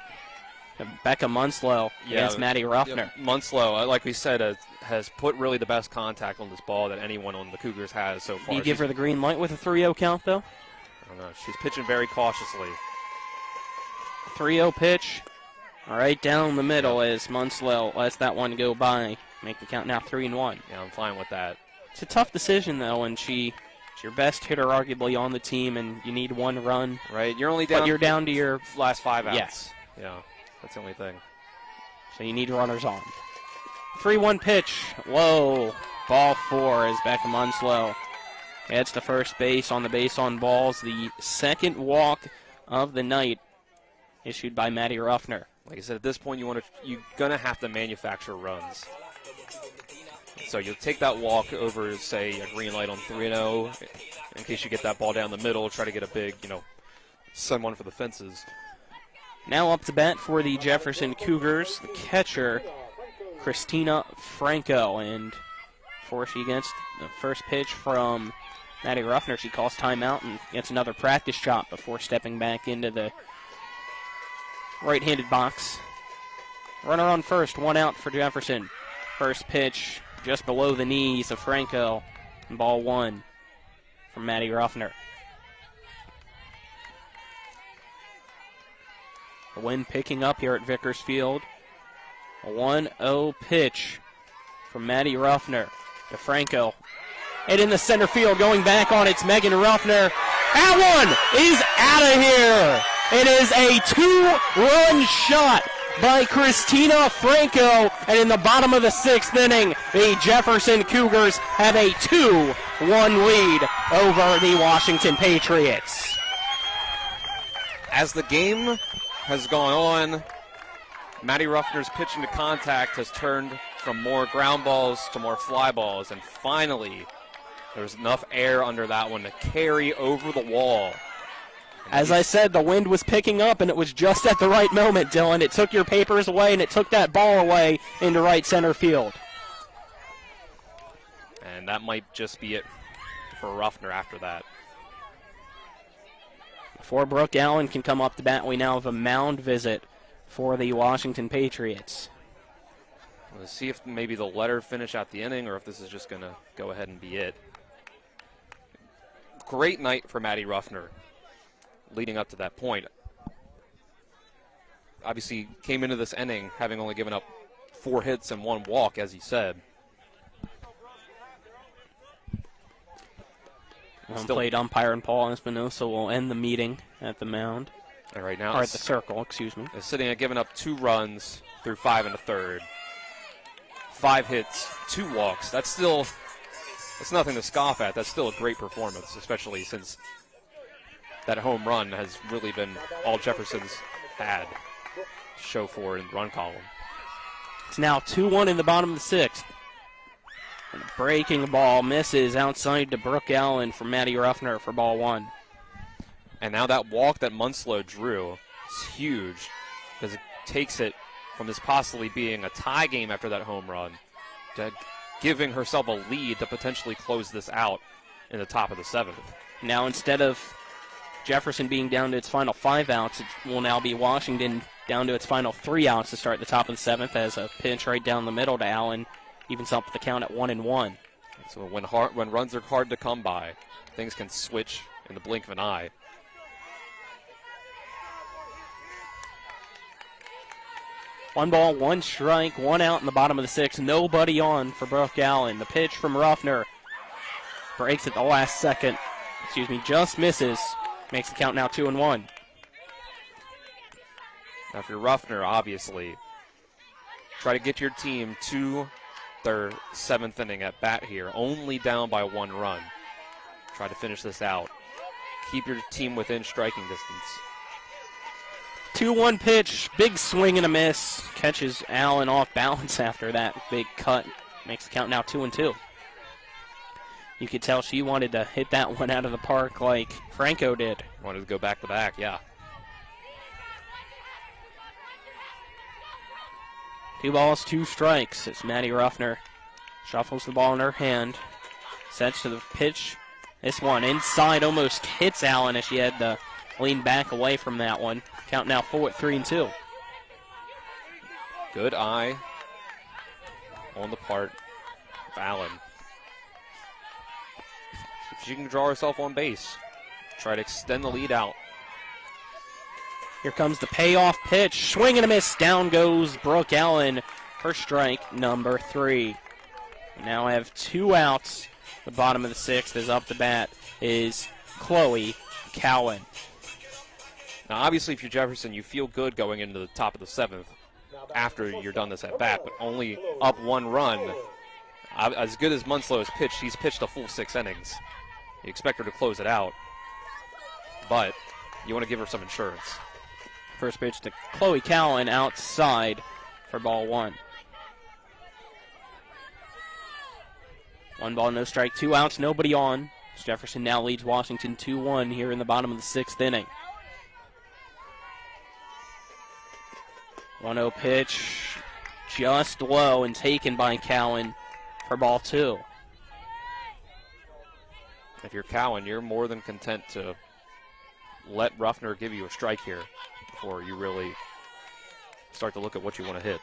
Becca Munslow against Matty Ruffner. Munslow, like we said, has put really the best contact on this ball that anyone on the Cougars has so far. Do you give her the green light with a 3-0 count, though? I don't know. She's pitching very cautiously. 3-0 pitch. Right down the middle as Munslow lets that one go by. Make the count now 3-1. Yeah, I'm fine with that. It's a tough decision, though, and she's your best hitter arguably on the team, and you need 1 run. Right, you're only down. But you're down to your last 5 outs. Yes. Yeah, that's the only thing. So you need runners on. 3-1 pitch, low. Ball 4 as Becca Munslow gets to first base on the base on balls. The second walk of the night issued by Matty Ruffner. Like I said, at this point, you're gonna have to manufacture runs. So you'll take that walk over, say, a green light on 3-0, in case you get that ball down the middle, try to get a big, send one for the fences. Now up to bat for the Jefferson Cougars, the catcher, Christina Franco. And before she gets the first pitch from Matty Ruffner, she calls timeout and gets another practice shot before stepping back into the right-handed box. Runner on first, 1 out for Jefferson. First pitch just below the knees of Franco. And ball 1 from Matty Ruffner. The wind picking up here at Vickers Field. A 1-0 pitch from Matty Ruffner to Franco. And in the center field, going back on, it's Megan Ruffner. That one is out of here. It is a 2-run shot by Christina Franco, and in the bottom of the 6th inning, the Jefferson Cougars have a 2-1 lead over the Washington Patriots. As the game has gone on, Matty Ruffner's pitching to contact has turned from more ground balls to more fly balls, and finally, there was enough air under that one to carry over the wall. As I said, the wind was picking up, and it was just at the right moment, Dylan. It took your papers away, and it took that ball away into right center field. And that might just be it for Ruffner after that. Before Brooke Allen can come up to bat, we now have a mound visit for the Washington Patriots. Let's see if maybe they'll let her finish out the inning or if this is just going to go ahead and be it. Great night for Maddie Ruffner leading up to that point. Obviously came into this inning having only given up 4 hits and 1 walk, as he said. Played umpire and Paul Espinosa will end the meeting at the mound. And right now, or at the circle, excuse me. Is sitting at giving up 2 runs through 5 1/3. 5 hits, 2 walks. That's nothing to scoff at. That's still a great performance, especially since that home run has really been all Jefferson's had to show for in the run column. It's now 2-1 in the bottom of the 6th. And a breaking ball misses outside to Brooke Allen for Maddie Ruffner for ball 1. And now that walk that Munslow drew is huge because it takes it from this possibly being a tie game after that home run to giving herself a lead to potentially close this out in the top of the 7th. Now instead of Jefferson being down to its final 5 outs, it will now be Washington down to its final 3 outs to start the top of the 7th as a pinch right down the middle to Allen evens up the count at 1-1. So when runs are hard to come by, things can switch in the blink of an eye. One ball, 1 strike, 1 out in the bottom of the 6th. Nobody on for Brooke Allen. The pitch from Ruffner breaks at the last second. Just misses. Makes the count now 2-1. Now if you're Ruffner, obviously, try to get your team to their 7th inning at bat here. Only down by 1 run. Try to finish this out. Keep your team within striking distance. 2-1 pitch, big swing and a miss. Catches Allen off balance after that big cut. Makes the count now 2-2. You could tell she wanted to hit that one out of the park like Franco did. Wanted to go back to back, yeah. 2 balls, 2 strikes as Maddie Ruffner shuffles the ball in her hand. Sets to the pitch. This one inside almost hits Allen as she had to lean back away from that one. Count now full at 3-2. Good eye on the part of Allen. If she can draw herself on base, try to extend the lead out. Here comes the payoff pitch. Swing and a miss. Down goes Brooke Allen for strike number 3. We now have 2 outs. The bottom of the 6th is up to bat is Chloe Cowan. Now, obviously, if you're Jefferson, you feel good going into the top of the 7th after you're done this at bat, but only up 1 run. As good as Munslow has pitched, he's pitched a full 6 innings. You expect her to close it out, but you want to give her some insurance. First pitch to Chloe Cowan outside for ball 1. 1 ball, no strike, 2 outs, nobody on. Jefferson now leads Washington 2-1 here in the bottom of the 6th inning. 1-0 pitch, just low and taken by Cowan for ball 2. If you're Cowan, you're more than content to let Ruffner give you a strike here before you really start to look at what you want to hit.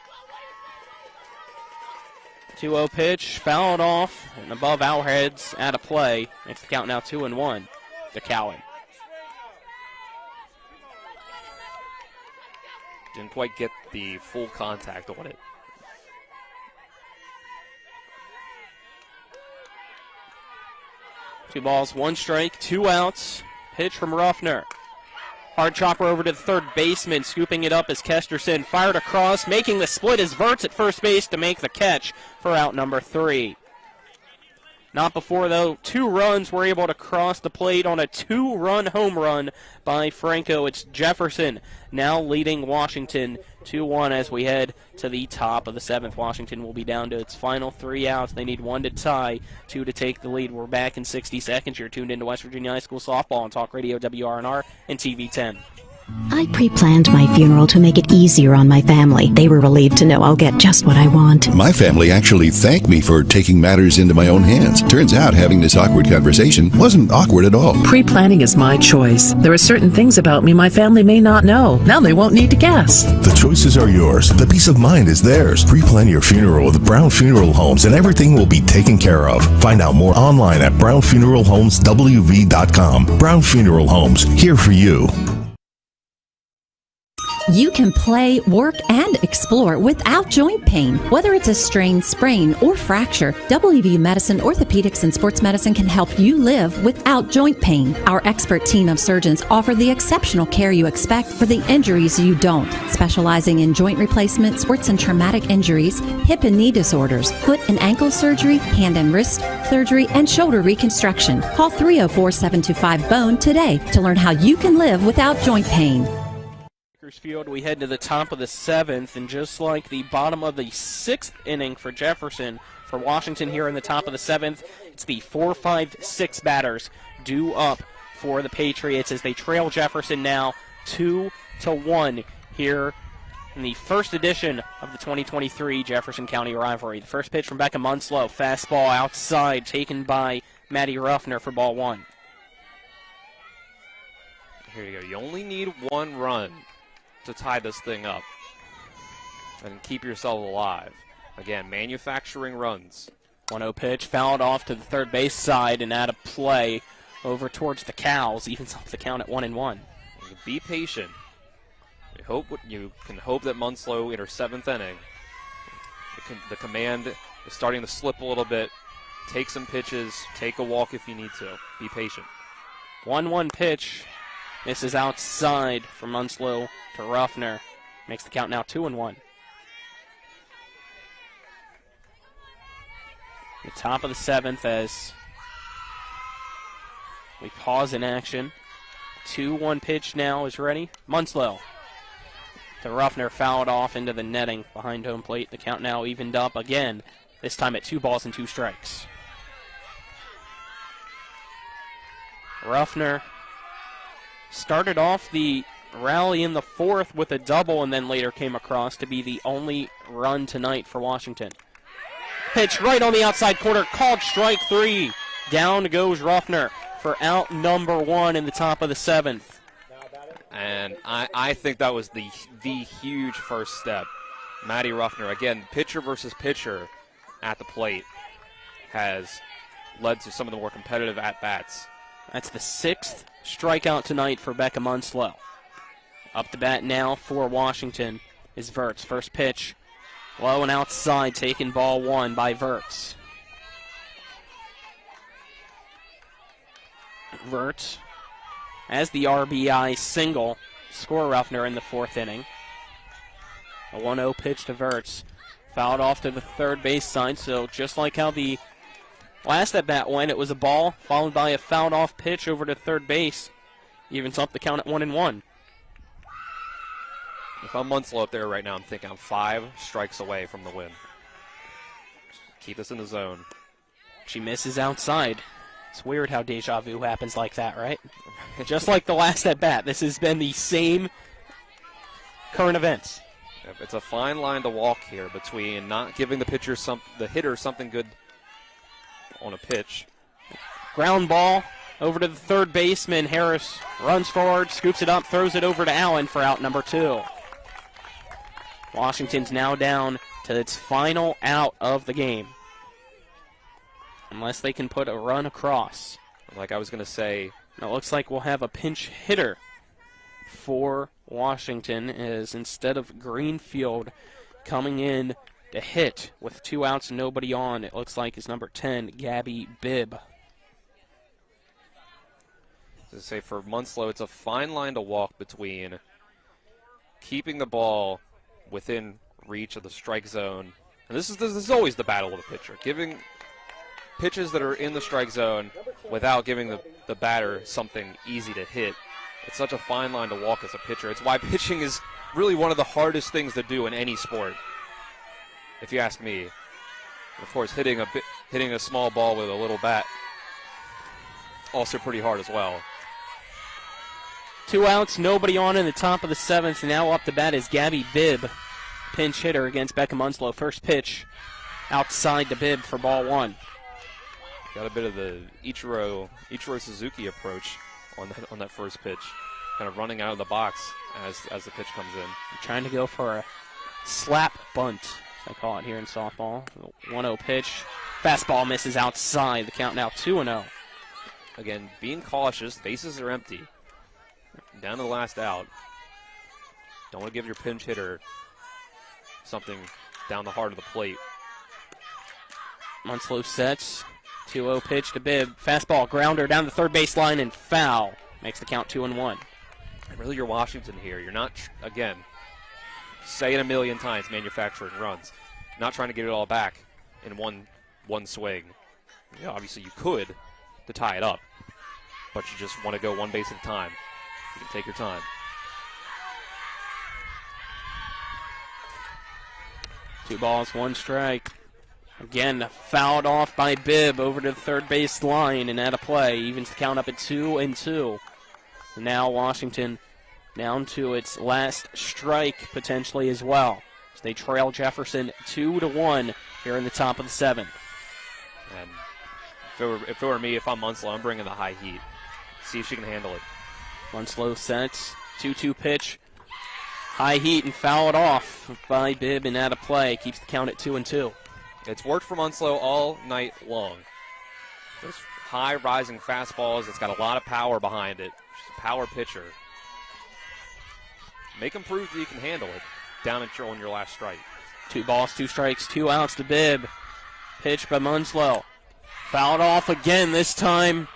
2-0 pitch, fouled off and above our heads, out of play. Makes the count now 2-1 to Cowan. Didn't quite get the full contact on it. Two balls, 1 strike, 2 outs. Pitch from Ruffner. Hard chopper over to the third baseman, scooping it up as Kesterson fired across, making the split as Verts at first base to make the catch for out number 3. Not before, though. 2 runs were able to cross the plate on a 2-run home run by Franco. It's Jefferson now leading Washington 2-1 as we head to the top of the 7th. Washington will be down to its final 3 outs. They need 1 to tie, 2 to take the lead. We're back in 60 seconds. You're tuned into West Virginia High School Softball on Talk Radio WRNR and TV 10. I pre-planned my funeral to make it easier on my family. They were relieved to know I'll get just what I want. My family actually thanked me for taking matters into my own hands. Turns out having this awkward conversation wasn't awkward at all. Pre-planning is my choice. There are certain things about me my family may not know. Now they won't need to guess. The choices are yours. The peace of mind is theirs. Pre-plan your funeral with Brown Funeral Homes and everything will be taken care of. Find out more online at brownfuneralhomeswv.com. Brown Funeral Homes, here for you. You can play, work, and explore without joint pain. Whether it's a strain, sprain, or fracture, WVU Medicine, Orthopedics, and Sports Medicine can help you live without joint pain. Our expert team of surgeons offer the exceptional care you expect for the injuries you don't, specializing in joint replacement, sports and traumatic injuries, hip and knee disorders, foot and ankle surgery, hand and wrist surgery, and shoulder reconstruction. Call 304-725-BONE today to learn how you can live without joint pain. Field, we head to the top of the 7th, and just like the bottom of the 6th inning for Jefferson, for Washington here in the top of the 7th, it's the 4-5-6 batters due up for the Patriots as they trail Jefferson now 2-1 here in the first edition of the 2023 Jefferson County rivalry. The first pitch from Becca Munslow, fastball outside, taken by Maddie Ruffner for ball 1. Here you go. You only need one run to tie this thing up and keep yourself alive. Again, manufacturing runs. 1-0 pitch, fouled off to the third base side and out of play over towards the Cows, evens off the count at 1-1. Be patient. You can hope that Munslow in her 7th inning, the command is starting to slip a little bit. Take some pitches, take a walk if you need to. Be patient. 1-1 pitch. This is outside from Munslow to Ruffner. Makes the count now 2-1. The top of the 7th as we pause in action. 2-1 pitch now is ready. Munslow to Ruffner, fouled off into the netting behind home plate. The count now evened up again, this time at 2 balls and 2 strikes. Ruffner started off the rally in the 4th with a double and then later came across to be the only run tonight for Washington. Pitch right on the outside corner, called strike 3. Down goes Ruffner for out number 1 in the top of the 7th. And I think that was the huge first step. Maddie Ruffner, again, pitcher versus pitcher at the plate, has led to some of the more competitive at-bats. That's the 6th strikeout tonight for Becca Munslow. Up to bat now for Washington is Verts. First pitch, low and outside, taken ball 1 by Verts. Verts as the RBI single, score Ruffner in the 4th inning. A 1-0 pitch to Verts. Fouled off to the third base side, so just like how the last at bat went, it was a ball followed by a fouled off pitch over to third base. Evens up the count at 1-1. If I'm Munslow up there right now, I'm thinking I'm 5 strikes away from the win. Keep this in the zone. She misses outside. It's weird how deja vu happens like that, right? Just like the last at bat, this has been the same current events. It's a fine line to walk here between not giving the hitter something good on a pitch. Ground ball over to the third baseman. Harris runs forward, scoops it up, throws it over to Allen for out number 2. Washington's now down to its final out of the game, unless they can put a run across. Like I was going to say, it looks like we'll have a pinch hitter for Washington, as instead of Greenfield coming in to hit with 2 outs and nobody on, it looks like is number 10, Gabby Bibb. To say for Munslow, it's a fine line to walk between keeping the ball within reach of the strike zone, and this is always the battle of the pitcher, giving pitches that are in the strike zone without giving the batter something easy to hit. It's such a fine line to walk as a pitcher. It's why pitching is really one of the hardest things to do in any sport, if you ask me. Of course, hitting a small ball with a little bat, also pretty hard as well. 2 outs, nobody on in the top of the 7th. Now up to bat is Gabby Bibb, pinch hitter against Becca Munslow. First pitch outside to Bibb for ball 1. Got a bit of the Ichiro Suzuki approach on that first pitch, kind of running out of the box as the pitch comes in. Trying to go for a slap bunt, as I call it here in softball. 1-0 pitch. Fastball misses outside. The count now 2-0. Again, being cautious. Bases are empty. Down to the last out. Don't want to give your pinch hitter something down the heart of the plate. Munslow sets. 2-0 pitch to Bibb. Fastball, grounder down the third base line and foul. Makes the count 2-1. Really, you're Washington here. You're not, again, say it a million times, manufacturing runs. Not trying to get it all back in one swing. You know, obviously, you could to tie it up, but you just want to go one base at a time. You can take your time. Two balls, one strike. Again, fouled off by Bibb over to the third base line and out of play. Evens the count up at 2-2. Now Washington down to its last strike potentially as well. So they trail Jefferson 2-1 here in the top of the 7th. And if it were me, if I'm Munslow, I'm bringing the high heat. See if she can handle it. Munslow sets, 2-2 pitch. High heat and fouled off by Bibb and out of play. Keeps the count at 2-2. It's worked for Munslow all night long. Those high rising fastballs, it's got a lot of power behind it. She's a power pitcher. Make him prove that you can handle it down at your last strike. 2 balls, 2 strikes, 2 outs to Bibb. Pitch by Munslow. Fouled off again, this time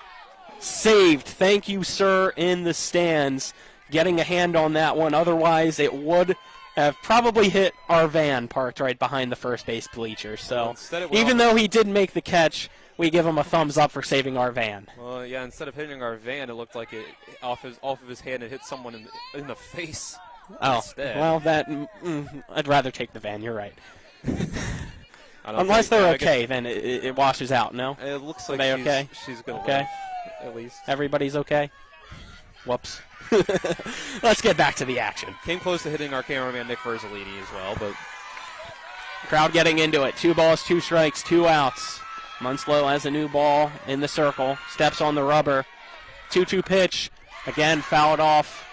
saved. Thank you, sir, in the stands. Getting a hand on that one. Otherwise, it would have probably hit our van parked right behind the first base bleachers. So even though he did make the catch, we give him a thumbs up for saving our van. Well, yeah, instead of hitting our van, it looked like it off of his hand, it hit someone in the face. Oh, instead. Well, I'd rather take the van. You're right. Unless they're okay, then it washes out. No, it looks like she's gonna okay. Live, at least everybody's okay. Whoops. Let's get back to the action. Came close to hitting our cameraman Nick Verzolini as well, but crowd getting into it. 2 balls, 2 strikes, 2 outs. Munslow has a new ball in the circle. Steps on the rubber. 2-2 pitch. Again, fouled off.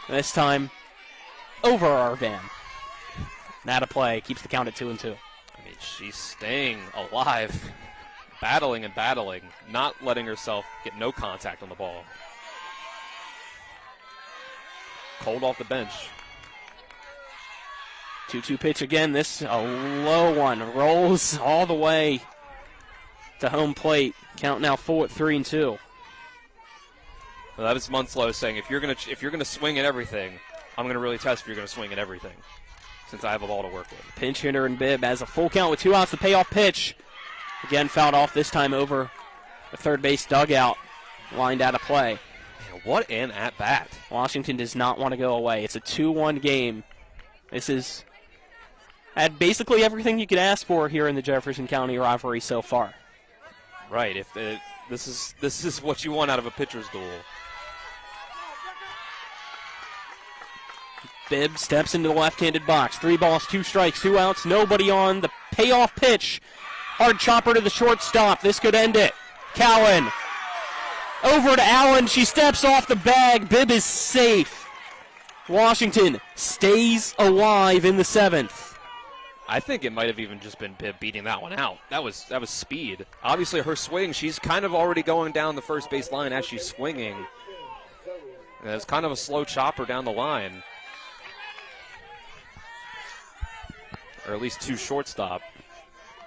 This time over our van. Not a play. Keeps the count at 2-2. I mean, she's staying alive. Battling and battling. Not letting herself get no contact on the ball. Cold off the bench. 2-2 pitch again. This a low one. Rolls all the way to home plate. Count now 3-2. Well, that is Munslow saying if you're gonna swing at everything, I'm gonna really test if you're gonna swing at everything, since I have a ball to work with. Pinch hitter and Bibb has a full count with 2 outs. The payoff pitch. Again fouled off, this time over the third base dugout. Lined out of play. Man, what an at-bat. Washington does not want to go away. It's a 2-1 game. This is had basically everything you could ask for here in the Jefferson County rivalry so far. Right. This is what you want out of a pitcher's duel. Bibb steps into the left-handed box. 3 balls, 2 strikes, 2 outs, nobody on. The payoff pitch. Hard chopper to the shortstop. This could end it. Cowan. Over to Allen. She steps off the bag. Bibb is safe. Washington stays alive in the 7th. I think it might have even just been Bibb beating that one out. That was speed. Obviously, her swing, she's kind of already going down the first base line as she's swinging. And it's kind of a slow chopper down the line. Or at least 2 shortstop.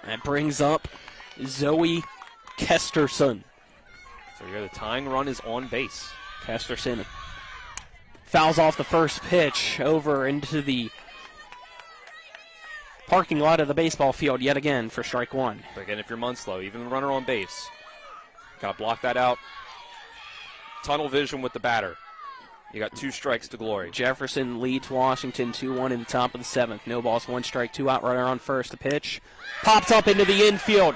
That brings up Zoe Kesterson. So here the tying run is on base. Kesterson fouls off the first pitch over into the parking lot of the baseball field yet again for strike 1. But again, if you're Munslow, even the runner on base, got to block that out. Tunnel vision with the batter. You got 2 strikes to glory. Jefferson leads Washington 2-1 in the top of the 7th. No balls, 1 strike, 2 out, runner on first. The pitch popped up into the infield.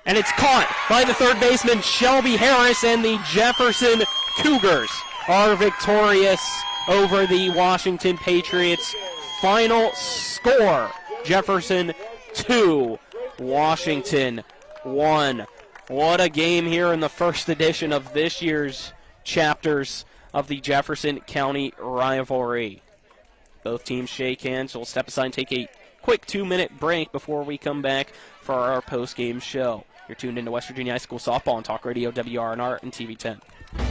And it's caught by the third baseman, Shelby Harris, and the Jefferson Cougars are victorious over the Washington Patriots. Final score, Jefferson 2, Washington 1. What a game here in the first edition of this year's chapters of the Jefferson County rivalry. Both teams shake hands. We'll step aside and take a quick 2-minute break before we come back for our post-game show. You're tuned into West Virginia High School Softball on Talk Radio WRNR and TV 10.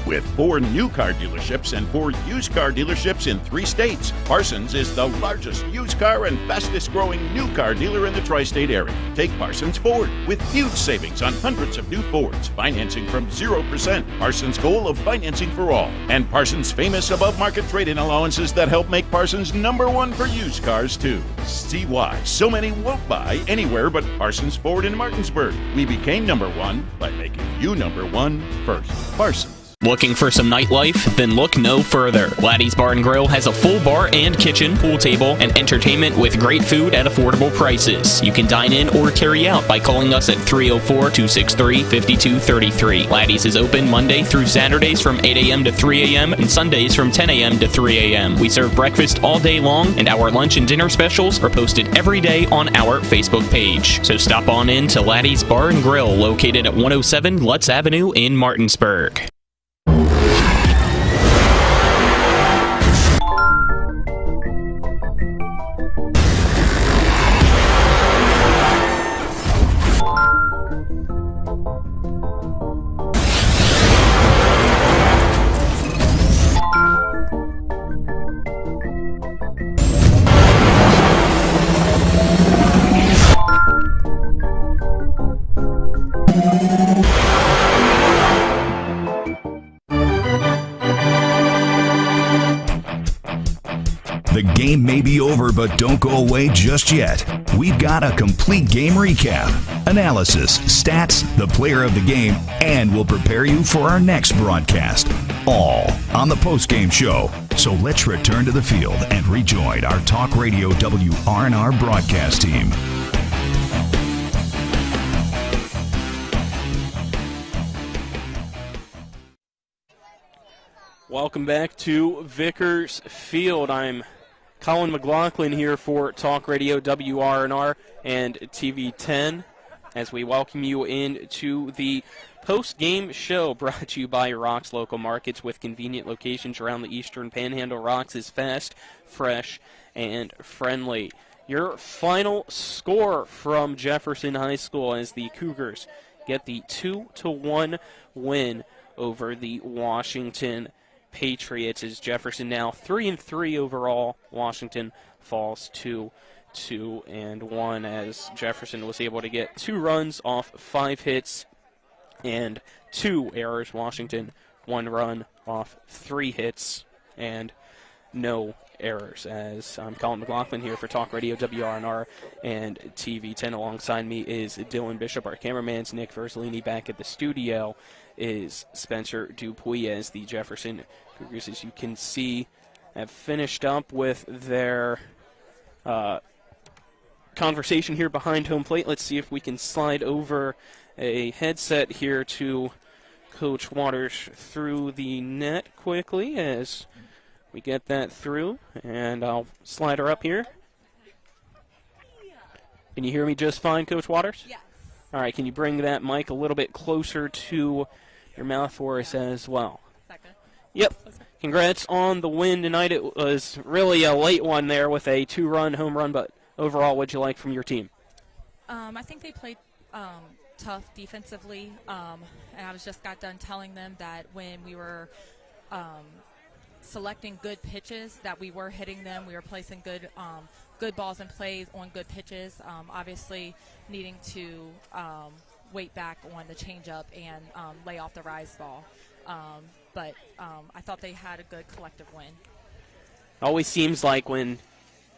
With 4 new car dealerships and 4 used car dealerships in 3 states, Parsons is the largest used car and fastest growing new car dealer in the tri-state area. Take Parsons Ford with huge savings on hundreds of new Fords, financing from 0%. Parsons' goal of financing for all. And Parsons' famous above-market trade-in allowances that help make Parsons #1 for used cars, too. See why so many won't buy anywhere but Parsons Ford in Martinsburg. We became #1 by making you #1 first. Parsons. Looking for some nightlife? Then look no further. Laddie's Bar and Grill has a full bar and kitchen, pool table, and entertainment with great food at affordable prices. You can dine in or carry out by calling us at 304-263-5233. Laddie's is open Monday through Saturdays from 8 a.m. to 3 a.m. and Sundays from 10 a.m. to 3 a.m. We serve breakfast all day long, and our lunch and dinner specials are posted every day on our Facebook page. So stop on in to Laddie's Bar and Grill, located at 107 Lutz Avenue in Martinsburg. The game may be over, but don't go away just yet. We've got a complete game recap, analysis, stats, the player of the game, and we'll prepare you for our next broadcast. All on the post-game show. So let's return to the field and rejoin our Talk Radio WRNR broadcast team. Welcome back to Vickers Field. I'm Colin McLaughlin here for Talk Radio WRNR and TV 10 as we welcome you into the post-game show brought to you by Rock's Local Markets with convenient locations around the Eastern Panhandle. Rock's is fast, fresh, and friendly. Your final score from Jefferson High School as the Cougars get the 2-1 win over the Washington Patriots, is Jefferson now 3-3 overall. Washington falls to 2-1 as Jefferson was able to get 2 runs off 5 hits and 2 errors. Washington 1 run off 3 hits and no errors. As I'm Colin McLaughlin here for Talk Radio WRNR and TV 10. Alongside me is Dylan Bishop. Our cameraman's Nick Verzolini. Back at the studio is Spencer Dupuy as the Jefferson Cougars, as you can see, have finished up with their conversation here behind home plate. Let's see if we can slide over a headset here to Coach Waters through the net quickly as we get that through, and I'll slide her up here. Can you hear me just fine, Coach Waters? Yes. All right, can you bring that mic a little bit closer to your mouth for us as well? Second. Yep. Congrats on the win tonight. It was really a late one there with a 2-run home run, but overall, what'd you like from your team? I think they played tough defensively, and I just got done telling them that when we were selecting good pitches, that we were hitting them. We were placing good balls and plays on good pitches. Obviously, needing to weight back on the changeup and lay off the rise ball. But I thought they had a good collective win. Always seems like when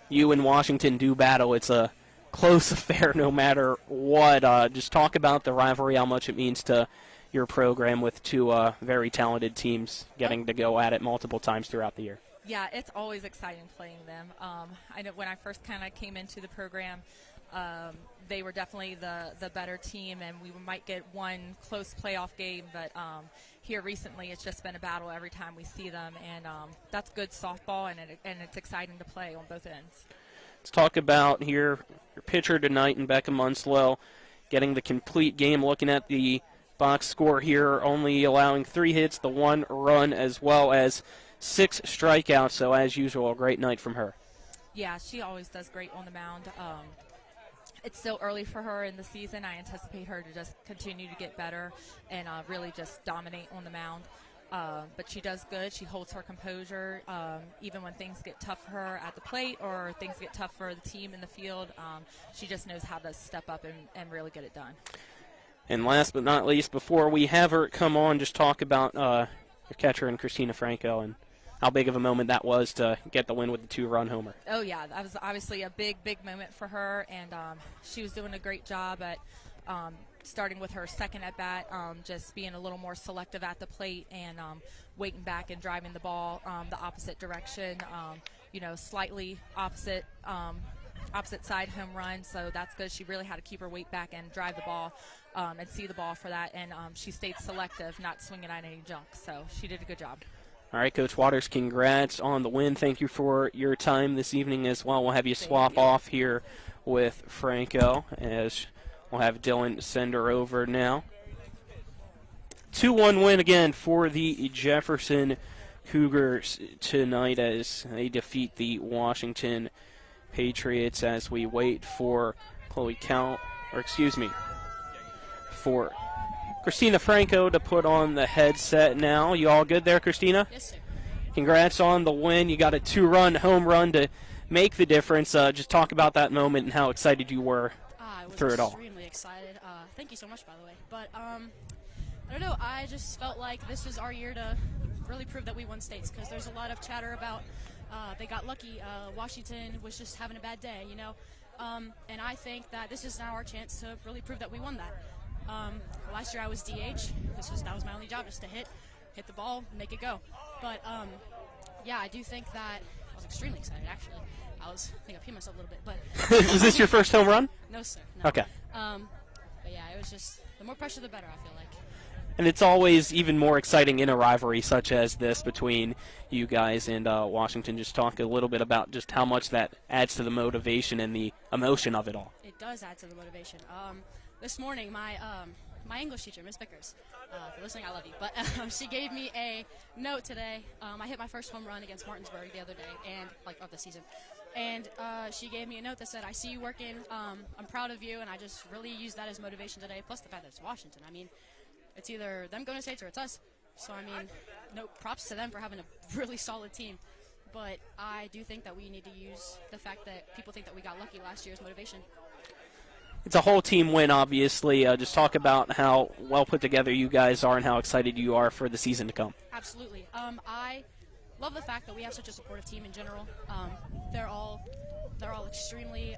you and Washington do battle, it's a close affair no matter what. Just talk about the rivalry, how much it means to your program with 2 very talented teams getting to go at it multiple times throughout the year. Yeah, it's always exciting playing them. I know when I first kind of came into the program, They were definitely the better team, and we might get one close playoff game, but here recently it's just been a battle every time we see them, and that's good softball, and it's exciting to play on both ends. Let's talk about here your pitcher tonight in Becca Munslow, getting the complete game, looking at the box score here, only allowing 3 hits, the 1 run, as well as 6 strikeouts, so as usual, a great night from her. Yeah, she always does great on the mound. It's still early for her in the season. I anticipate her to just continue to get better and really just dominate on the mound. But she does good. She holds her composure even when things get tough for her at the plate or things get tough for the team in the field. She just knows how to step up and really get it done. And last but not least, before we have her come on, just talk about your catcher and Christina Franco and how big of a moment that was to get the win with the 2-run homer. Oh, yeah, that was obviously a big moment for her, and she was doing a great job at starting with her second at-bat, just being a little more selective at the plate and waiting back and driving the ball the opposite direction, slightly opposite side home run, so that's good. She really had to keep her weight back and drive the ball and see the ball for that, and she stayed selective, not swinging at any junk, so she did a good job. All right, Coach Waters, congrats on the win. Thank you for your time this evening as well. We'll have you swap off here with Franco as we'll have Dylan send her over now. 2-1 win again for the Jefferson Cougars tonight as they defeat the Washington Patriots as we wait for for Christina Franco to put on the headset now. You all good there, Christina? Yes, sir. Congrats on the win. You got a 2-run home run to make the difference. Just talk about that moment and how excited you were through it all. I was extremely excited. Thank you so much, by the way. But I don't know. I just felt like this was our year to really prove that we won states because there's a lot of chatter about they got lucky. Washington was just having a bad day, and I think that this is now our chance to really prove that we won that. Last year I was DH. That was my only job, just to hit the ball, make it go. But yeah, I do think that I was extremely excited. Actually, I think I peed myself a little bit. But was this your first home run? No, sir. No. Okay. But yeah, it was just the more pressure, the better. I feel like. And it's always even more exciting in a rivalry such as this between you guys and Washington. Just talk a little bit about just how much that adds to the motivation and the emotion of it all. It does add to the motivation. This morning, my English teacher, Miss Vickers, if you're listening, I love you, but she gave me a note today. I hit my first home run against Martinsburg the other day, and of the season. And she gave me a note that said, "I see you working. I'm proud of you," and I just really used that as motivation today. Plus the fact that it's Washington. I mean, it's either them going to states or it's us. So I mean, no props to them for having a really solid team. But I do think that we need to use the fact that people think that we got lucky last year as motivation. It's a whole team win, obviously. Just talk about how well put together you guys are and how excited you are for the season to come. Absolutely. I love the fact that we have such a supportive team in general. They're all extremely.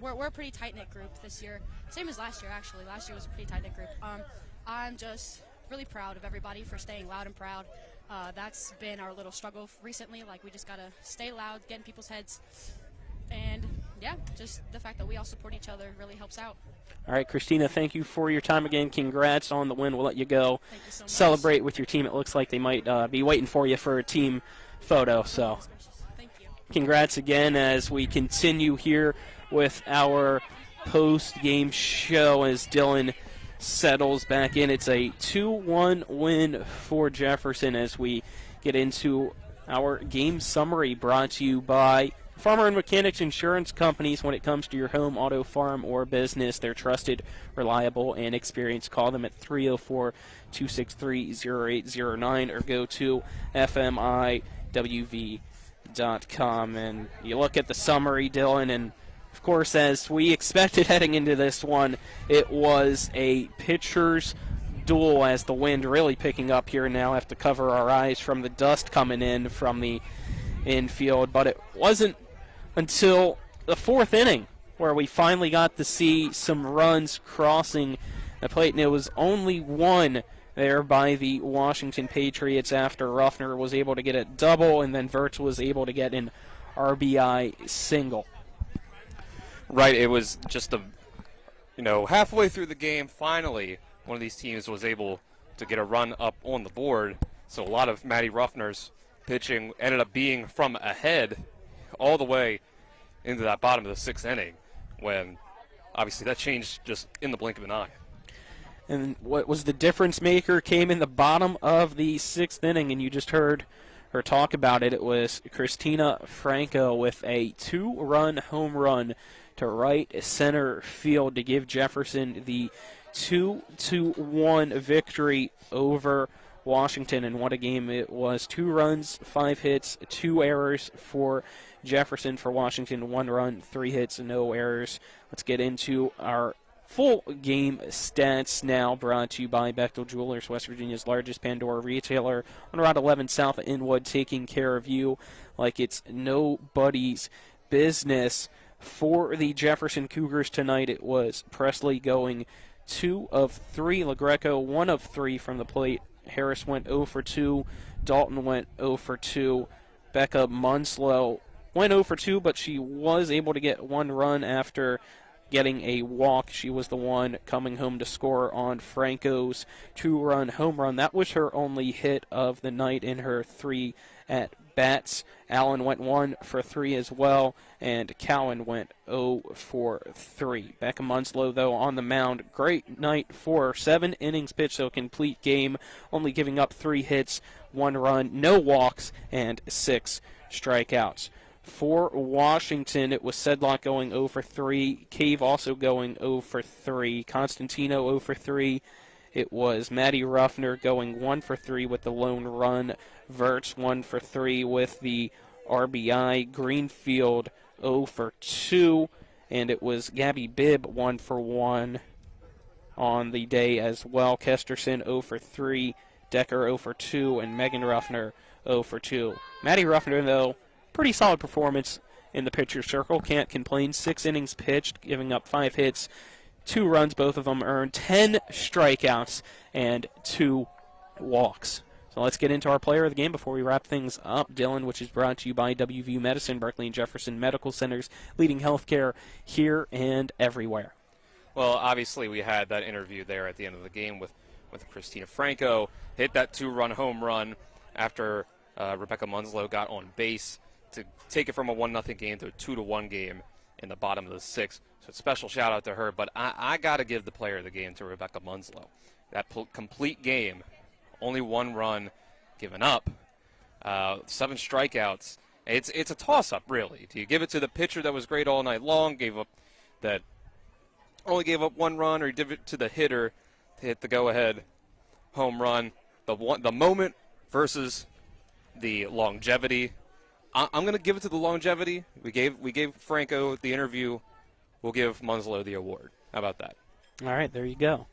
We're a pretty tight-knit group this year. Same as last year, actually. Last year was a pretty tight-knit group. I'm just really proud of everybody for staying loud and proud. That's been our little struggle recently. Like, we just got to stay loud, get in people's heads. And, yeah, just the fact that we all support each other really helps out. All right, Christina, thank you for your time again. Congrats on the win. We'll let you go. Thank you so much. Celebrate with your team. It looks like they might be waiting for you for a team photo. So thank you. Congrats again as we continue here with our post-game show as Dylan settles back in. It's a 2-1 win for Jefferson as we get into our game summary brought to you by Farmer and Mechanics Insurance Companies. When it comes to your home, auto, farm, or business, they're trusted, reliable, and experienced. Call them at 304-263-0809 or go to fmiwv.com. And you look at the summary, Dylan, and of course, as we expected heading into this one, it was a pitcher's duel as the wind really picking up here now. Have to cover our eyes from the dust coming in from the infield, but it wasn't until the fourth inning where we finally got to see some runs crossing the plate, and it was only one there by the Washington Patriots after Ruffner was able to get a double and then Virts was able to get an RBI single. Right, it was just halfway through the game, finally, one of these teams was able to get a run up on the board. So a lot of Maddie Ruffner's pitching ended up being from ahead all the way into that bottom of the 6th inning, when obviously that changed just in the blink of an eye. And what was the difference maker came in the bottom of the 6th inning, and you just heard her talk about it. It was Christina Franco with a 2-run home run to right center field to give Jefferson the 2-1 victory over Washington. And what a game it was. 2 runs, 5 hits, 2 errors for Jefferson. For Washington, 1 run, 3 hits, no errors. Let's get into our full game stats now, brought to you by Bechtel Jewelers, West Virginia's largest Pandora retailer on Route 11 south of Inwood, taking care of you like it's nobody's business. For the Jefferson Cougars tonight, it was Presley going 2 of 3, LaGreco 1 of 3 from the plate. Harris went 0 for 2, Dalton went 0 for 2, Becca Munslow went 0 for 2, but she was able to get 1 run after getting a walk. She was the one coming home to score on Franco's 2-run home run. That was her only hit of the night in her 3 at-bats. Allen went 1 for 3 as well, and Cowan went 0 for 3. Becca Munslow, though, on the mound. Great night for her. 7 innings pitched, so a complete game, only giving up 3 hits, 1 run, no walks, and 6 strikeouts. For Washington, it was Sedlock going 0 for 3. Cave also going 0 for 3. Constantino 0 for 3. It was Maddie Ruffner going 1 for 3 with the lone run. Verts 1 for 3 with the RBI. Greenfield 0 for 2. And it was Gabby Bibb 1 for 1 on the day as well. Kesterson 0 for 3. Decker 0 for 2. And Megan Ruffner 0 for 2. Maddie Ruffner, though, pretty solid performance in the pitcher's circle. Can't complain. 6 innings pitched, giving up 5 hits, 2 runs, both of them earned, 10 strikeouts, and 2 walks. So let's get into our player of the game before we wrap things up, Dylan, which is brought to you by WVU Medicine, Berkeley and Jefferson Medical Centers, leading healthcare here and everywhere. Well, obviously we had that interview there at the end of the game with Christina Franco, hit that 2-run home run after Rebecca Munslow got on base to take it from a 1-0 game to a 2-1 game in the bottom of the 6th. So it's a special shout-out to her. But I got to give the player of the game to Rebecca Munslow. That complete game, only 1 run given up, 7 strikeouts. It's a toss-up, really. Do you give it to the pitcher that was great all night long, only gave up 1 run, or you give it to the hitter to hit the go-ahead home run? The moment versus the longevity. I'm going to give it to the longevity. We gave Franco the interview. We'll give Munslow the award. How about that? All right, there you go.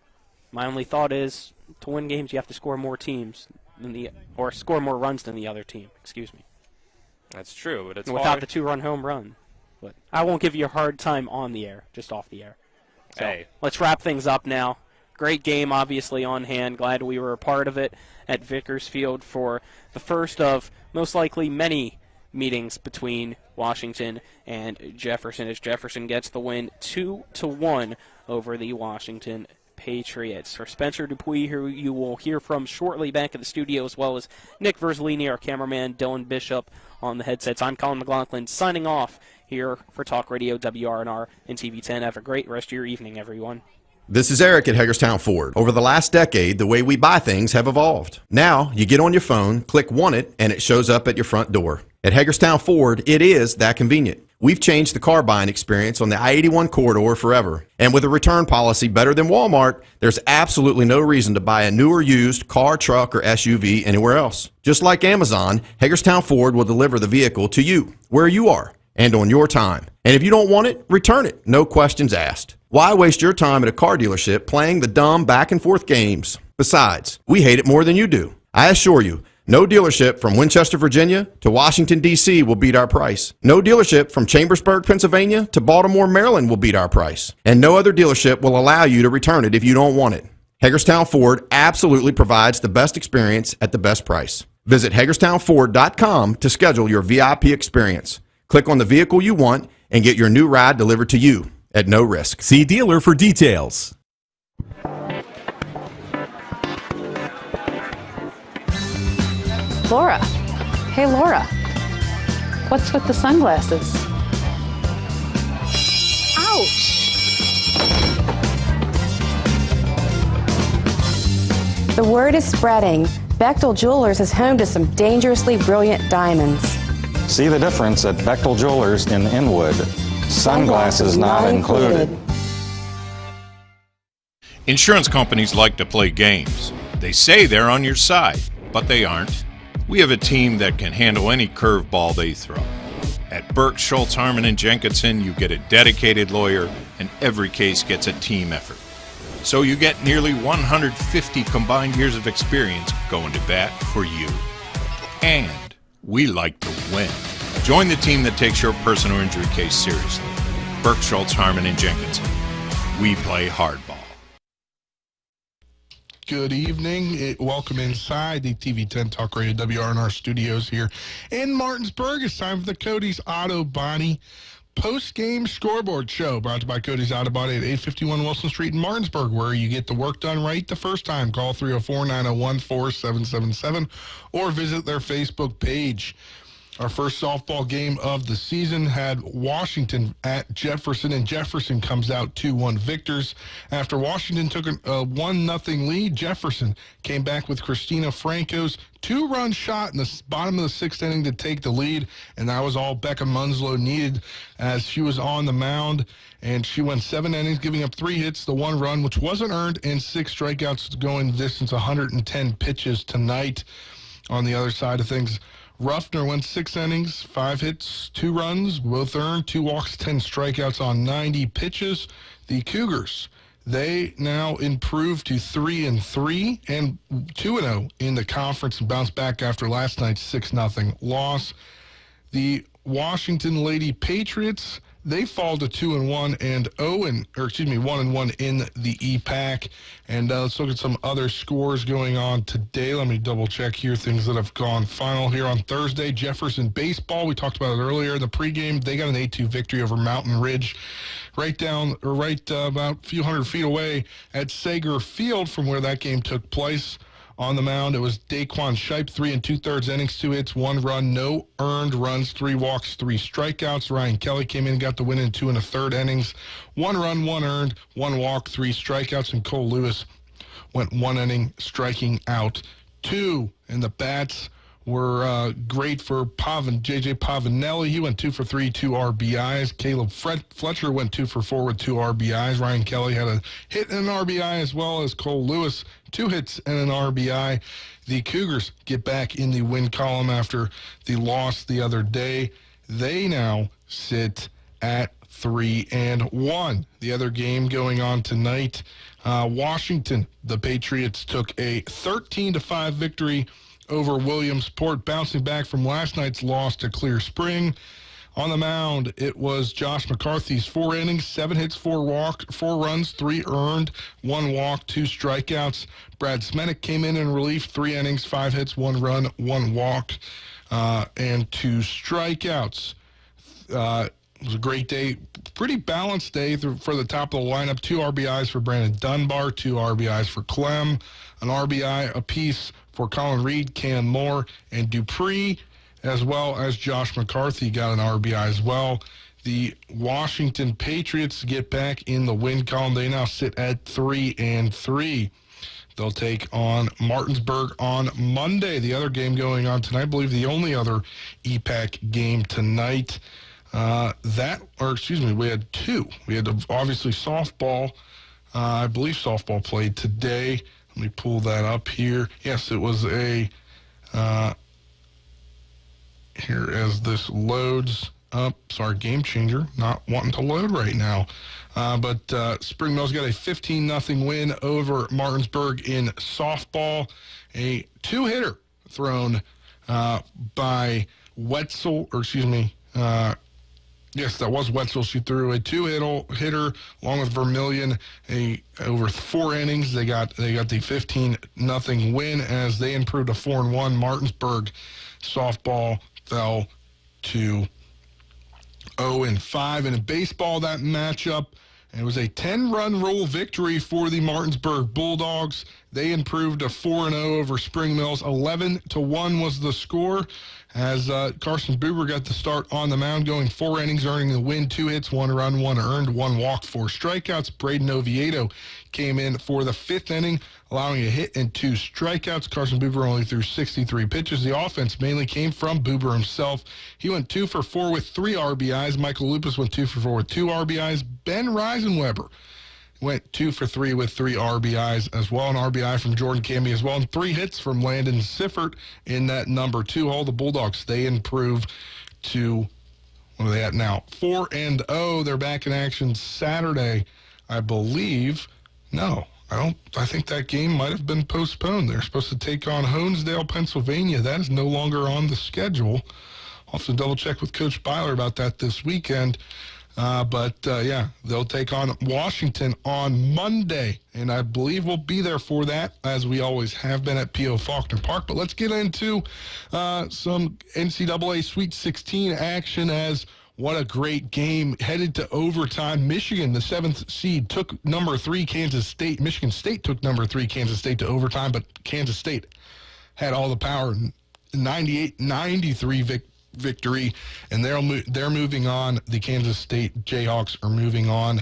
My only thought is, to win games, you have to score more score more runs than the other team. Excuse me. That's true, but it's without hard. the 2-run home run. But I won't give you a hard time on the air, just off the air. So Hey. Let's wrap things up now. Great game, obviously, on hand. Glad we were a part of it at Vickers Field for the first of most likely many meetings between Washington and Jefferson, as Jefferson gets the win 2-1 over the Washington Patriots. For Spencer Dupuis, who you will hear from shortly back at the studio, as well as Nick Verzolini, our cameraman, Dylan Bishop on the headsets, I'm Colin McLaughlin signing off here for Talk Radio WRNR and TV10. Have a great rest of your evening, everyone. This is Eric at Hagerstown Ford. Over the last decade, the way we buy things have evolved. Now, you get on your phone, click Want It, and it shows up at your front door. At Hagerstown Ford, it is that convenient. We've changed the car buying experience on the I-81 corridor forever. And with a return policy better than Walmart, there's absolutely no reason to buy a new or used car, truck, or SUV anywhere else. Just like Amazon, Hagerstown Ford will deliver the vehicle to you, where you are, and on your time. And if you don't want it, return it. No questions asked. Why waste your time at a car dealership playing the dumb back-and-forth games? Besides, we hate it more than you do. I assure you, no dealership from Winchester, Virginia to Washington, D.C. will beat our price. No dealership from Chambersburg, Pennsylvania to Baltimore, Maryland will beat our price. And no other dealership will allow you to return it if you don't want it. Hagerstown Ford absolutely provides the best experience at the best price. Visit HagerstownFord.com to schedule your VIP experience. Click on the vehicle you want, and get your new ride delivered to you at no risk. See dealer for details. Laura. Hey, Laura. What's with the sunglasses? Ouch! The word is spreading. Bechtel Jewelers is home to some dangerously brilliant diamonds. See the difference at Bechtel Jewelers in Inwood. Sunglasses not included. Insurance companies like to play games. They say they're on your side, but they aren't. We have a team that can handle any curveball they throw. At Burke, Schultz, Harmon, and Jenkinson, you get a dedicated lawyer, and every case gets a team effort. So you get nearly 150 combined years of experience going to bat for you. And we like to win. Join the team that takes your personal injury case seriously. Burke, Schultz, Harmon, and Jenkinson. We play hardball. Good evening. Welcome inside the TV10 Talk Radio WRNR studios here in Martinsburg. It's time for the Cody's Auto Body post-game scoreboard show, brought to you by Cody's Auto Body at 851 Wilson Street in Martinsburg, where you get the work done right the first time. Call 304-901-4777 or visit their Facebook page. Our first softball game of the season had Washington at Jefferson, and Jefferson comes out 2-1 victors. After Washington took a 1-0 lead, Jefferson came back with Christina Franco's 2-run shot in the bottom of the sixth inning to take the lead, and that was all Becca Munslow needed as she was on the mound, and she went 7 innings, giving up 3 hits, the 1 run, which wasn't earned, and 6 strikeouts, going the distance, 110 pitches tonight. On the other side of things, Ruffner went 6 innings, 5 hits, 2 runs, both earned, 2 walks, 10 strikeouts on 90 pitches. The Cougars, they now improved to 3-3 and 2-0 in the conference and bounced back after last night's 6-0 loss. The Washington Lady Patriots, they fall to 2-1 and 1-1 in the EPAC. And let's look at some other scores going on today. Let me double check here things that have gone final here on Thursday. Jefferson baseball, we talked about it earlier in the pregame. They got an 8-2 victory over Mountain Ridge, about a few hundred feet away at Sager Field from where that game took place. On the mound, it was Daquan Shipe, 3 2/3 innings, 2 hits, 1 run, no earned runs, 3 walks, 3 strikeouts. Ryan Kelly came in and got the win in 2 1/3 innings, 1 run, 1 earned, 1 walk, 3 strikeouts, and Cole Lewis went 1 inning, striking out 2. And the bats were great for J.J. Pavanelli. He went 2 for 3, 2 RBIs. Caleb Fletcher went 2 for 4 with 2 RBIs. Ryan Kelly had a hit and an RBI, as well as Cole Lewis, 2 hits and an RBI. The Cougars get back in the win column after the loss the other day. They now sit at 3-1. The other game going on tonight, Washington, the Patriots took a 13-5 victory over Williamsport, bouncing back from last night's loss to Clear Spring. On the mound, it was Josh McCarthy's 4 innings, 7 hits, 4 runs, 3 earned, 1 walk, 2 strikeouts. Brad Smenik came in relief, 3 innings, 5 hits, 1 run, 1 walk, and 2 strikeouts. It was a great day, pretty balanced day for the top of the lineup. 2 RBIs for Brandon Dunbar, 2 RBIs for Clem, an RBI apiece for Colin Reed, Cam Moore, and Dupree, as well as Josh McCarthy got an RBI as well. The Washington Patriots get back in the win column. They now sit at 3-3. They'll take on Martinsburg on Monday. The other game going on tonight, I believe the only other EPAC game tonight. We had 2. We had obviously softball. I believe softball played today. Let me pull that up here. Yes, it was here as this loads up. Sorry, Game Changer, not wanting to load right now. But Spring Mill's got a 15-0 win over Martinsburg in softball. A 2-hitter thrown by Wetzel, yes, that was Wetzel. She threw a 2-hitter along with Vermillion. Over 4 innings, they got the 15-0 win as they improved to 4-1. Martinsburg softball fell to 0-5. In baseball, that matchup, it was a 10-run rule victory for the Martinsburg Bulldogs. They improved to 4-0 over Spring Mills. 11-1 was the score as Carson Buber got the start on the mound, going 4 innings, earning the win, 2 hits, 1 run, 1 earned, 1 walk, 4 strikeouts. Braden Oviedo came in for the 5th inning, allowing a hit and 2 strikeouts. Carson Buber only threw 63 pitches. The offense mainly came from Buber himself. He went 2 for 4 with 3 RBIs. Michael Lupus went 2 for 4 with 2 RBIs. Ben Reisenweber went 2 for 3 with 3 RBIs as well. An RBI from Jordan Cammey as well. And 3 hits from Landon Siffert in that number 2 hole. The Bulldogs, they improve to, what are they at now? 4-0. They're back in action Saturday, I believe. No, I think that game might have been postponed. They're supposed to take on Honesdale, Pennsylvania. That is no longer on the schedule. I'll have to double check with Coach Byler about that this weekend. But they'll take on Washington on Monday, and I believe we'll be there for that, as we always have been at P.O. Faulkner Park. But let's get into some NCAA Sweet 16 action, as what a great game. Headed to overtime. Michigan, the 7th seed, took number 3 Kansas State. Michigan State took number 3 Kansas State to overtime, but Kansas State had all the power. 98-93 victory, and they're moving on. The Kansas State Jayhawks are moving on.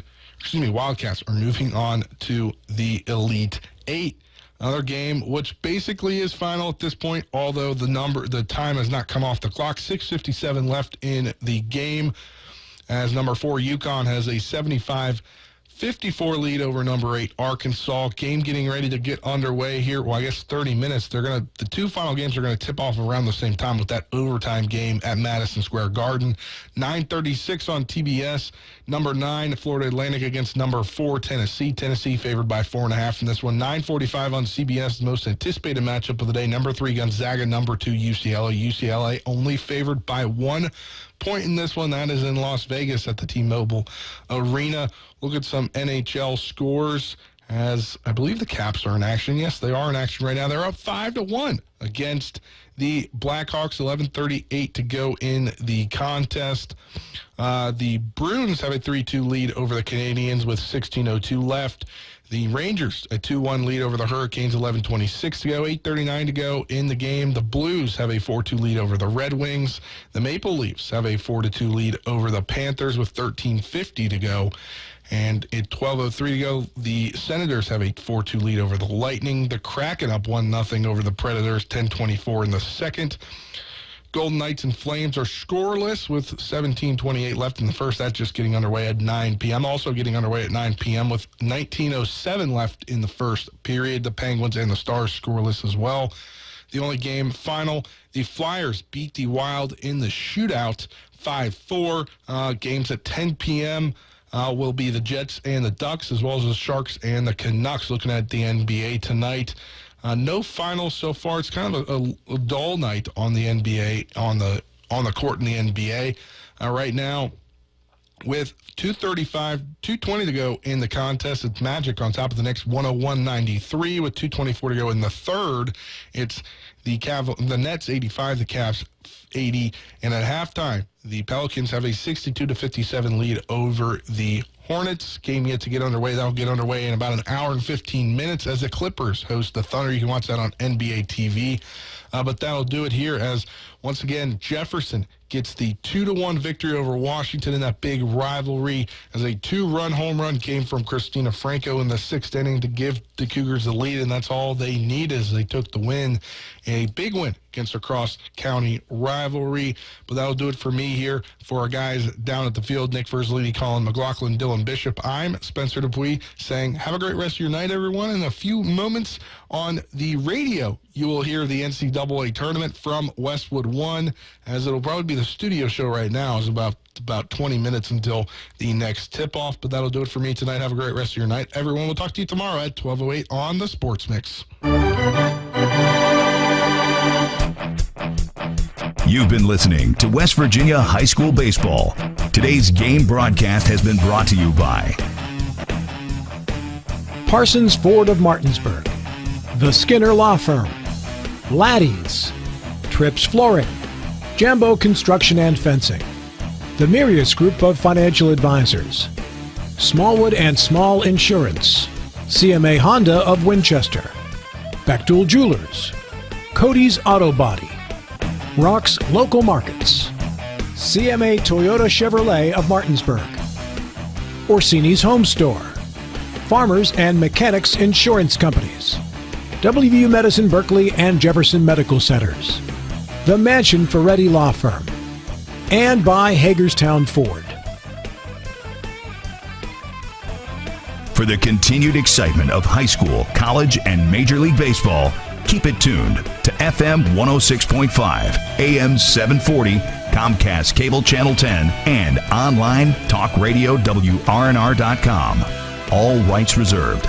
Wildcats are moving on to the Elite 8. Another game which basically is final at this point, although the time has not come off the clock. 6:57 left in the game, as number 4 UConn has a 75-54 lead over number 8 Arkansas. Game getting ready to get underway here. Well, I guess 30 minutes. The 2 final games are going to tip off around the same time, with that overtime game at Madison Square Garden. 9:36 on TBS. Number 9 Florida Atlantic against number 4 Tennessee. Tennessee favored by 4.5 in this one. 9:45 on CBS. The most anticipated matchup of the day. Number 3 Gonzaga. Number 2 UCLA. UCLA only favored by 1 point in this one. That is in Las Vegas at the T-Mobile Arena. Look at some NHL scores, as I believe the Caps are in action. Yes, they are in action right now. They're up 5-1 against the Blackhawks. 11:38 to go in the contest. The Bruins have a 3-2 lead over the Canadiens with 16:02 left. The Rangers, a 2-1 lead over the Hurricanes, 11:26 to go, 8:39 to go in the game. The Blues have a 4-2 lead over the Red Wings. The Maple Leafs have a 4-2 lead over the Panthers with 13:50 to go. And at 12:03 to go, the Senators have a 4-2 lead over the Lightning. The Kraken up 1-0 over the Predators, 10:24 in the second. Golden Knights and Flames are scoreless with 17:28 left in the first. That's just getting underway at 9 p.m. Also getting underway at 9 p.m. with 19:07 left in the first period. The Penguins and the Stars scoreless as well. The only game final, the Flyers beat the Wild in the shootout 5-4. Games at 10 p.m. Will be the Jets and the Ducks, as well as the Sharks and the Canucks. Looking at the NBA tonight. No finals so far. It's kind of a dull night on the NBA, on the court in the NBA right now. With 2:20 to go in the contest, it's Magic on top of the Knicks, 101-93. With 2:24 to go in the third, it's the Nets 85, the Cavs 80, and at halftime, the Pelicans have a 62-57 lead over the Hornets. Game yet to get underway. That'll get underway in about an hour and 15 minutes as the Clippers host the Thunder. You can watch that on NBA TV. But that'll do it here, as once again, Jefferson gets the 2-1 victory over Washington in that big rivalry, as a 2-run home run came from Christina Franco in the 6th inning to give the Cougars the lead, and that's all they needed as they took the win. A big win against a cross-county rivalry. But that'll do it for me here. For our guys down at the field, Nick Verzolini, Colin McLaughlin, Dylan Bishop, I'm Spencer Dupuis saying have a great rest of your night, everyone. In a few moments on the radio, you will hear the NCAA tournament from Westwood 1, as it'll probably be the studio show right now. It's about 20 minutes until the next tip-off, but that'll do it for me tonight. Have a great rest of your night, everyone. We'll talk to you tomorrow at 12:08 on the Sports Mix. You've been listening to West Virginia High School Baseball. Today's game broadcast has been brought to you by Parsons Ford of Martinsburg, The Skinner Law Firm, Laddie's, Trips Flooring, Jambo Construction and Fencing, The Mirius Group of Financial Advisors, Smallwood and Small Insurance, CMA Honda of Winchester, Bechtel Jewelers, Cody's Auto Body, Rock's Local Markets, CMA Toyota Chevrolet of Martinsburg, Orsini's Home Store, Farmers and Mechanics Insurance Companies, WVU Medicine Berkeley and Jefferson Medical Centers, the Mansion Ferretti Law Firm, and by Hagerstown Ford. For the continued excitement of high school, college, and Major League Baseball, keep it tuned to FM 106.5, AM 740, Comcast Cable Channel 10, and online talkradio WRNR.com. All rights reserved.